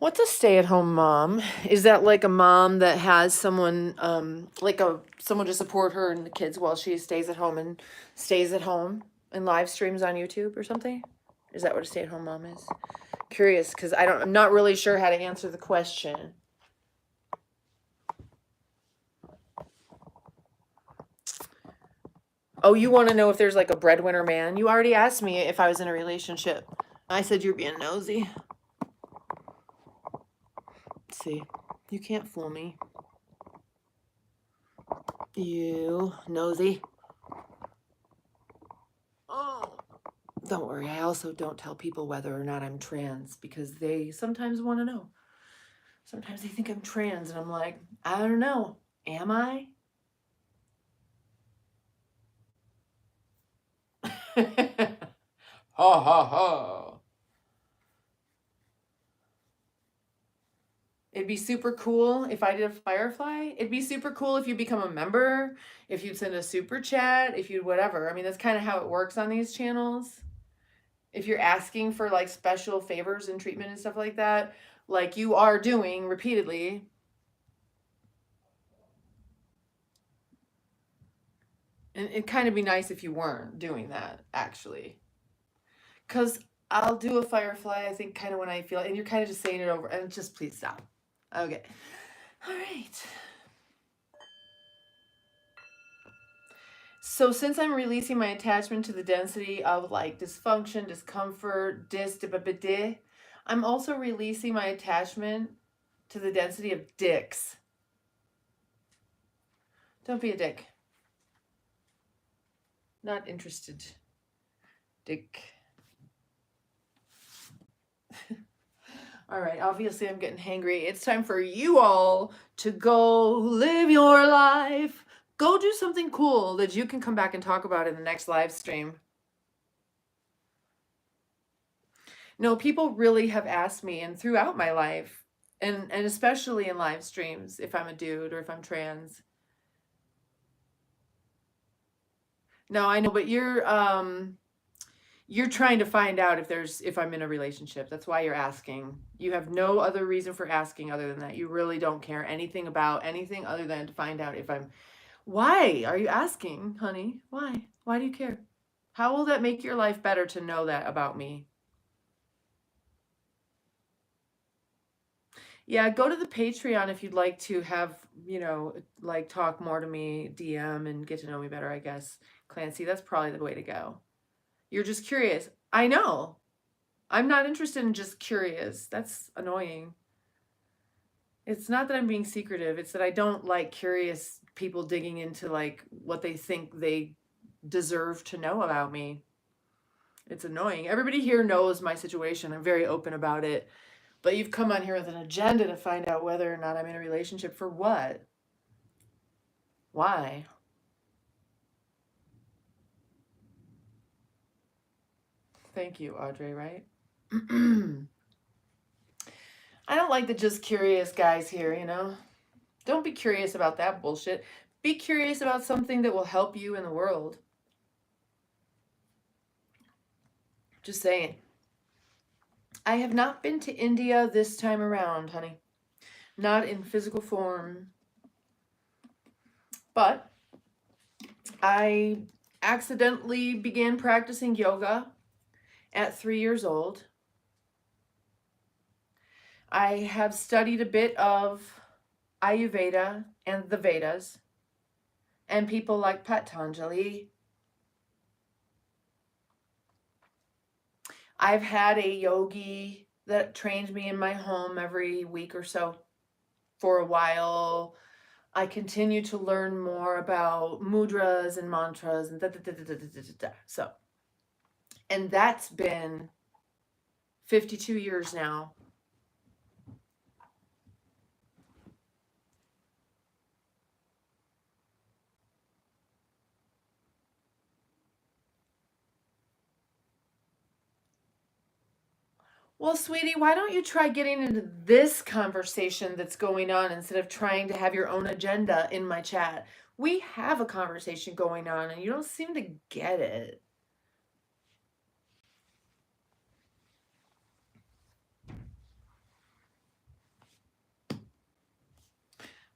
What's a stay-at-home mom? Is that like a mom that has someone, someone to support her and the kids while she stays at home and live streams on YouTube or something? Is that what a stay-at-home mom is? Curious, because I'm not really sure how to answer the question. Oh, you want to know if there's like a breadwinner man? You already asked me if I was in a relationship. I said you're being nosy. Let's see. You can't fool me. You nosy. Oh. Don't worry. I also don't tell people whether or not I'm trans because they sometimes want to know. Sometimes they think I'm trans and I'm like, I don't know. Am I? Ha ha ha. It'd be super cool if I did a Firefly. It'd be super cool if you become a member, if you'd send a super chat, if you'd whatever. I mean, that's kind of how it works on these channels. If you're asking for like special favors and treatment and stuff like that, like you are doing repeatedly. And it'd kind of be nice if you weren't doing that, actually. Because I'll do a Firefly, I think, kind of when I feel, and you're kind of just saying it over, and just please stop. Okay. All right. So since I'm releasing my attachment to the density of like dysfunction, discomfort, I'm also releasing my attachment to the density of dicks. Don't be a dick. Not interested. Dick. All right, obviously I'm getting hangry. It's time for you all to go live your life. Go do something cool that you can come back and talk about in the next live stream. No, people really have asked me, and throughout my life, and especially in live streams, if I'm a dude or if I'm trans. No, I know, but you're trying to find out if I'm in a relationship. That's why you're asking. You have no other reason for asking other than that. You really don't care anything about anything other than to find out if I'm. Why are you asking, honey? Why? Why do you care? How will that make your life better to know that about me? Yeah, go to the Patreon if you'd like to have, like talk more to me, DM, and get to know me better, I guess. Clancy, that's probably the way to go. You're just curious. I know. I'm not interested in just curious. That's annoying. It's not that I'm being secretive. It's that I don't like curious people digging into like what they think they deserve to know about me. It's annoying. Everybody here knows my situation. I'm very open about it. But you've come on here with an agenda to find out whether or not I'm in a relationship. For what? Why? Thank you, Audrey, right? I don't like the just curious guys here, Don't be curious about that bullshit. Be curious about something that will help you in the world. Just saying. I have not been to India this time around, honey. Not in physical form. But I accidentally began practicing yoga at 3 years old. I have studied a bit of Ayurveda and the Vedas and people like Patanjali. I've had a yogi that trained me in my home every week or so for a while. I continue to learn more about mudras and mantras and So, and that's been 52 years now. Well, sweetie, why don't you try getting into this conversation that's going on instead of trying to have your own agenda in my chat? We have a conversation going on and you don't seem to get it.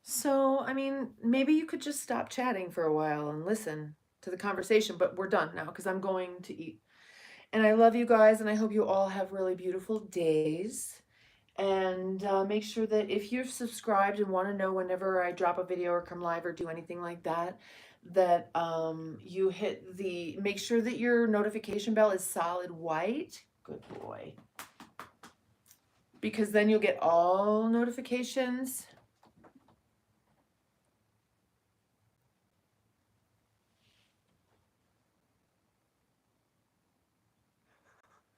So, I mean, maybe you could just stop chatting for a while and listen to the conversation, but we're done now because I'm going to eat. And I love you guys, and I hope you all have really beautiful days. And make sure that if you're subscribed and want to know whenever I drop a video or come live or do anything like that, that you hit the, make sure that your notification bell is solid white. Good boy. Because then you'll get all notifications.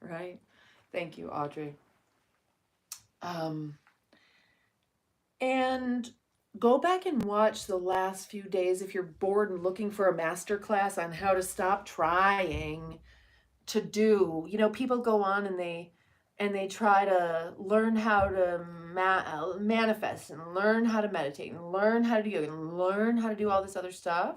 Right? Thank you, Audrey. And go back and watch the last few days if you're bored and looking for a master class on how to stop trying to do. You know, people go on and they try to learn how to manifest and learn how to meditate and learn how to do yoga and learn how to do all this other stuff.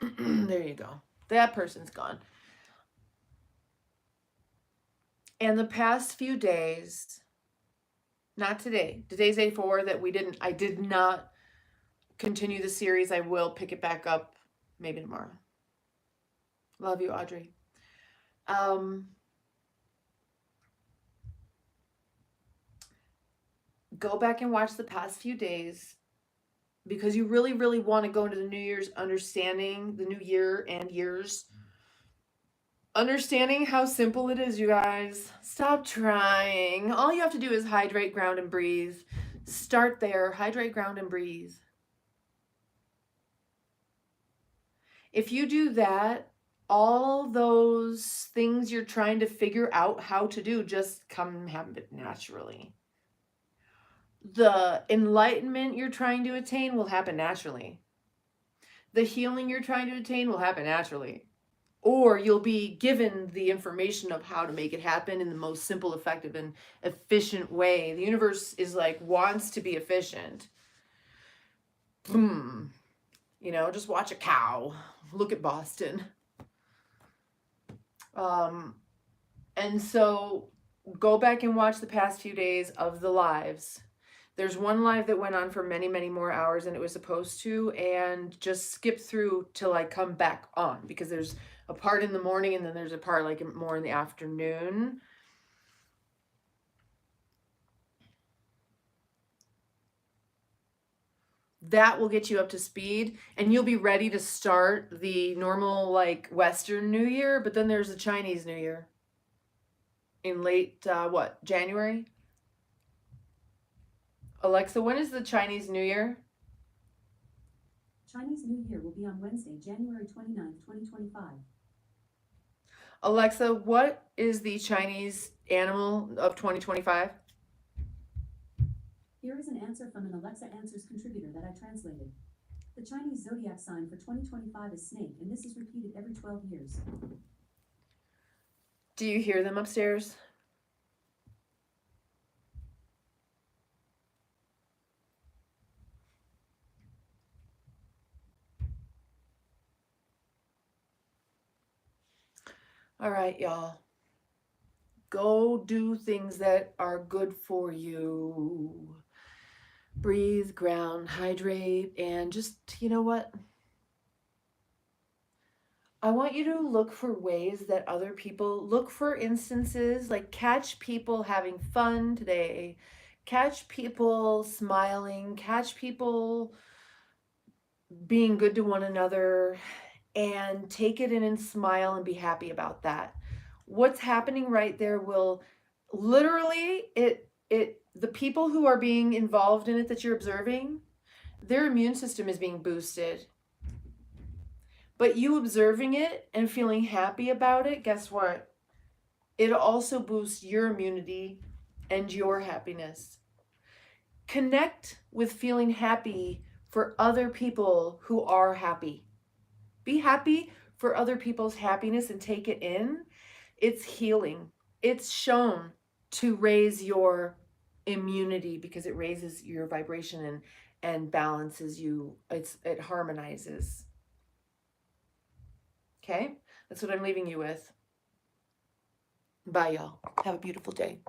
There you go. That person's gone. And the past few days, not today, today's day 4 that I did not continue the series. I will pick it back up maybe tomorrow. Love you, Audrey. Go back and watch the past few days because you really, really want to go into the New Year's understanding the new year and years. Understanding how simple it is, you guys. Stop trying. All you have to do is hydrate, ground, and breathe. Start there. Hydrate, ground, and breathe. If you do that, all those things you're trying to figure out how to do just happen naturally. The enlightenment you're trying to attain will happen naturally. The healing you're trying to attain will happen naturally. Or you'll be given the information of how to make it happen in the most simple, effective, and efficient way. The universe is like, wants to be efficient. You know, just watch a cow. Look at Boston. And so go back and watch the past few days of the lives. There's one live that went on for many, many more hours than it was supposed to, and just skip through till I come back on, because there's a part in the morning and then there's a part like more in the afternoon. That will get you up to speed and you'll be ready to start the normal like Western New Year, but then there's the Chinese New Year in late, January? Alexa, when is the Chinese New Year? Chinese New Year will be on Wednesday, January 29th, 2025. Alexa, what is the Chinese animal of 2025? Here is an answer from an Alexa Answers contributor that I translated. The Chinese zodiac sign for 2025 is snake, and this is repeated every 12 years. Do you hear them upstairs? All right, y'all. Go do things that are good for you. Breathe, ground, hydrate, and just, you know what? I want you to look for ways that other people, look for instances, like catch people having fun today, catch people smiling, catch people being good to one another, and take it in and smile and be happy about that. What's happening right there will literally, the people who are being involved in it that you're observing, their immune system is being boosted. But you observing it and feeling happy about it, guess what? It also boosts your immunity and your happiness. Connect with feeling happy for other people who are happy. Be happy for other people's happiness and take it in. It's healing. It's shown to raise your immunity because it raises your vibration and balances you. It harmonizes. Okay? That's what I'm leaving you with. Bye, y'all. Have a beautiful day.